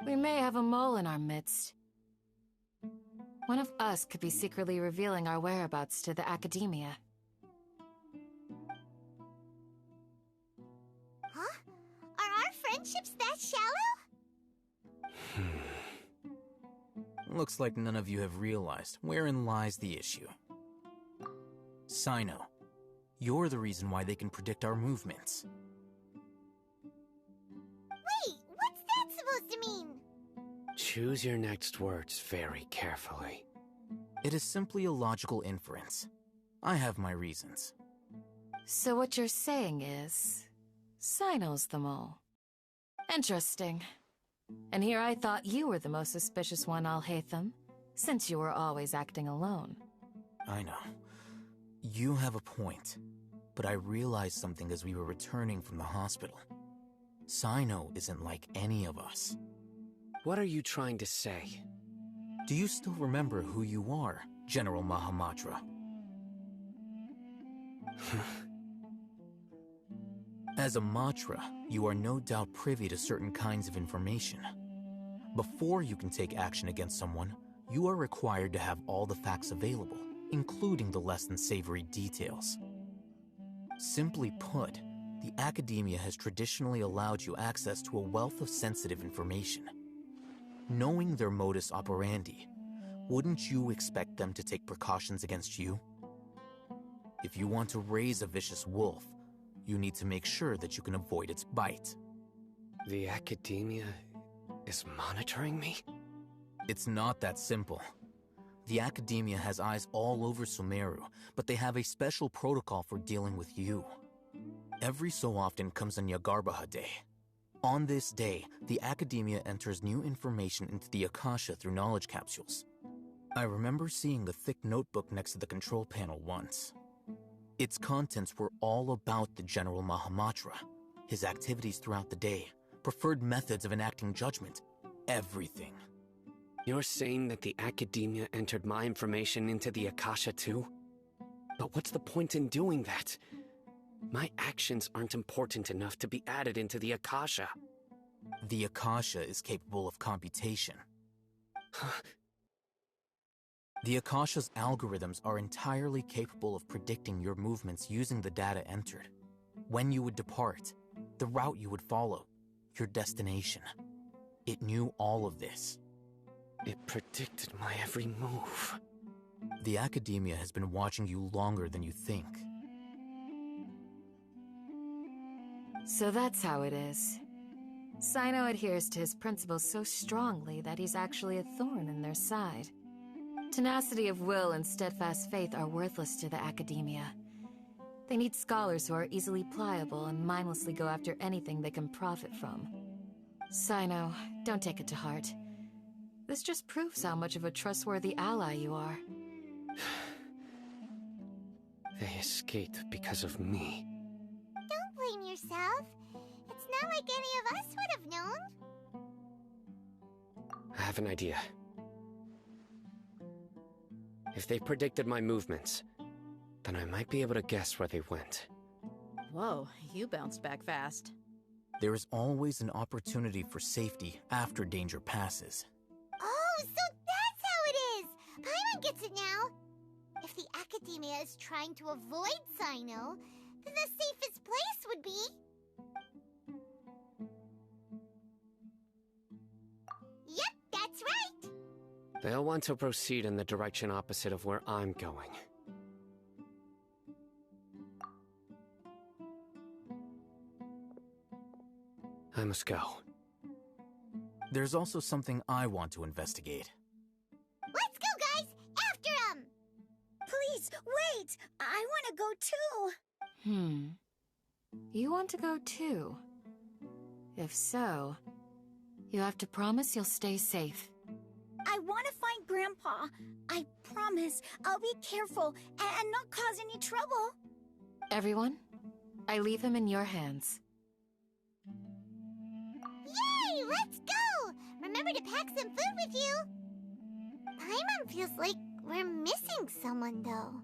We may have a mole in our midst. One of us could be secretly revealing our whereabouts to the Academia. Huh? Are our friendships that shallow? Looks like none of you have realized wherein lies the issue. Sino, you're the reason why they can predict our movements. Wait, what's that supposed to mean? Choose your next words very carefully. It is simply a logical inference. I have my reasons. So what you're saying is... Sino's the mole. Interesting. And here I thought you were the most suspicious one, Alhaitham, since you were always acting alone. I know. You have a point. But I realized something as we were returning from the hospital. Sino isn't like any of us. What are you trying to say? Do you still remember who you are, General Mahamatra? As a Matra, you are no doubt privy to certain kinds of information. Before you can take action against someone, you are required to have all the facts available, including the less than savory details. Simply put, the Academia has traditionally allowed you access to a wealth of sensitive information. Knowing their modus operandi, wouldn't you expect them to take precautions against you? If you want to raise a vicious wolf, you need to make sure that you can avoid its bite. The Academia is monitoring me? It's not that simple. The Academia has eyes all over Sumeru, but they have a special protocol for dealing with you. Every so often comes a Nyagarbaha Day. On this day, the Academia enters new information into the Akasha through knowledge capsules. I remember seeing a thick notebook next to the control panel once. Its contents were all about the General Mahamatra, his activities throughout the day, preferred methods of enacting judgment, everything. You're saying that the Academia entered my information into the Akasha too? But what's the point in doing that? My actions aren't important enough to be added into the Akasha. The Akasha is capable of computation. The Akasha's algorithms are entirely capable of predicting your movements using the data entered. When you would depart, the route you would follow, your destination. It knew all of this. It predicted my every move. The Academia has been watching you longer than you think. So that's how it is. Sino adheres to his principles so strongly that he's actually a thorn in their side. Tenacity of will and steadfast faith are worthless to the Academia. They need scholars who are easily pliable and mindlessly go after anything they can profit from. Sino, don't take it to heart. This just proves how much of a trustworthy ally you are. They escaped because of me. Don't blame yourself. It's not like any of us would have known. I have an idea. If they predicted my movements, then I might be able to guess where they went. Whoa, you bounced back fast. There is always an opportunity for safety after danger passes. Oh, so that's how it is! Paimon gets it now! If the Academia is trying to avoid Sino, the safest place would be. Yep, that's right. They'll want to proceed in the direction opposite of where I'm going. I must go. There's also something I want to investigate. Let's go, guys! After him! Please, wait! I want to go too! You want to go too? If so, you have to promise you'll stay safe. I want to find Grandpa. I promise I'll be careful and not cause any trouble. Everyone, I leave him in your hands. Yay! Let's go! Remember to pack some food with you! Paimon feels like we're missing someone, though.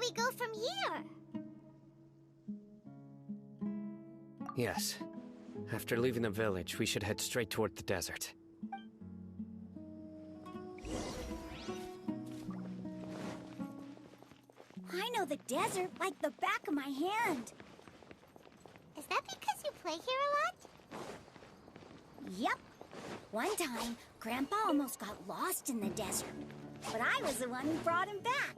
We go from here? Yes. After leaving the village, we should head straight toward the desert. I know the desert like the back of my hand. Is that because you play here a lot? Yep. One time, Grandpa almost got lost in the desert, but I was the one who brought him back.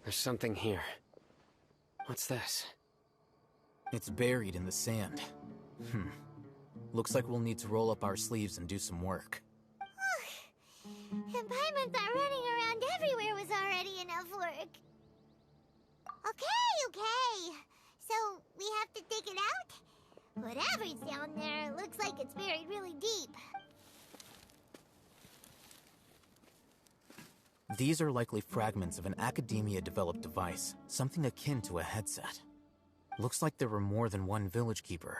There's something here. What's this? It's buried in the sand. Looks like we'll need to roll up our sleeves and do some work. And Paimon thought running around everywhere was already enough work. Okay. So, we have to dig it out? Whatever's down there looks like it's buried really deep. These are likely fragments of an Academia-developed device, something akin to a headset. Looks like there were more than one village keeper.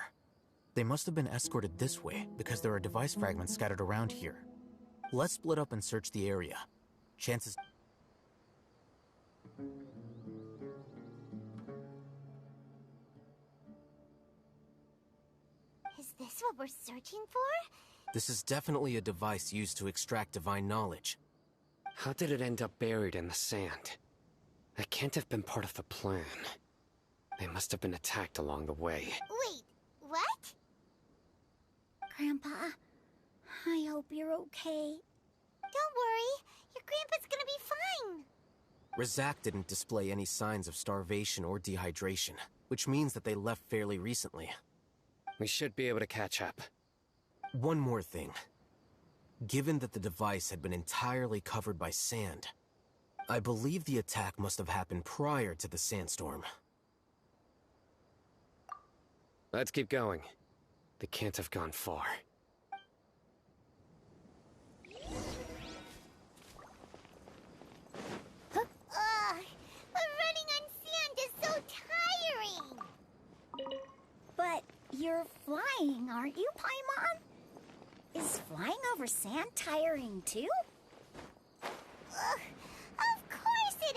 They must have been escorted this way because there are device fragments scattered around here. Let's split up and search the area. Chances... Is this what we're searching for? This is definitely a device used to extract divine knowledge. How did it end up buried in the sand? That can't have been part of the plan. They must have been attacked along the way. Wait, what? Grandpa, I hope you're okay. Don't worry, your grandpa's gonna be fine. Razak didn't display any signs of starvation or dehydration, which means that they left fairly recently. We should be able to catch up. One more thing. Given that the device had been entirely covered by sand, I believe the attack must have happened prior to the sandstorm. Let's keep going. They can't have gone far. Running on sand is so tiring. But you're flying, aren't you, Paimon? Is flying over sand tiring too? Of course it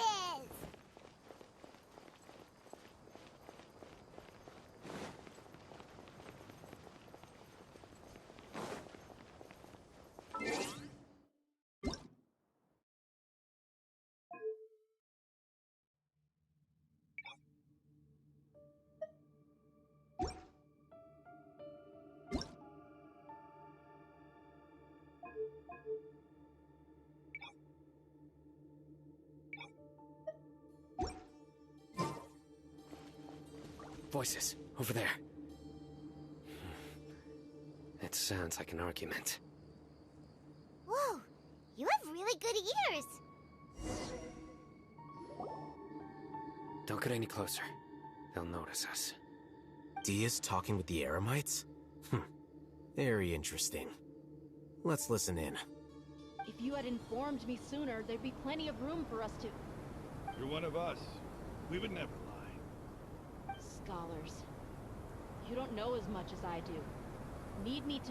Voices, over there. It sounds like an argument. Whoa, you have really good ears. Don't get any closer. They'll notice us. Dia's talking with the Eremites? Very interesting. Let's listen in. If you had informed me sooner, there'd be plenty of room for us to... You're one of us. We would never lie. Scholars. You don't know as much as I do. Need me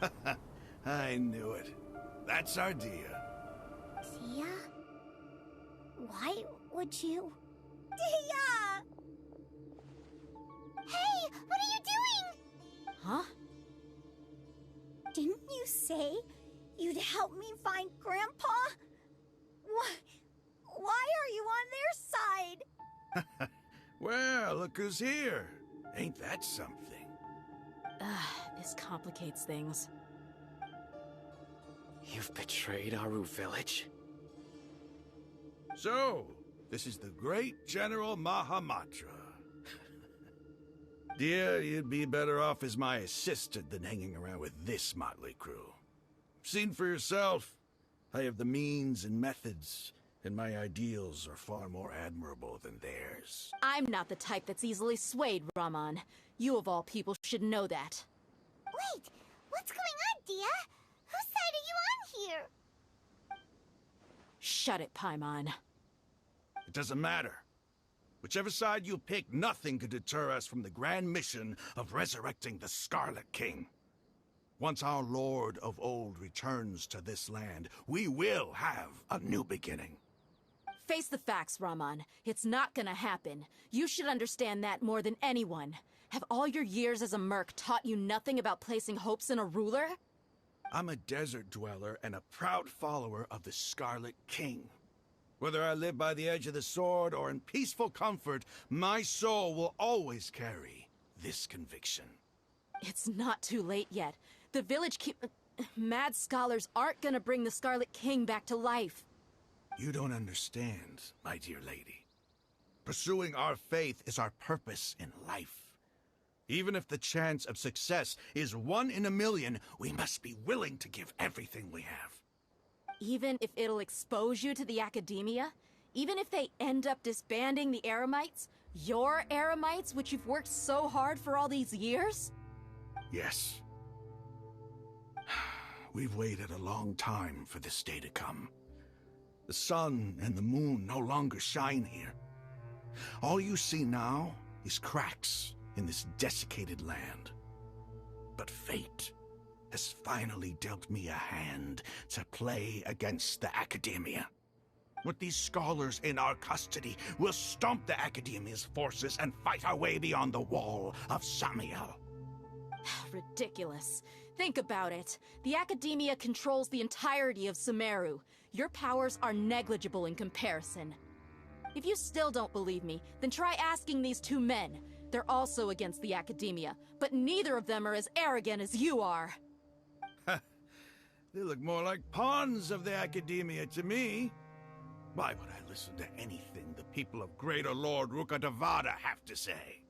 to... I knew it. That's our Dia. Dia? Why would you... Dia! Hey, what are you doing? Huh? Didn't you say you'd help me find Grandpa? Why are you on their side? Well, look who's here. Ain't that something? This complicates things. You've betrayed Aru village? So, this is the great General Mahamatra. Dear, you'd be better off as my assistant than hanging around with this motley crew. Seen for yourself. I have the means and methods, and my ideals are far more admirable than theirs. I'm not the type that's easily swayed, Raman. You of all people should know that. Wait, what's going on, Dia? Whose side are you on here? Shut it, Paimon. It doesn't matter. Whichever side you pick, nothing could deter us from the grand mission of resurrecting the Scarlet King. Once our Lord of Old returns to this land, we will have a new beginning. Face the facts, Raman. It's not gonna happen. You should understand that more than anyone. Have all your years as a merc taught you nothing about placing hopes in a ruler? I'm a desert dweller and a proud follower of the Scarlet King. Whether I live by the edge of the sword or in peaceful comfort, my soul will always carry this conviction. It's not too late yet. The village mad scholars aren't gonna bring the Scarlet King back to life. You don't understand, my dear lady. Pursuing our faith is our purpose in life. Even if the chance of success is 1 in a million, we must be willing to give everything we have. Even if it'll expose you to the academia? Even if they end up disbanding the Eremites? Your Eremites, which you've worked so hard for all these years? Yes. We've waited a long time for this day to come. The sun and the moon no longer shine here. All you see now is cracks in this desiccated land. But fate has finally dealt me a hand to play against the Academia. With these scholars in our custody, we'll stomp the Academia's forces and fight our way beyond the wall of Samiel. Ridiculous. Think about it. The Academia controls the entirety of Sumeru. Your powers are negligible in comparison. If you still don't believe me, then try asking these two men. They're also against the Academia, but neither of them are as arrogant as you are. They look more like pawns of the Academia to me. Why would I listen to anything the people of Greater Lord Rukkhadevada have to say?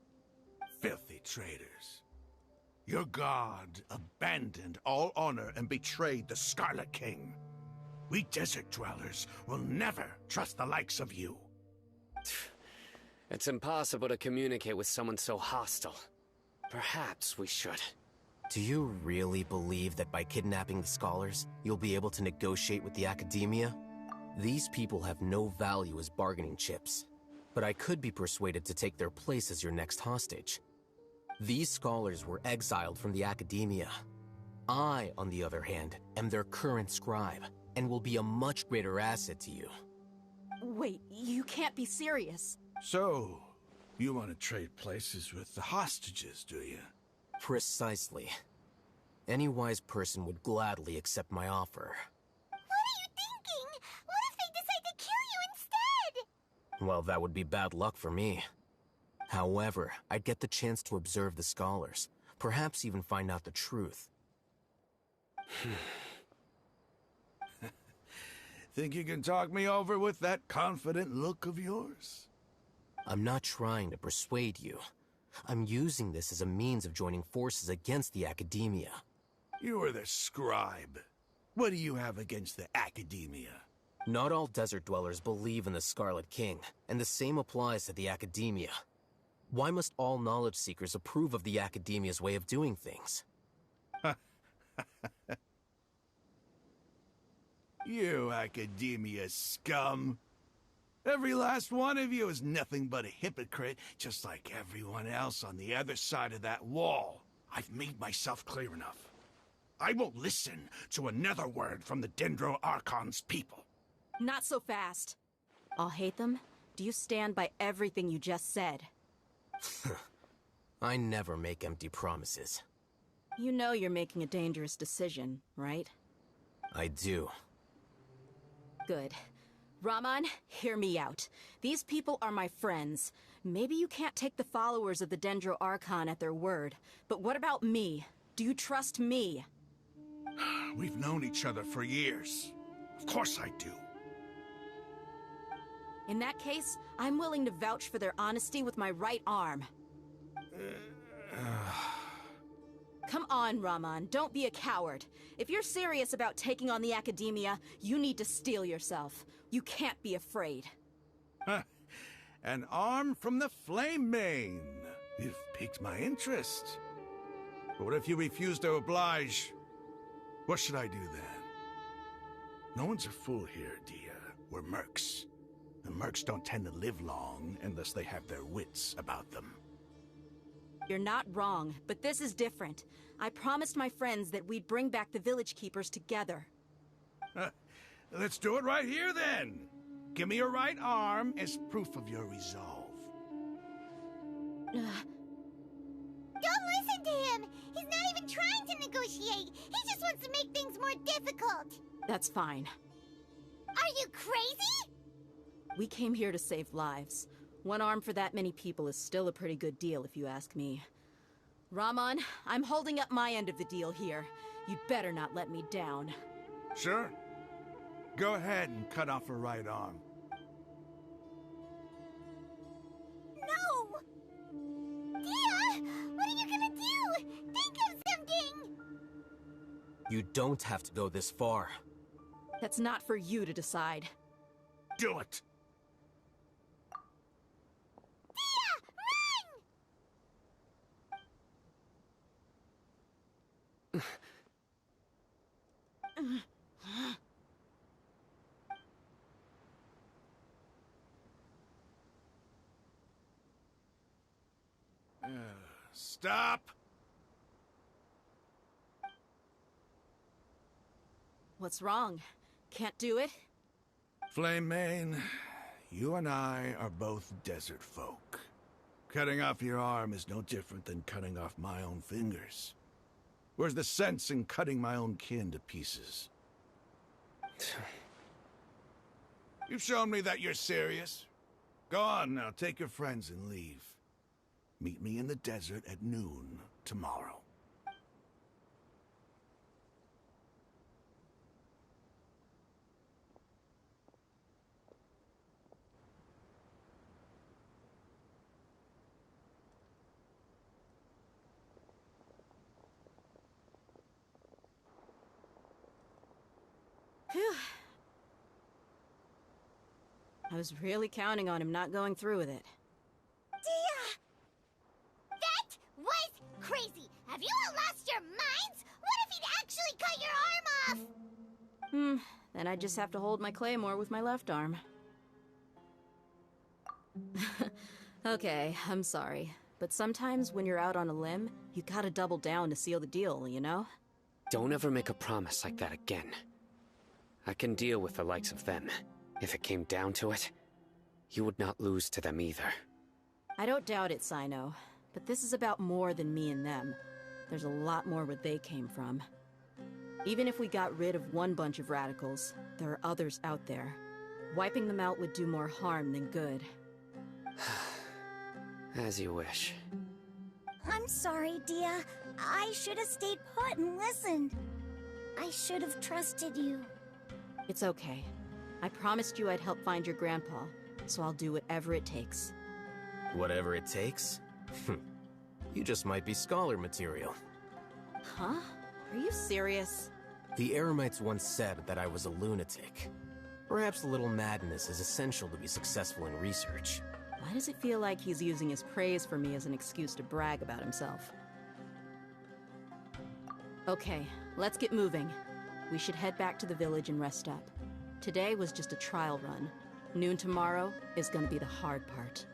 Filthy traitors. Your god abandoned all honor and betrayed the Scarlet King. We desert dwellers will never trust the likes of you. It's impossible to communicate with someone so hostile. Perhaps we should. Do you really believe that by kidnapping the scholars, you'll be able to negotiate with the Academia? These people have no value as bargaining chips, but I could be persuaded to take their place as your next hostage. These scholars were exiled from the Academia. I, on the other hand, am their current scribe, and will be a much greater asset to you. Wait, you can't be serious. So, you want to trade places with the hostages, do you? Precisely. Any wise person would gladly accept my offer. What are you thinking? What if they decide to kill you instead? Well, that would be bad luck for me. However, I'd get the chance to observe the scholars, perhaps even find out the truth. Think you can talk me over with that confident look of yours? I'm not trying to persuade you. I'm using this as a means of joining forces against the Academia. You are the scribe. What do you have against the Academia? Not all desert dwellers believe in the Scarlet King, and the same applies to the Academia. Why must all knowledge seekers approve of the Academia's way of doing things? You Academia scum. Every last one of you is nothing but a hypocrite, just like everyone else on the other side of that wall. I've made myself clear enough. I won't listen to another word from the Dendro Archon's people. Not so fast. I'll hate them. Do you stand by everything you just said? I never make empty promises. You know you're making a dangerous decision, right? I do. Good. Raman, hear me out. These people are my friends. Maybe you can't take the followers of the Dendro Archon at their word, but what about me? Do you trust me? We've known each other for years. Of course I do. In that case, I'm willing to vouch for their honesty with my right arm. Come on, Raman, don't be a coward. If you're serious about taking on the Academia, you need to steel yourself. You can't be afraid. An arm from the Flame Mane. You've piqued my interest. But what if you refuse to oblige? What should I do then? No one's a fool here, Dia. We're mercs. And mercs don't tend to live long unless they have their wits about them. You're not wrong, but this is different. I promised my friends that we'd bring back the Village Keepers together. Let's do it right here then. Give me your right arm as proof of your resolve. Don't listen to him! He's not even trying to negotiate! He just wants to make things more difficult! That's fine. Are you crazy? We came here to save lives. One arm for that many people is still a pretty good deal, if you ask me. Raman, I'm holding up my end of the deal here. You'd better not let me down. Sure. Go ahead and cut off her right arm. No! Dia! What are you gonna do? Think of something! You don't have to go this far. That's not for you to decide. Do it! Stop! What's wrong? Can't do it? Flame Mane, you and I are both desert folk. Cutting off your arm is no different than cutting off my own fingers. Where's the sense in cutting my own kin to pieces? You've shown me that you're serious. Go on now, take your friends and leave. Meet me in the desert at noon tomorrow. Phew. I was really counting on him not going through with it. Dia! That was crazy! Have you all lost your minds? What if he'd actually cut your arm off? Then I just have to hold my claymore with my left arm. Okay, I'm sorry. But sometimes when you're out on a limb, you gotta double down to seal the deal, you know? Don't ever make a promise like that again. I can deal with the likes of them. If it came down to it, you would not lose to them either. I don't doubt it, Sino. But this is about more than me and them. There's a lot more where they came from. Even if we got rid of one bunch of radicals, there are others out there. Wiping them out would do more harm than good. As you wish. I'm sorry, Dia. I should have stayed put and listened. I should have trusted you. It's okay. I promised you I'd help find your grandpa, so I'll do whatever it takes. Whatever it takes? You just might be scholar material. Huh? Are you serious? The Eremites once said that I was a lunatic. Perhaps a little madness is essential to be successful in research. Why does it feel like he's using his praise for me as an excuse to brag about himself? Okay, let's get moving. We should head back to the village and rest up. Today was just a trial run. Noon tomorrow is gonna be the hard part.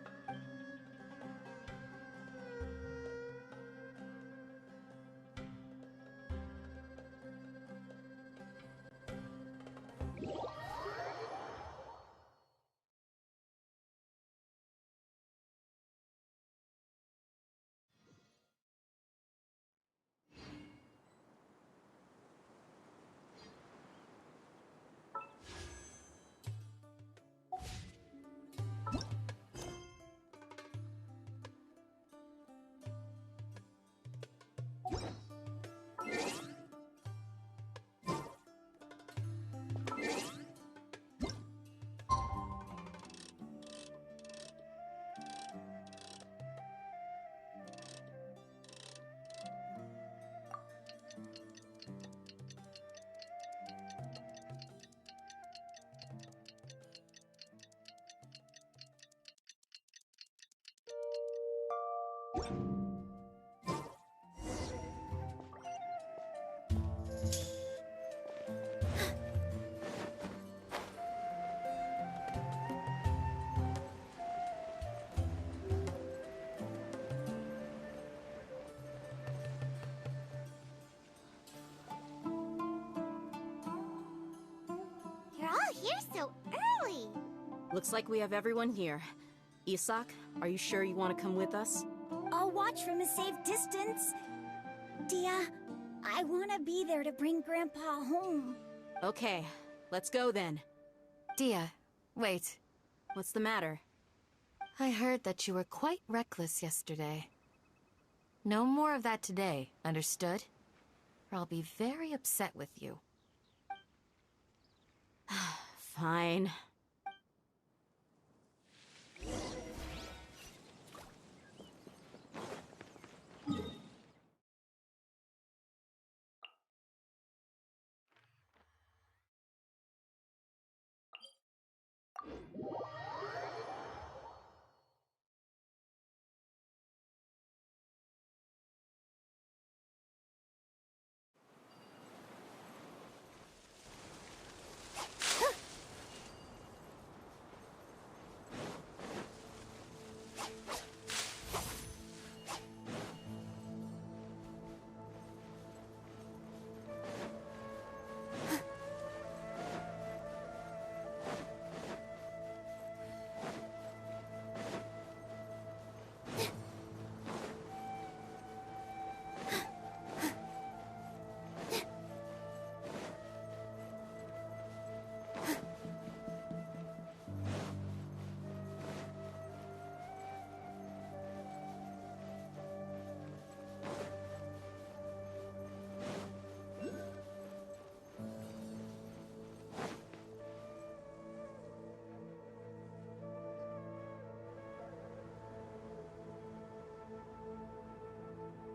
You're all here so early. Looks like we have everyone here. Isak, are you sure you want to come with us? I'll watch from a safe distance. Dia, I want to be there to bring Grandpa home. Okay, let's go then. Dia, wait. What's the matter? I heard that you were quite reckless yesterday. No more of that today, understood? Or I'll be very upset with you. Fine.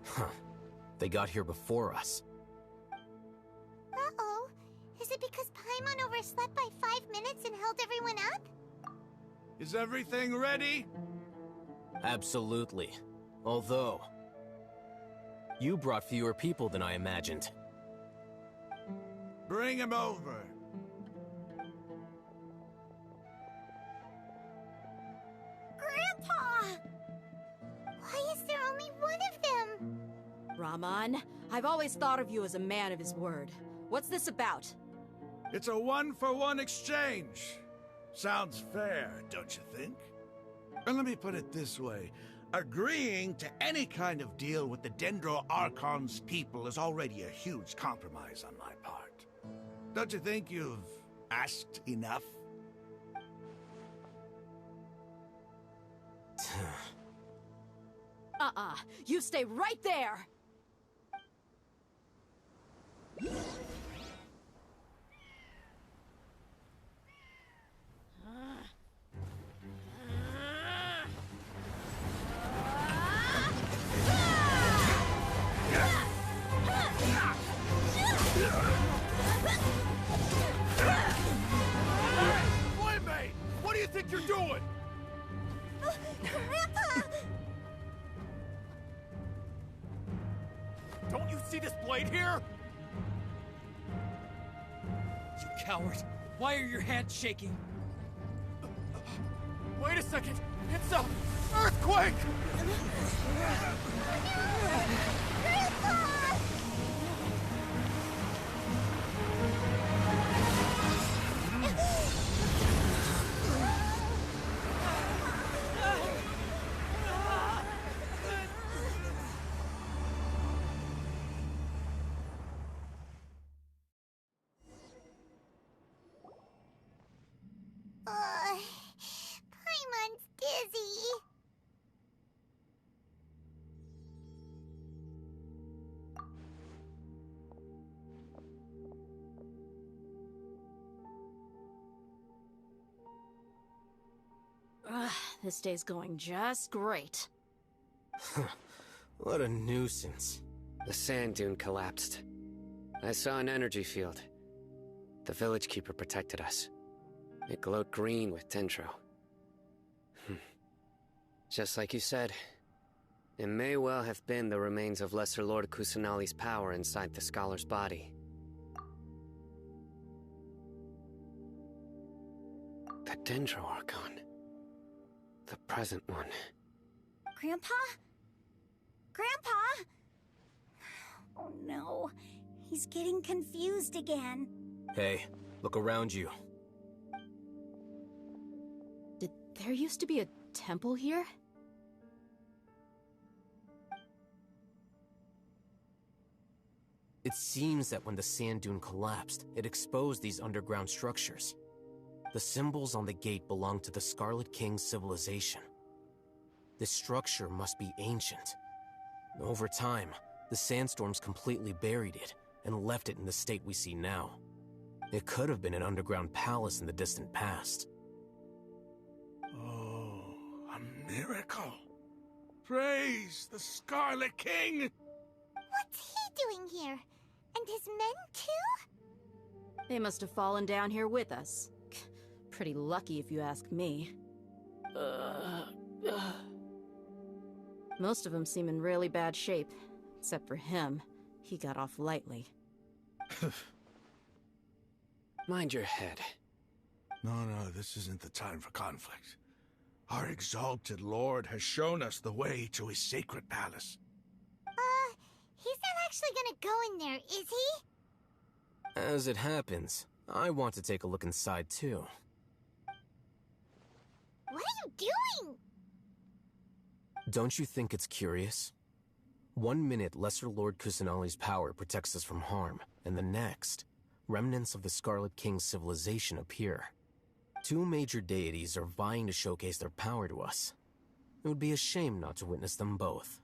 Huh. They got here before us. Uh-oh. Is it because Paimon overslept by 5 minutes and held everyone up? Is everything ready? Absolutely. Although, you brought fewer people than I imagined. Bring him over. Grandpa! Why is there only one of them? Rahman, I've always thought of you as a man of his word. What's this about? It's a one-for-one exchange. Sounds fair, don't you think? And let me put it this way. Agreeing to any kind of deal with the Dendro Archon's people is already a huge compromise on my part. Don't you think you've asked enough? You stay right there! see this blade here? You coward! Why are your hands shaking? Wait a second! It's a earthquake! Paimon's dizzy. This day's going just great. What a nuisance. The sand dune collapsed. I saw an energy field. The village keeper protected us. It glowed green with dendro. Just like you said, it may well have been the remains of Lesser Lord Kusanali's power inside the scholar's body. The Dendro Archon. The present one. Grandpa? Grandpa? Oh no, he's getting confused again. Hey, look around you. Did there used to be a temple here? It seems that when the sand dune collapsed, it exposed these underground structures. The symbols on the gate belong to the Scarlet King's civilization. This structure must be ancient. Over time, the sandstorms completely buried it and left it in the state we see now. It could have been an underground palace in the distant past. Oh, a miracle. Praise the Scarlet King! What's he doing here? And his men too? They must have fallen down here with us. Pretty lucky if you ask me. Most of them seem in really bad shape. Except for him. He got off lightly. Mind your head. No, this isn't the time for conflict. Our exalted lord has shown us the way to his sacred palace. He's not actually gonna go in there, is he? As it happens, I want to take a look inside too. What are you doing? Don't you think it's curious? 1 minute, Lesser Lord Kusanali's power protects us from harm, and the next, remnants of the Scarlet King's civilization appear. 2 major deities are vying to showcase their power to us. It would be a shame not to witness them both.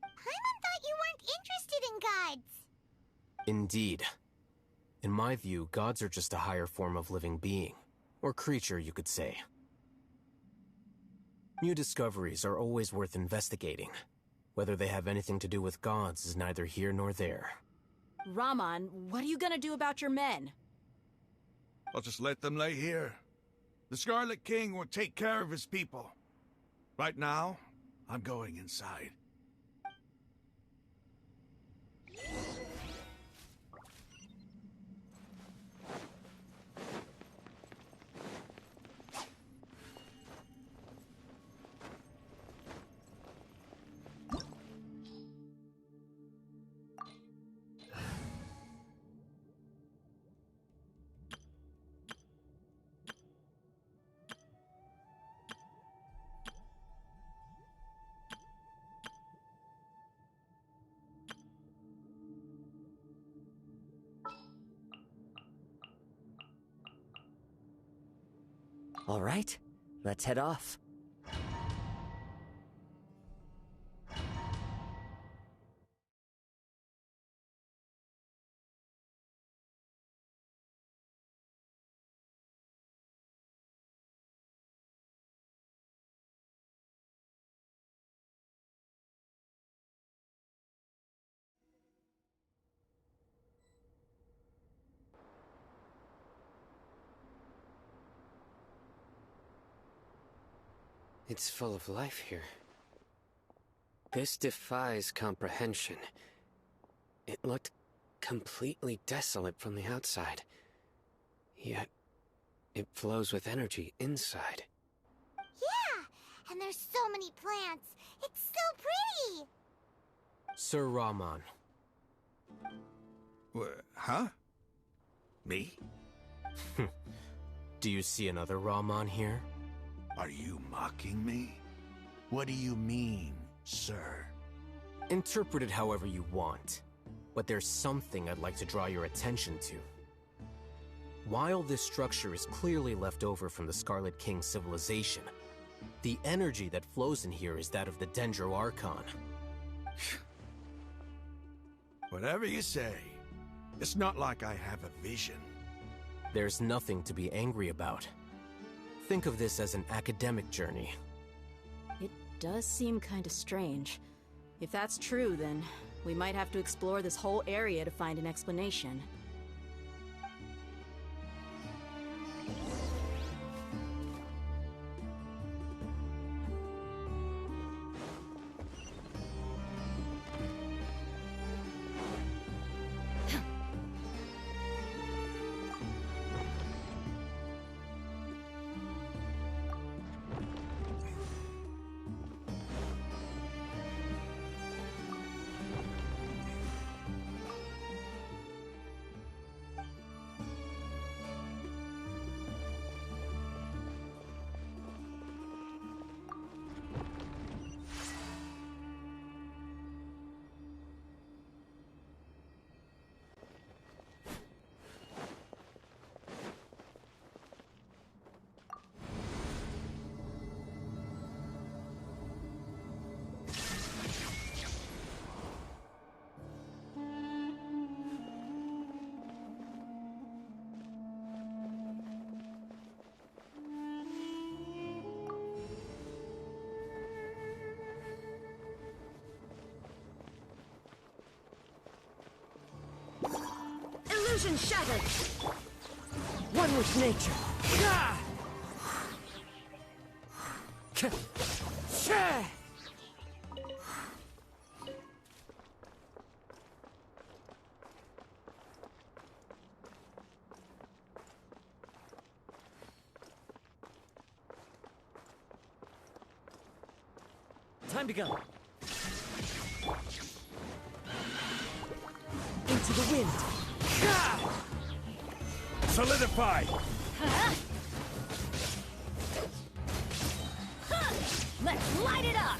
Paimon thought you weren't interested in gods. Indeed. In my view, gods are just a higher form of living being, or creature, you could say. New discoveries are always worth investigating. Whether they have anything to do with gods is neither here nor there. Raman, what are you gonna do about your men? I'll just let them lay here. The Scarlet King will take care of his people. Right now, I'm going inside. All right, let's head off. It's full of life here. This defies comprehension. It looked completely desolate from the outside. Yet, it flows with energy inside. Yeah, and there's so many plants. It's so pretty. Sir Rahman. Huh? Me? Do you see another Rahman here? Are you mocking me? What do you mean, sir? Interpret it however you want, but there's something I'd like to draw your attention to. While this structure is clearly left over from the Scarlet King civilization, the energy that flows in here is that of the Dendro Archon. Whatever you say. It's not like I have a vision. There's nothing to be angry about. Think of this as an academic journey. It does seem kind of strange. If that's true, then we might have to explore this whole area to find an explanation. Illusion shattered! One with nature! Time to go. Into the wind! Solidify! Let's light it up!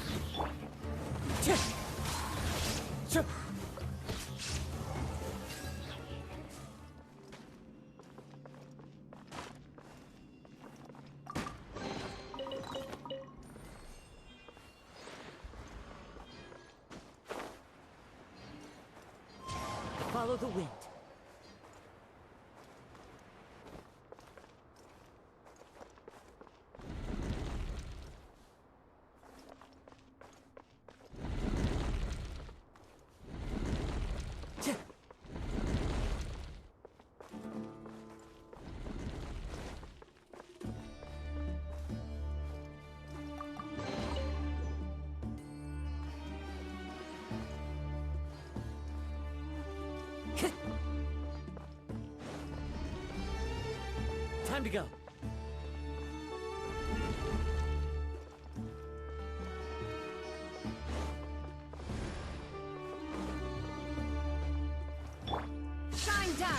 Follow the wind. Time to go. Shine down!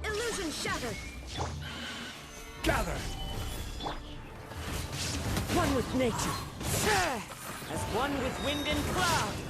Illusion shattered! Gather! One with nature. As one with wind and cloud.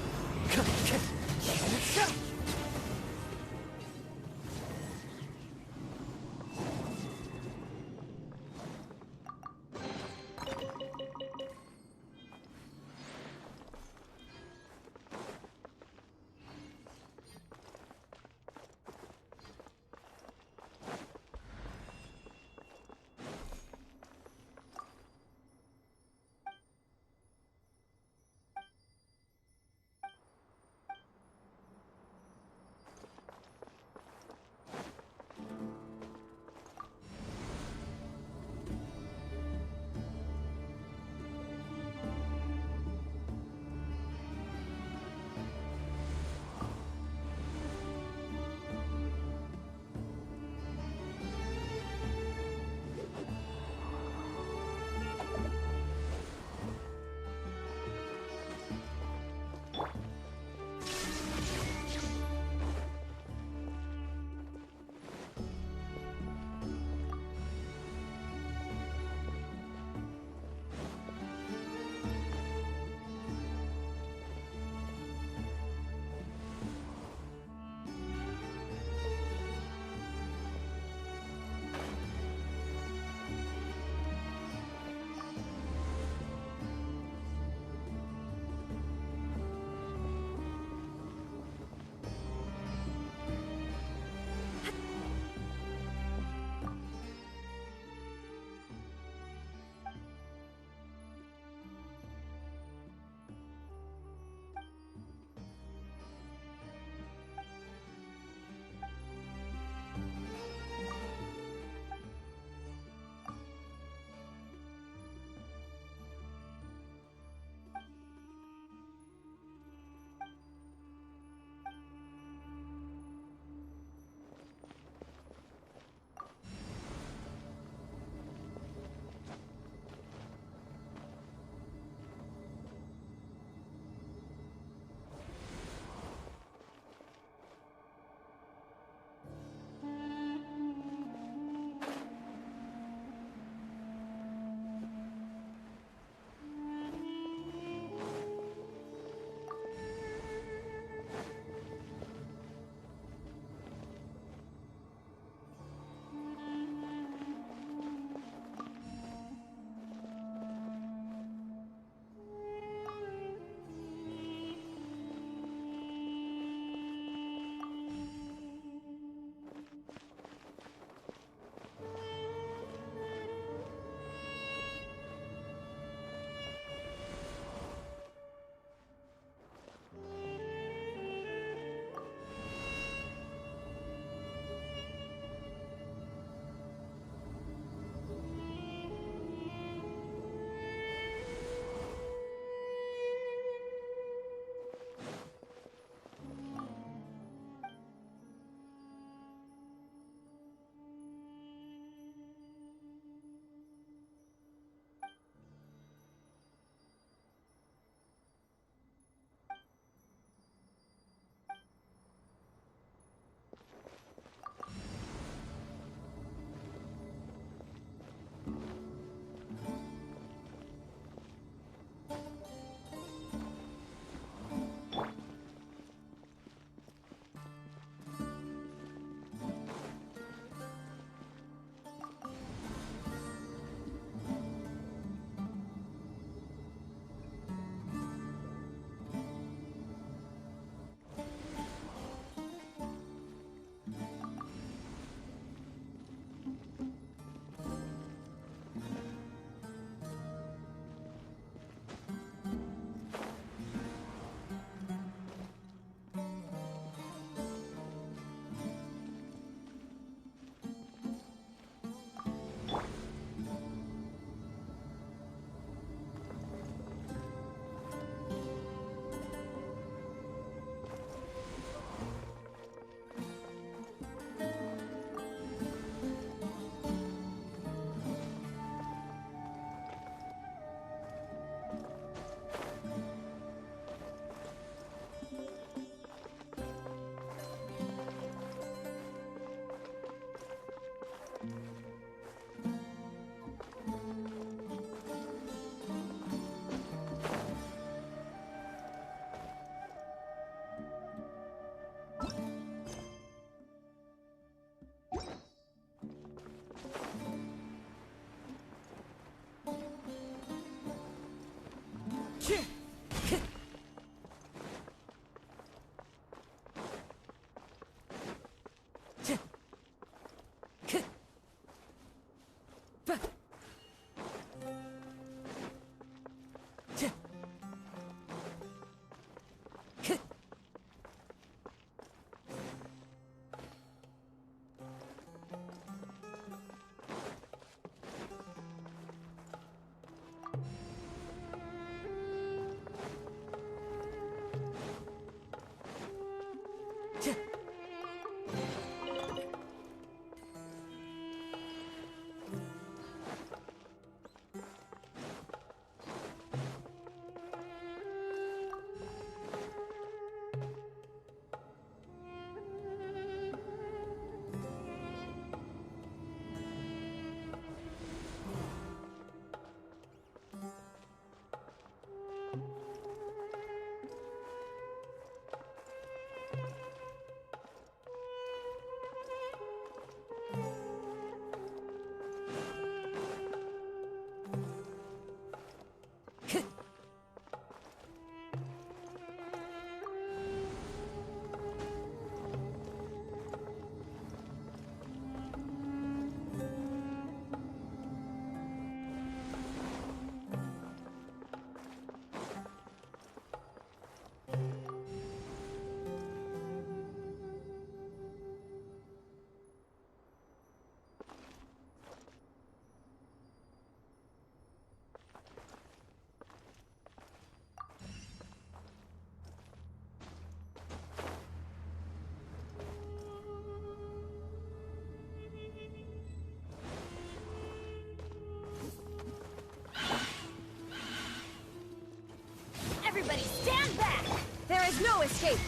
No escape!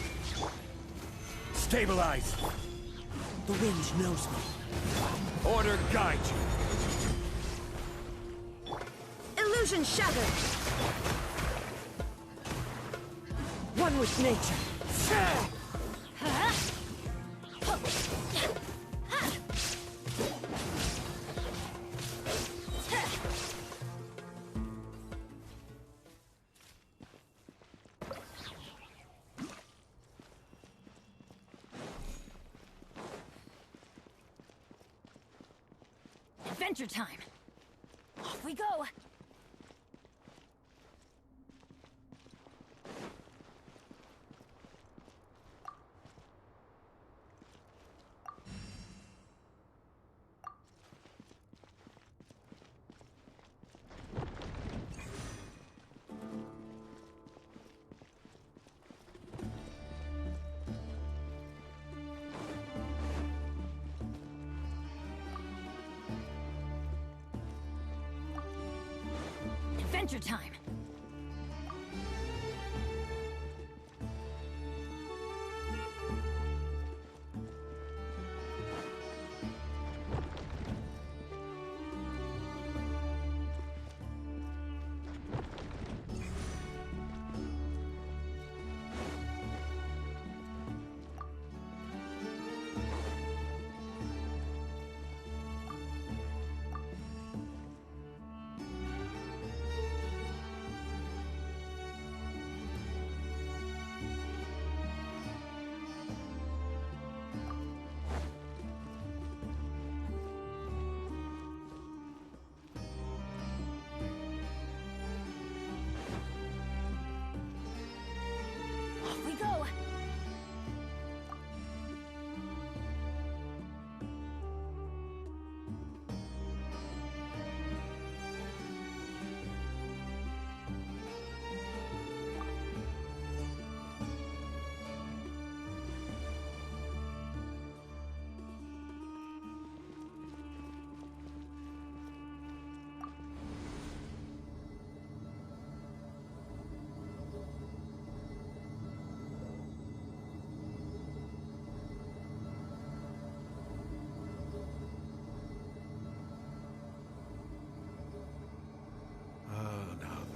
Stabilize! The wind knows me. Order guide you! Illusion shattered! One with nature. Adventure time! Off we go! Adventure time! Off we go!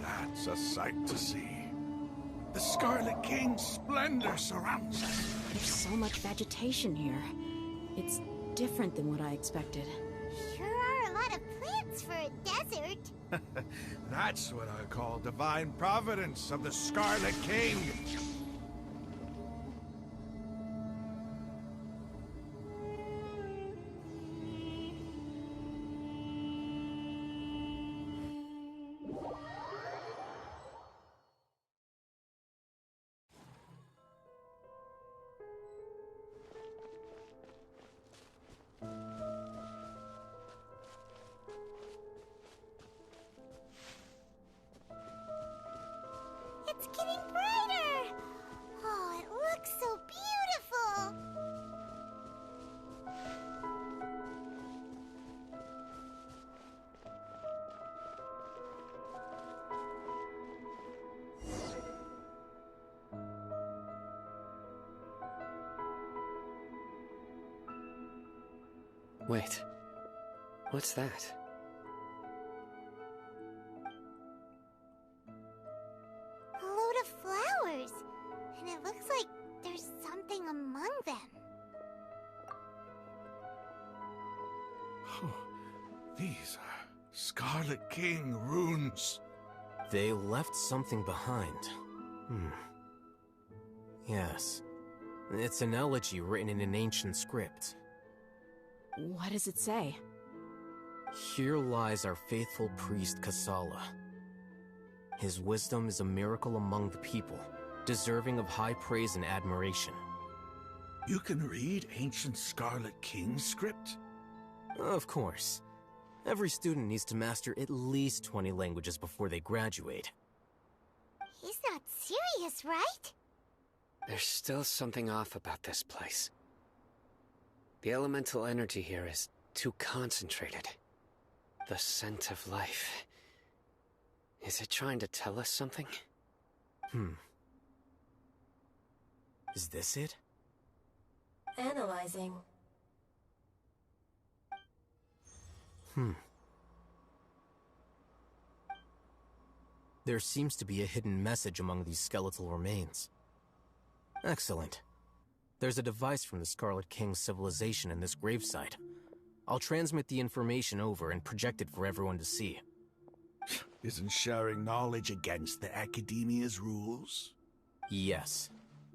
That's a sight to see. The Scarlet King's splendor surrounds us. There's so much vegetation here. It's different than what I expected. Sure are a lot of plants for a desert. That's what I call divine providence of the Scarlet King. It's getting brighter! Oh, it looks so beautiful! Wait. What's that? A load of flowers. And it looks like there's something among them. These are Scarlet King runes. They left something behind. Yes. It's an elegy written in an ancient script. What does it say? Here lies our faithful priest Kasala. His wisdom is a miracle among the people, deserving of high praise and admiration. You can read ancient Scarlet King script? Of course. Every student needs to master at least 20 languages before they graduate. He's not serious, right? There's still something off about this place. The elemental energy here is too concentrated. The scent of life. Is it trying to tell us something? Is this it? Analyzing. There seems to be a hidden message among these skeletal remains. Excellent. There's a device from the Scarlet King's civilization in this gravesite. I'll transmit the information over and project it for everyone to see. Isn't sharing knowledge against the Academia's rules? Yes.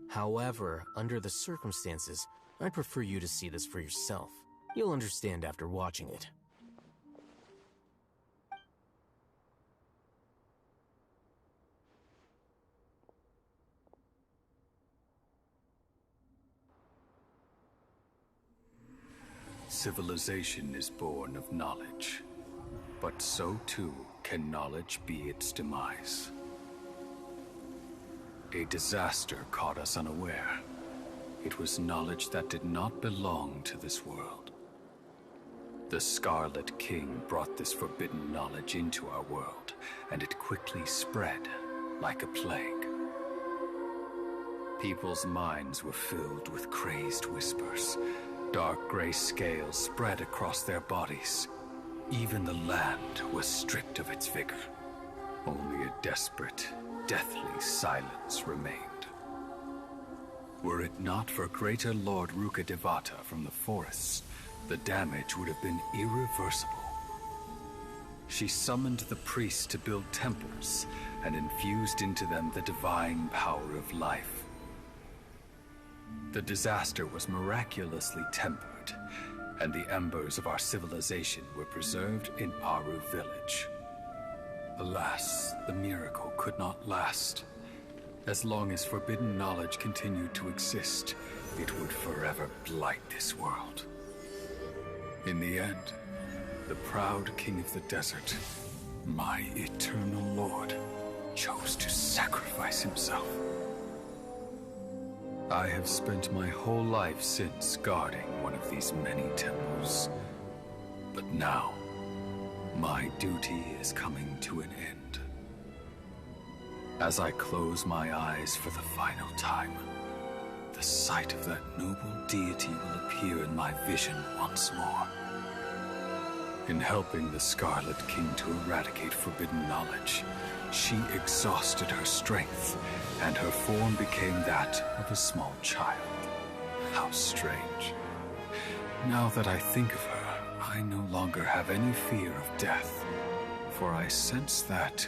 However, under the circumstances, I'd prefer you to see this for yourself. You'll understand after watching it. Civilization is born of knowledge, but so too can knowledge be its demise. A disaster caught us unaware. It was knowledge that did not belong to this world. The Scarlet King brought this forbidden knowledge into our world, and it quickly spread like a plague. People's minds were filled with crazed whispers. Dark gray scales spread across their bodies. Even the land was stripped of its vigor. Only a desperate, deathly silence remained. Were it not for Greater Lord Rukkhadevata from the forests, the damage would have been irreversible. She summoned the priests to build temples and infused into them the divine power of life. The disaster was miraculously tempered, and the embers of our civilization were preserved in Aru village. Alas, the miracle could not last. As long as forbidden knowledge continued to exist, it would forever blight this world. In the end, the proud king of the desert, my eternal lord, chose to sacrifice himself. I have spent my whole life since guarding one of these many temples. But now, my duty is coming to an end. As I close my eyes for the final time, the sight of that noble deity will appear in my vision once more. In helping the Scarlet King to eradicate forbidden knowledge, she exhausted her strength, and her form became that of a small child. How strange. Now that I think of her, I no longer have any fear of death, for I sense that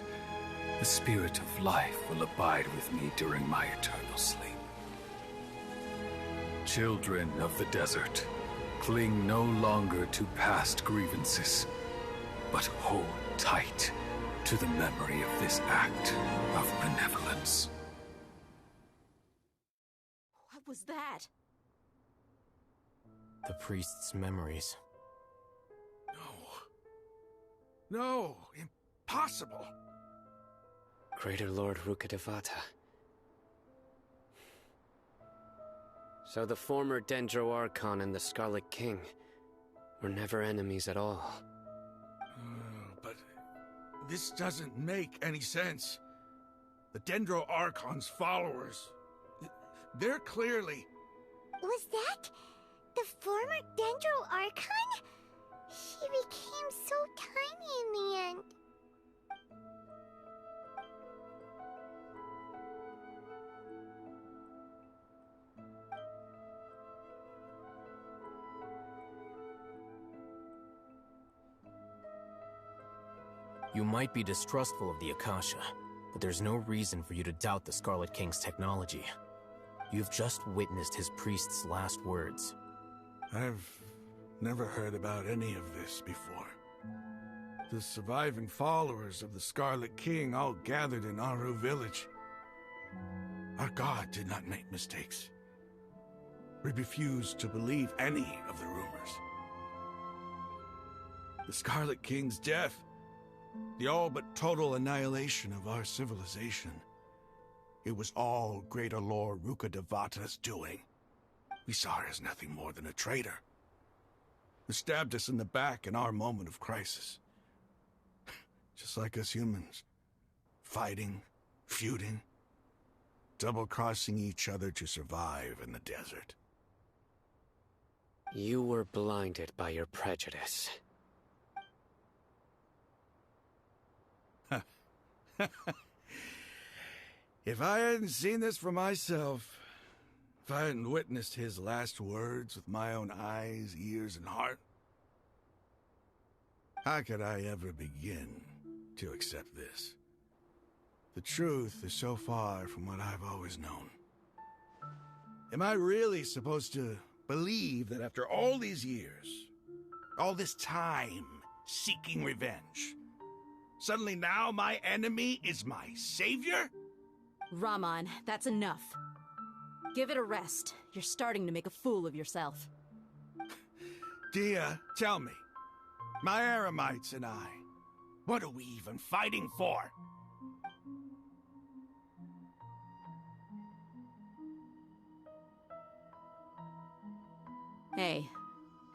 the spirit of life will abide with me during my eternal sleep. Children of the desert, cling no longer to past grievances, but hold tight to the memory of this act of benevolence. What was that? The priest's memories. No, impossible. Greater Lord Rukkhadevata. So the former Dendro Archon and the Scarlet King were never enemies at all. But this doesn't make any sense. The Dendro Archon's followers, they're clearly... Was that the former Dendro Archon? She became so tiny in the end. You might be distrustful of the Akasha, but there's no reason for you to doubt the Scarlet King's technology. You've just witnessed his priest's last words. I've never heard about any of this before. The surviving followers of the Scarlet King all gathered in Aru village. Our god did not make mistakes. We refused to believe any of the rumors. The Scarlet King's death, the all but total annihilation of our civilization, it was all Greater Lord Rukkhadevata's doing. We saw her as nothing more than a traitor, who stabbed us in the back in our moment of crisis. Just like us humans, fighting, feuding. double-crossing each other to survive in the desert. You were blinded by your prejudice. If I hadn't seen this for myself, if I hadn't witnessed his last words with my own eyes, ears, and heart, how could I ever begin to accept this? The truth is so far from what I've always known. Am I really supposed to believe that after all these years, all this time seeking revenge, suddenly now my enemy is my savior? Rahman, that's enough. Give it a rest. You're starting to make a fool of yourself. Dia, tell me, my Eremites and I, what are we even fighting for? Hey,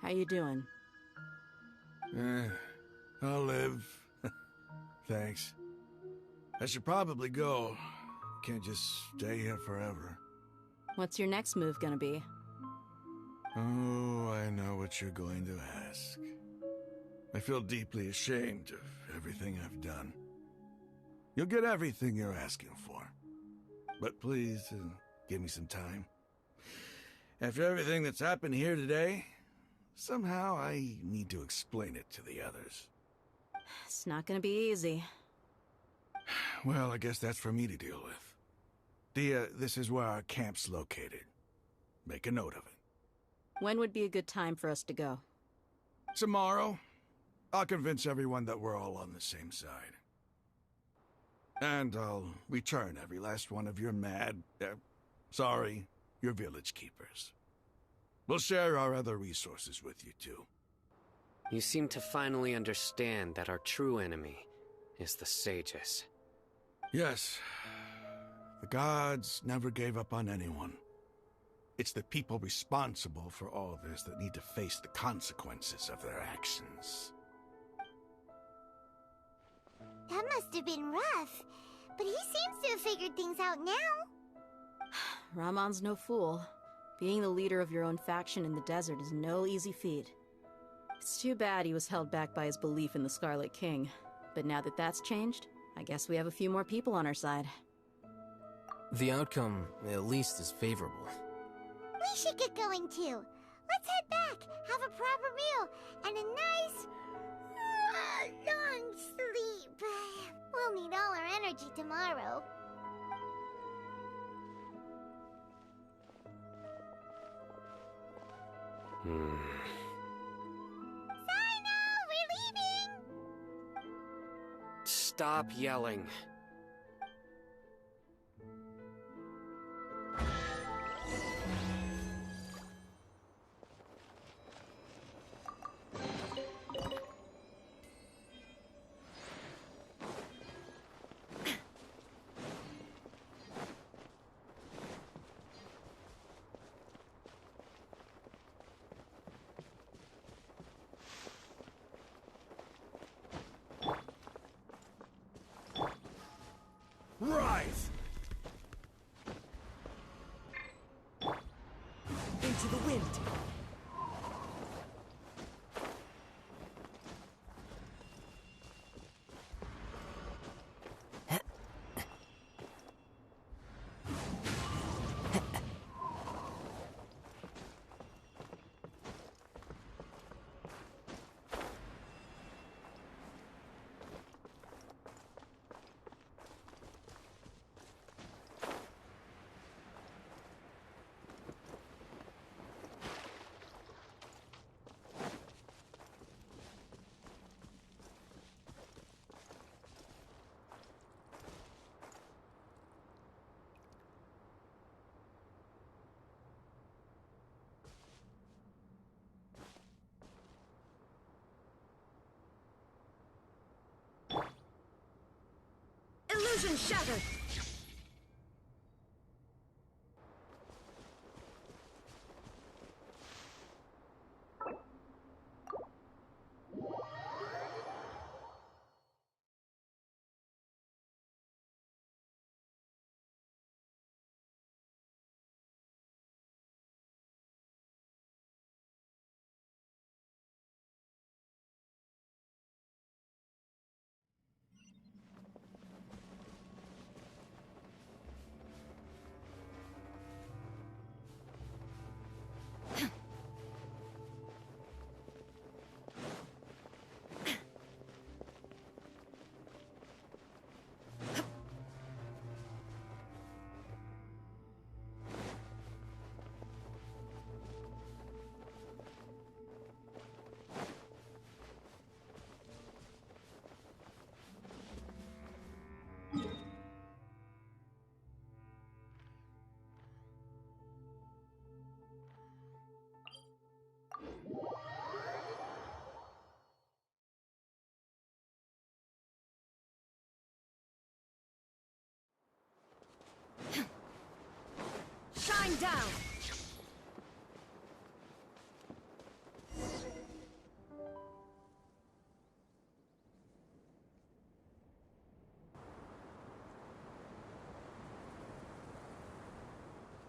how you doing? I'll live. Thanks. I should probably go. Can't just stay here forever. What's your next move gonna be? Oh, I know what you're going to ask. I feel deeply ashamed of everything I've done. You'll get everything you're asking for. But please, give me some time. After everything that's happened here today, somehow I need to explain it to the others. It's not gonna be easy. Well, I guess that's for me to deal with. Dia, this is where our camp's located. Make a note of it. When would be a good time for us to go? Tomorrow. I'll convince everyone that we're all on the same side. And I'll return every last one of your your village keepers. We'll share our other resources with you, too. You seem to finally understand that our true enemy is the sages. Yes. The gods never gave up on anyone. It's the people responsible for all this that need to face the consequences of their actions. That must have been rough, but he seems to have figured things out now. Rahman's no fool. Being the leader of your own faction in the desert is no easy feat. It's too bad he was held back by his belief in the Scarlet King. But now that that's changed, I guess we have a few more people on our side. The outcome, at least, is favorable. We should get going too. Let's head back, have a proper meal, and a nice, long sleep. We'll need all our energy tomorrow. Sino, we're leaving! Stop yelling. Rise! Into the wind! Illusion shattered!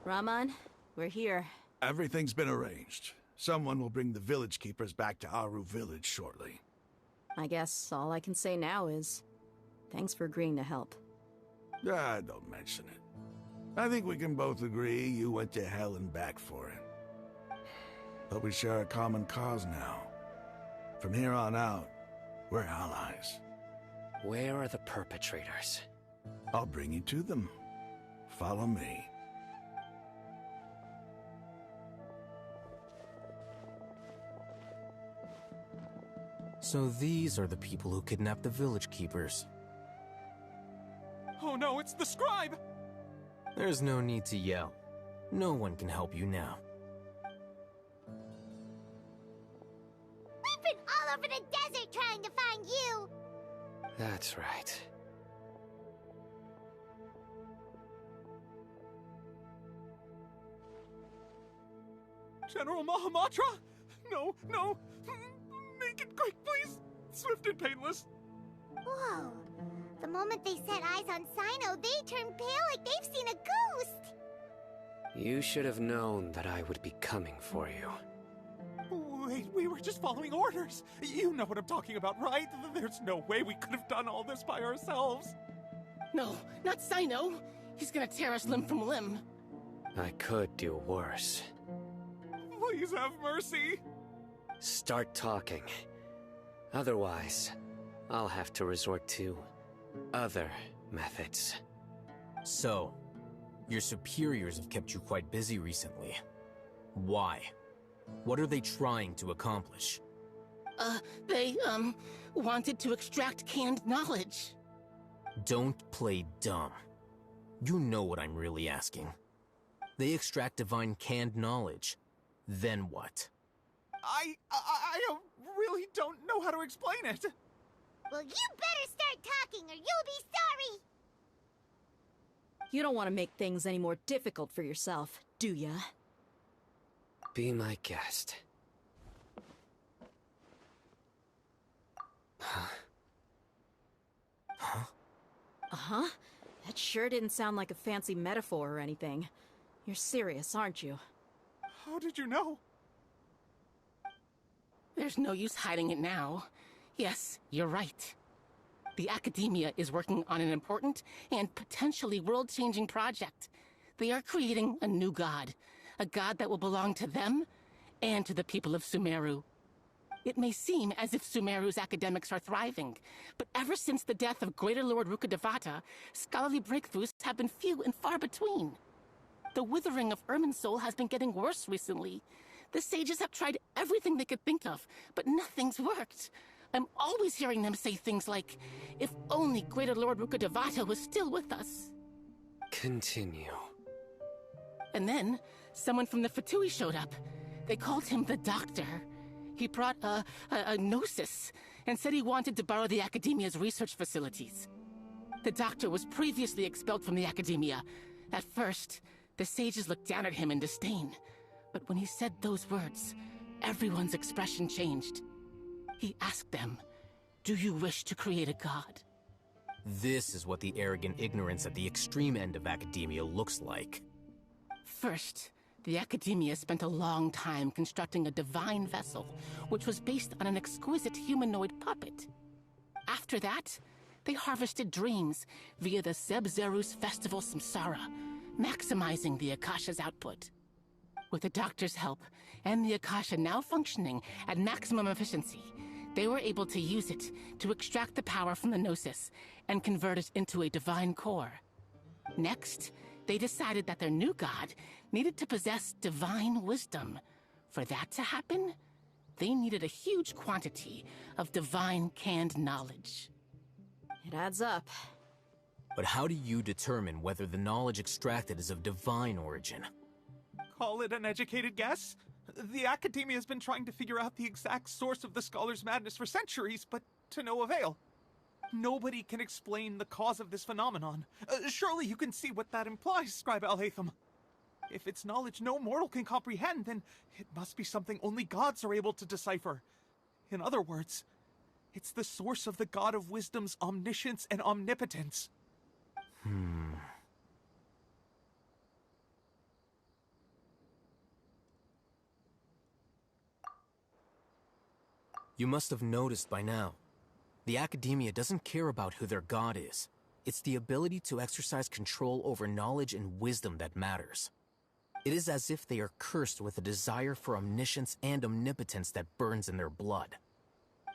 Rahman, we're here. Everything's been arranged. Someone will bring the village keepers back to Aru village shortly. I guess all I can say now is, thanks for agreeing to help. Don't mention it. I think we can both agree you went to hell and back for it. But we share a common cause now. From here on out, we're allies. Where are the perpetrators? I'll bring you to them. Follow me. So these are the people who kidnapped the village keepers. Oh no, it's the scribe! There's no need to yell. No one can help you now. We've been all over the desert trying to find you! That's right. General Mahamatra? No, no! Make it quick, please! Swift and painless! Whoa. The moment they set eyes on Sino, they turned pale like they've seen a ghost! You should have known that I would be coming for you. Wait, we were just following orders. You know what I'm talking about, right? There's no way we could have done all this by ourselves. No, not Sino. He's gonna tear us limb from limb. I could do worse. Please have mercy. Start talking. Otherwise, I'll have to resort to other methods. So, your superiors have kept you quite busy recently. Why? What are they trying to accomplish? They wanted to extract canned knowledge. Don't play dumb. You know what I'm really asking. They extract divine canned knowledge. Then what? I really don't know how to explain it. Well, you better start talking or you'll be sorry! You don't want to make things any more difficult for yourself, do ya? Be my guest. Huh? Huh? Uh-huh? That sure didn't sound like a fancy metaphor or anything. You're serious, aren't you? How did you know? There's no use hiding it now. Yes, you're right. The Academia is working on an important and potentially world-changing project. They are creating a new god. A god that will belong to them and to the people of Sumeru. It may seem as if Sumeru's academics are thriving, but ever since the death of Greater Lord Rukkhadevata, scholarly breakthroughs have been few and far between. The withering of Irminsul has been getting worse recently. The sages have tried everything they could think of, but nothing's worked. I'm always hearing them say things like, if only Greater Lord Rukkhadevata was still with us. Continue. And then, someone from the Fatui showed up. They called him the Doctor. He brought a gnosis and said he wanted to borrow the Academia's research facilities. The Doctor was previously expelled from the Academia. At first, the sages looked down at him in disdain. But when he said those words, everyone's expression changed. He asked them, "Do you wish to create a god?" This is what the arrogant ignorance at the extreme end of academia looks like. First, the Academia spent a long time constructing a divine vessel, which was based on an exquisite humanoid puppet. After that, they harvested dreams via the Zeb-Zerus Festival Samsara, maximizing the Akasha's output. With the Doctor's help, and the Akasha now functioning at maximum efficiency, they were able to use it to extract the power from the Gnosis and convert it into a divine core. Next, they decided that their new god needed to possess divine wisdom. For that to happen, they needed a huge quantity of divine canned knowledge. It adds up. But how do you determine whether the knowledge extracted is of divine origin? Call it an educated guess? The Academia has been trying to figure out the exact source of the Scholar's madness for centuries, but to no avail. Nobody can explain the cause of this phenomenon. Surely you can see what that implies, Scribe Alhaitham. If it's knowledge no mortal can comprehend, then it must be something only gods are able to decipher. In other words, it's the source of the God of Wisdom's omniscience and omnipotence. You must have noticed by now. The Academia doesn't care about who their god is. It's the ability to exercise control over knowledge and wisdom that matters. It is as if they are cursed with a desire for omniscience and omnipotence that burns in their blood.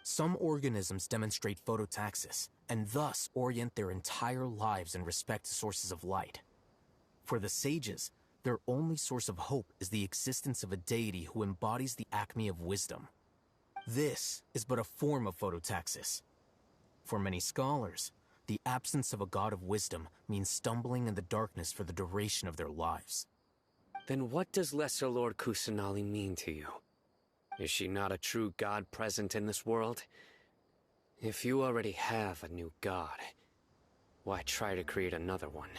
Some organisms demonstrate phototaxis, and thus orient their entire lives in respect to sources of light. For the sages, their only source of hope is the existence of a deity who embodies the acme of wisdom. This is but a form of phototaxis. For many scholars, the absence of a god of wisdom means stumbling in the darkness for the duration of their lives. Then what does Lesser Lord Kusanali mean to you? Is she not a true god present in this world? If you already have a new god, why try to create another one?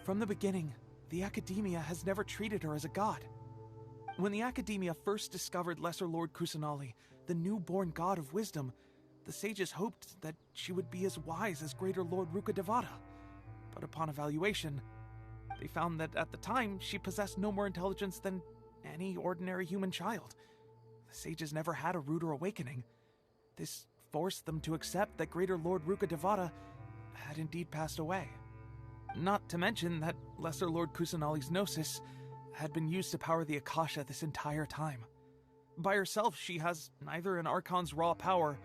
From the beginning, the Academia has never treated her as a god. When the Academia first discovered Lesser Lord Kusanali, the newborn god of wisdom, the sages hoped that she would be as wise as Greater Lord Rukkhadevata. But upon evaluation, they found that at the time she possessed no more intelligence than any ordinary human child. The sages never had a ruder awakening. This forced them to accept that Greater Lord Rukkhadevata had indeed passed away. Not to mention that Lesser Lord Kusanali's gnosis had been used to power the Akasha this entire time. By herself, she has neither an Archon's raw power,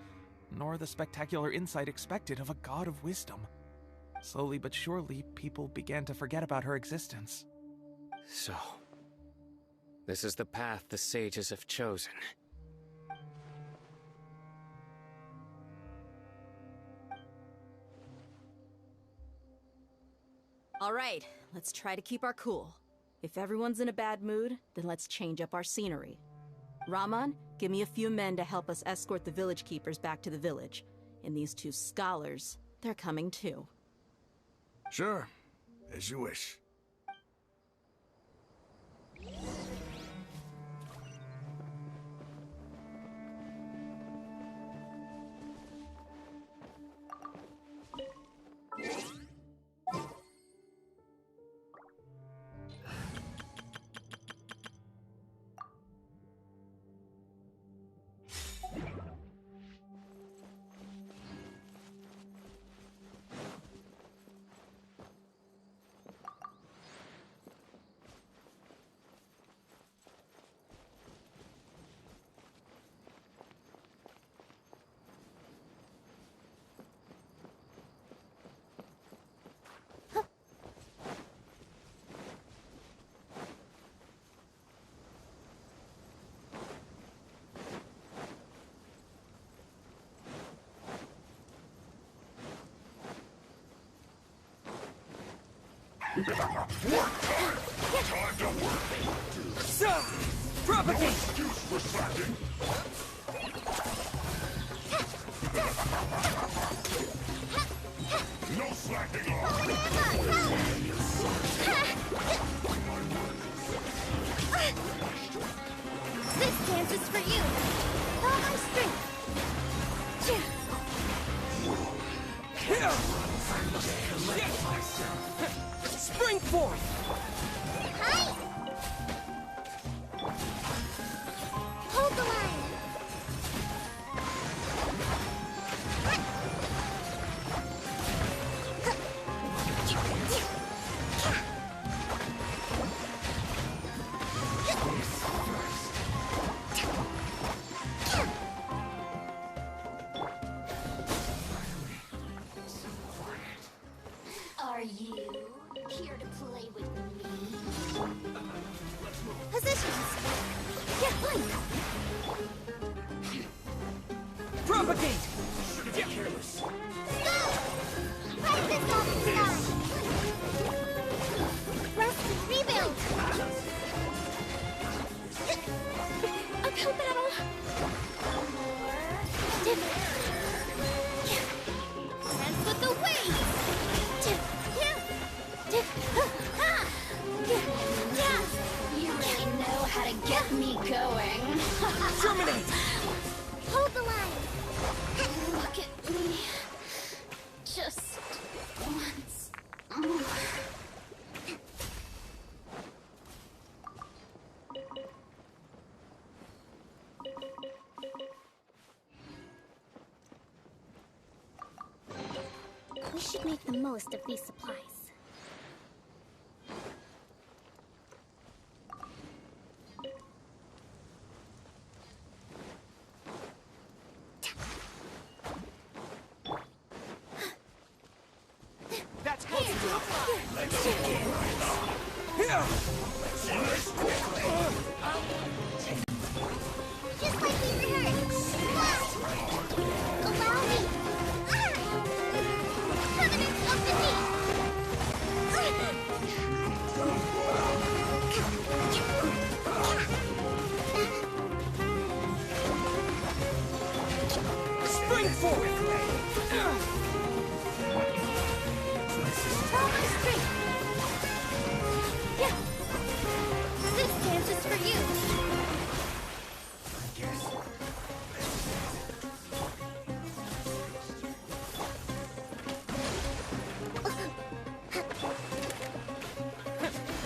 nor the spectacular insight expected of a god of wisdom. Slowly but surely, people began to forget about her existence. So, this is the path the sages have chosen. All right, let's try to keep our cool. If everyone's in a bad mood, then let's change up our scenery. Rahman, give me a few men to help us escort the village keepers back to the village. And these two scholars, they're coming too. Sure, as you wish. Work time! Time to work! Propagate! No excuse for slacking! No slacking off! This dance is for you! All my strength! Spring forth! Hi! Hold the line! Are you here to play with me? Positions! Get flank! Propagate! Ridiculous! Go! Fight this off the sky! Rest and rebuild! A pill battle! Dance with the waves! You really know how to get me going. Terminate! Hold the line! Look at me. We should make the most of these supplies. That's close enough. Let's see. Just like we rehearsed. Allow me. Covenant of the Deep. Spring forward! Follow my strength. Yeah. This dance is for you.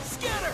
Scatter!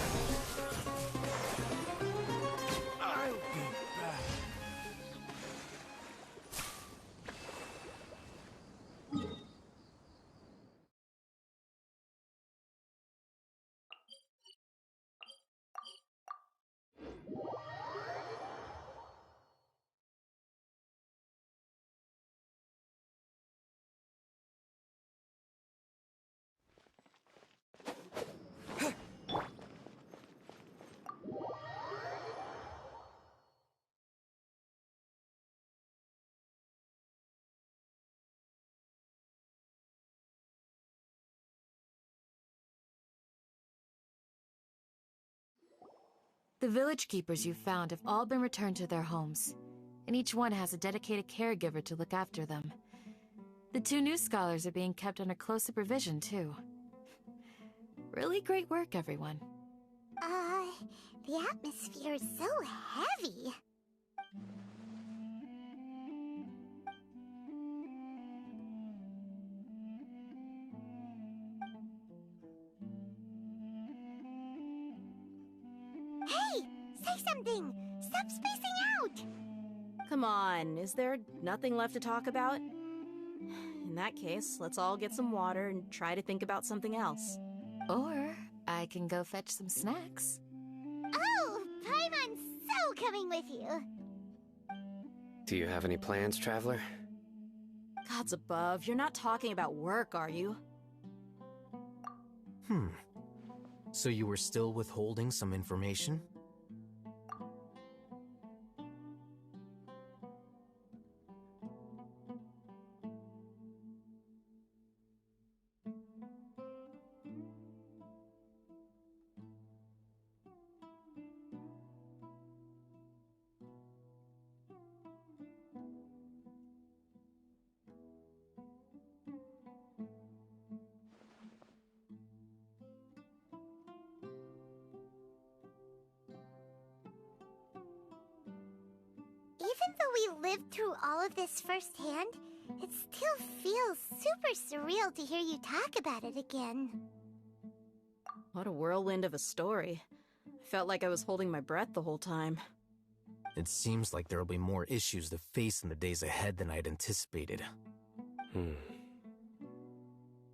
The village keepers you found have all been returned to their homes, and each one has a dedicated caregiver to look after them. The 2 new scholars are being kept under close supervision, too. Really great work, everyone. The atmosphere is so heavy. Hey! Say something! Stop spacing out! Come on, is there nothing left to talk about? In that case, let's all get some water and try to think about something else. Or I can go fetch some snacks. Oh! Paimon's so coming with you! Do you have any plans, Traveler? Gods above, you're not talking about work, are you? So you were still withholding some information? Even though we lived through all of this firsthand, it still feels super surreal to hear you talk about it again. What a whirlwind of a story. I felt like I was holding my breath the whole time. It seems like there'll be more issues to face in the days ahead than I'd anticipated.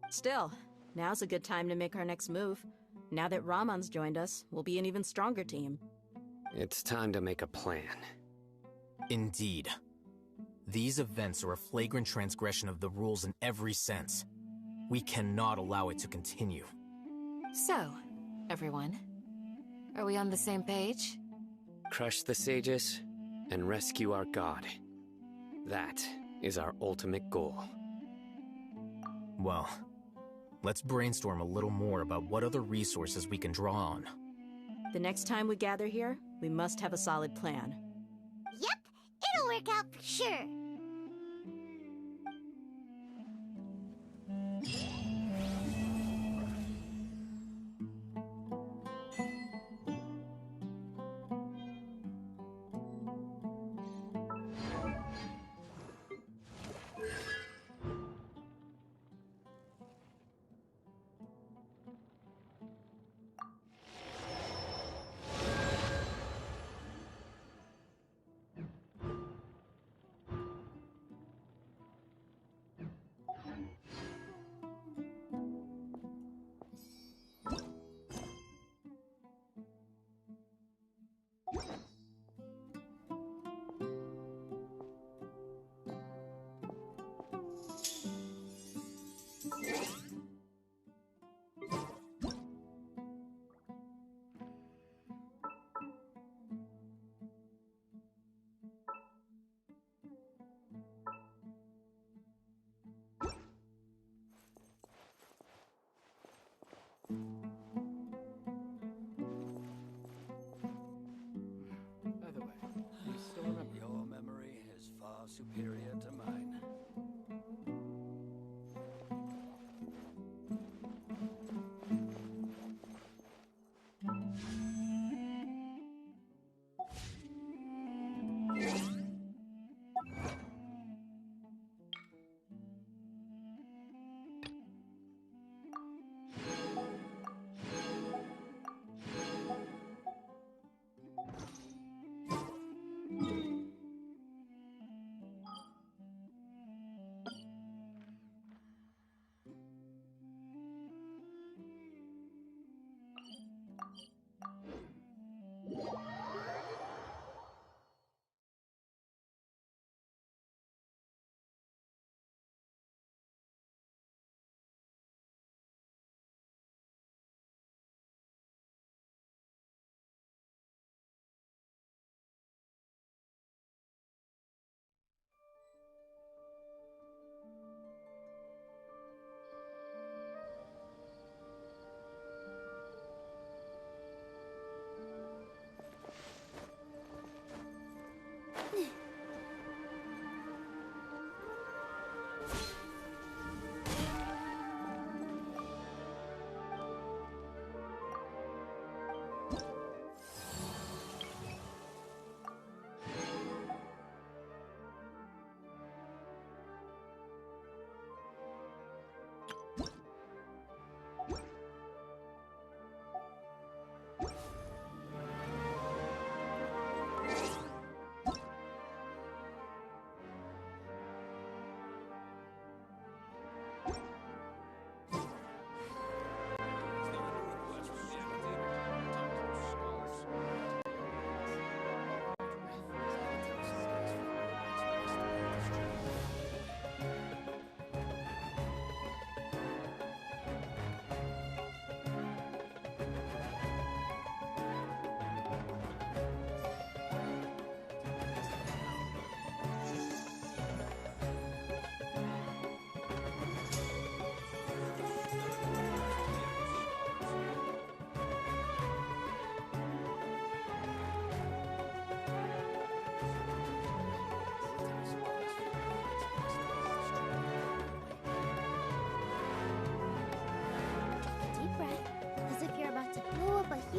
Still, now's a good time to make our next move. Now that Ramon's joined us, we'll be an even stronger team. It's time to make a plan. Indeed. These events are a flagrant transgression of the rules in every sense. We cannot allow it to continue. So, everyone, are we on the same page? Crush the sages and rescue our god. That is our ultimate goal. Well, let's brainstorm a little more about what other resources we can draw on. The next time we gather here, we must have a solid plan. Yep, it'll work out for sure. superior to mine.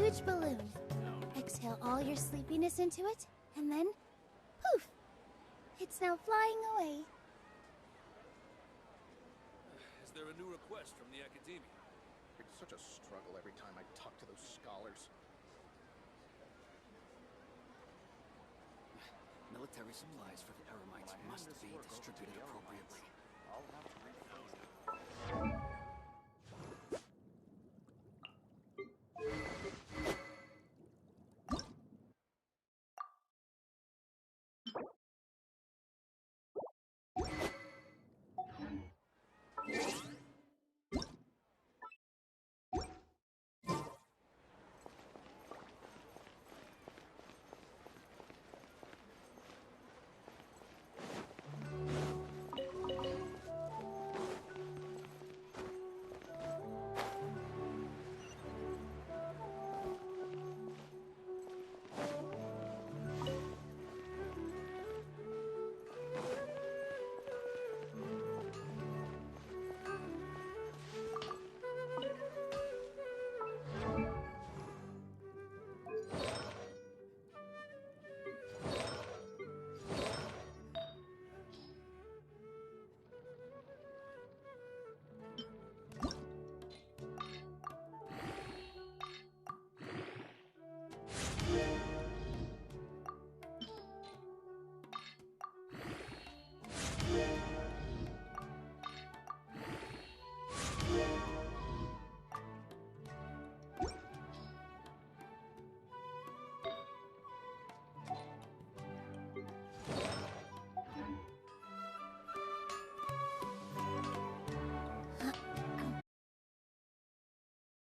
huge balloon. Exhale all your sleepiness into it, and then, poof! It's now flying away. Is there a new request from the Academia? It's such a struggle every time I talk to those scholars. Military supplies for the Eremites must be distributed appropriately.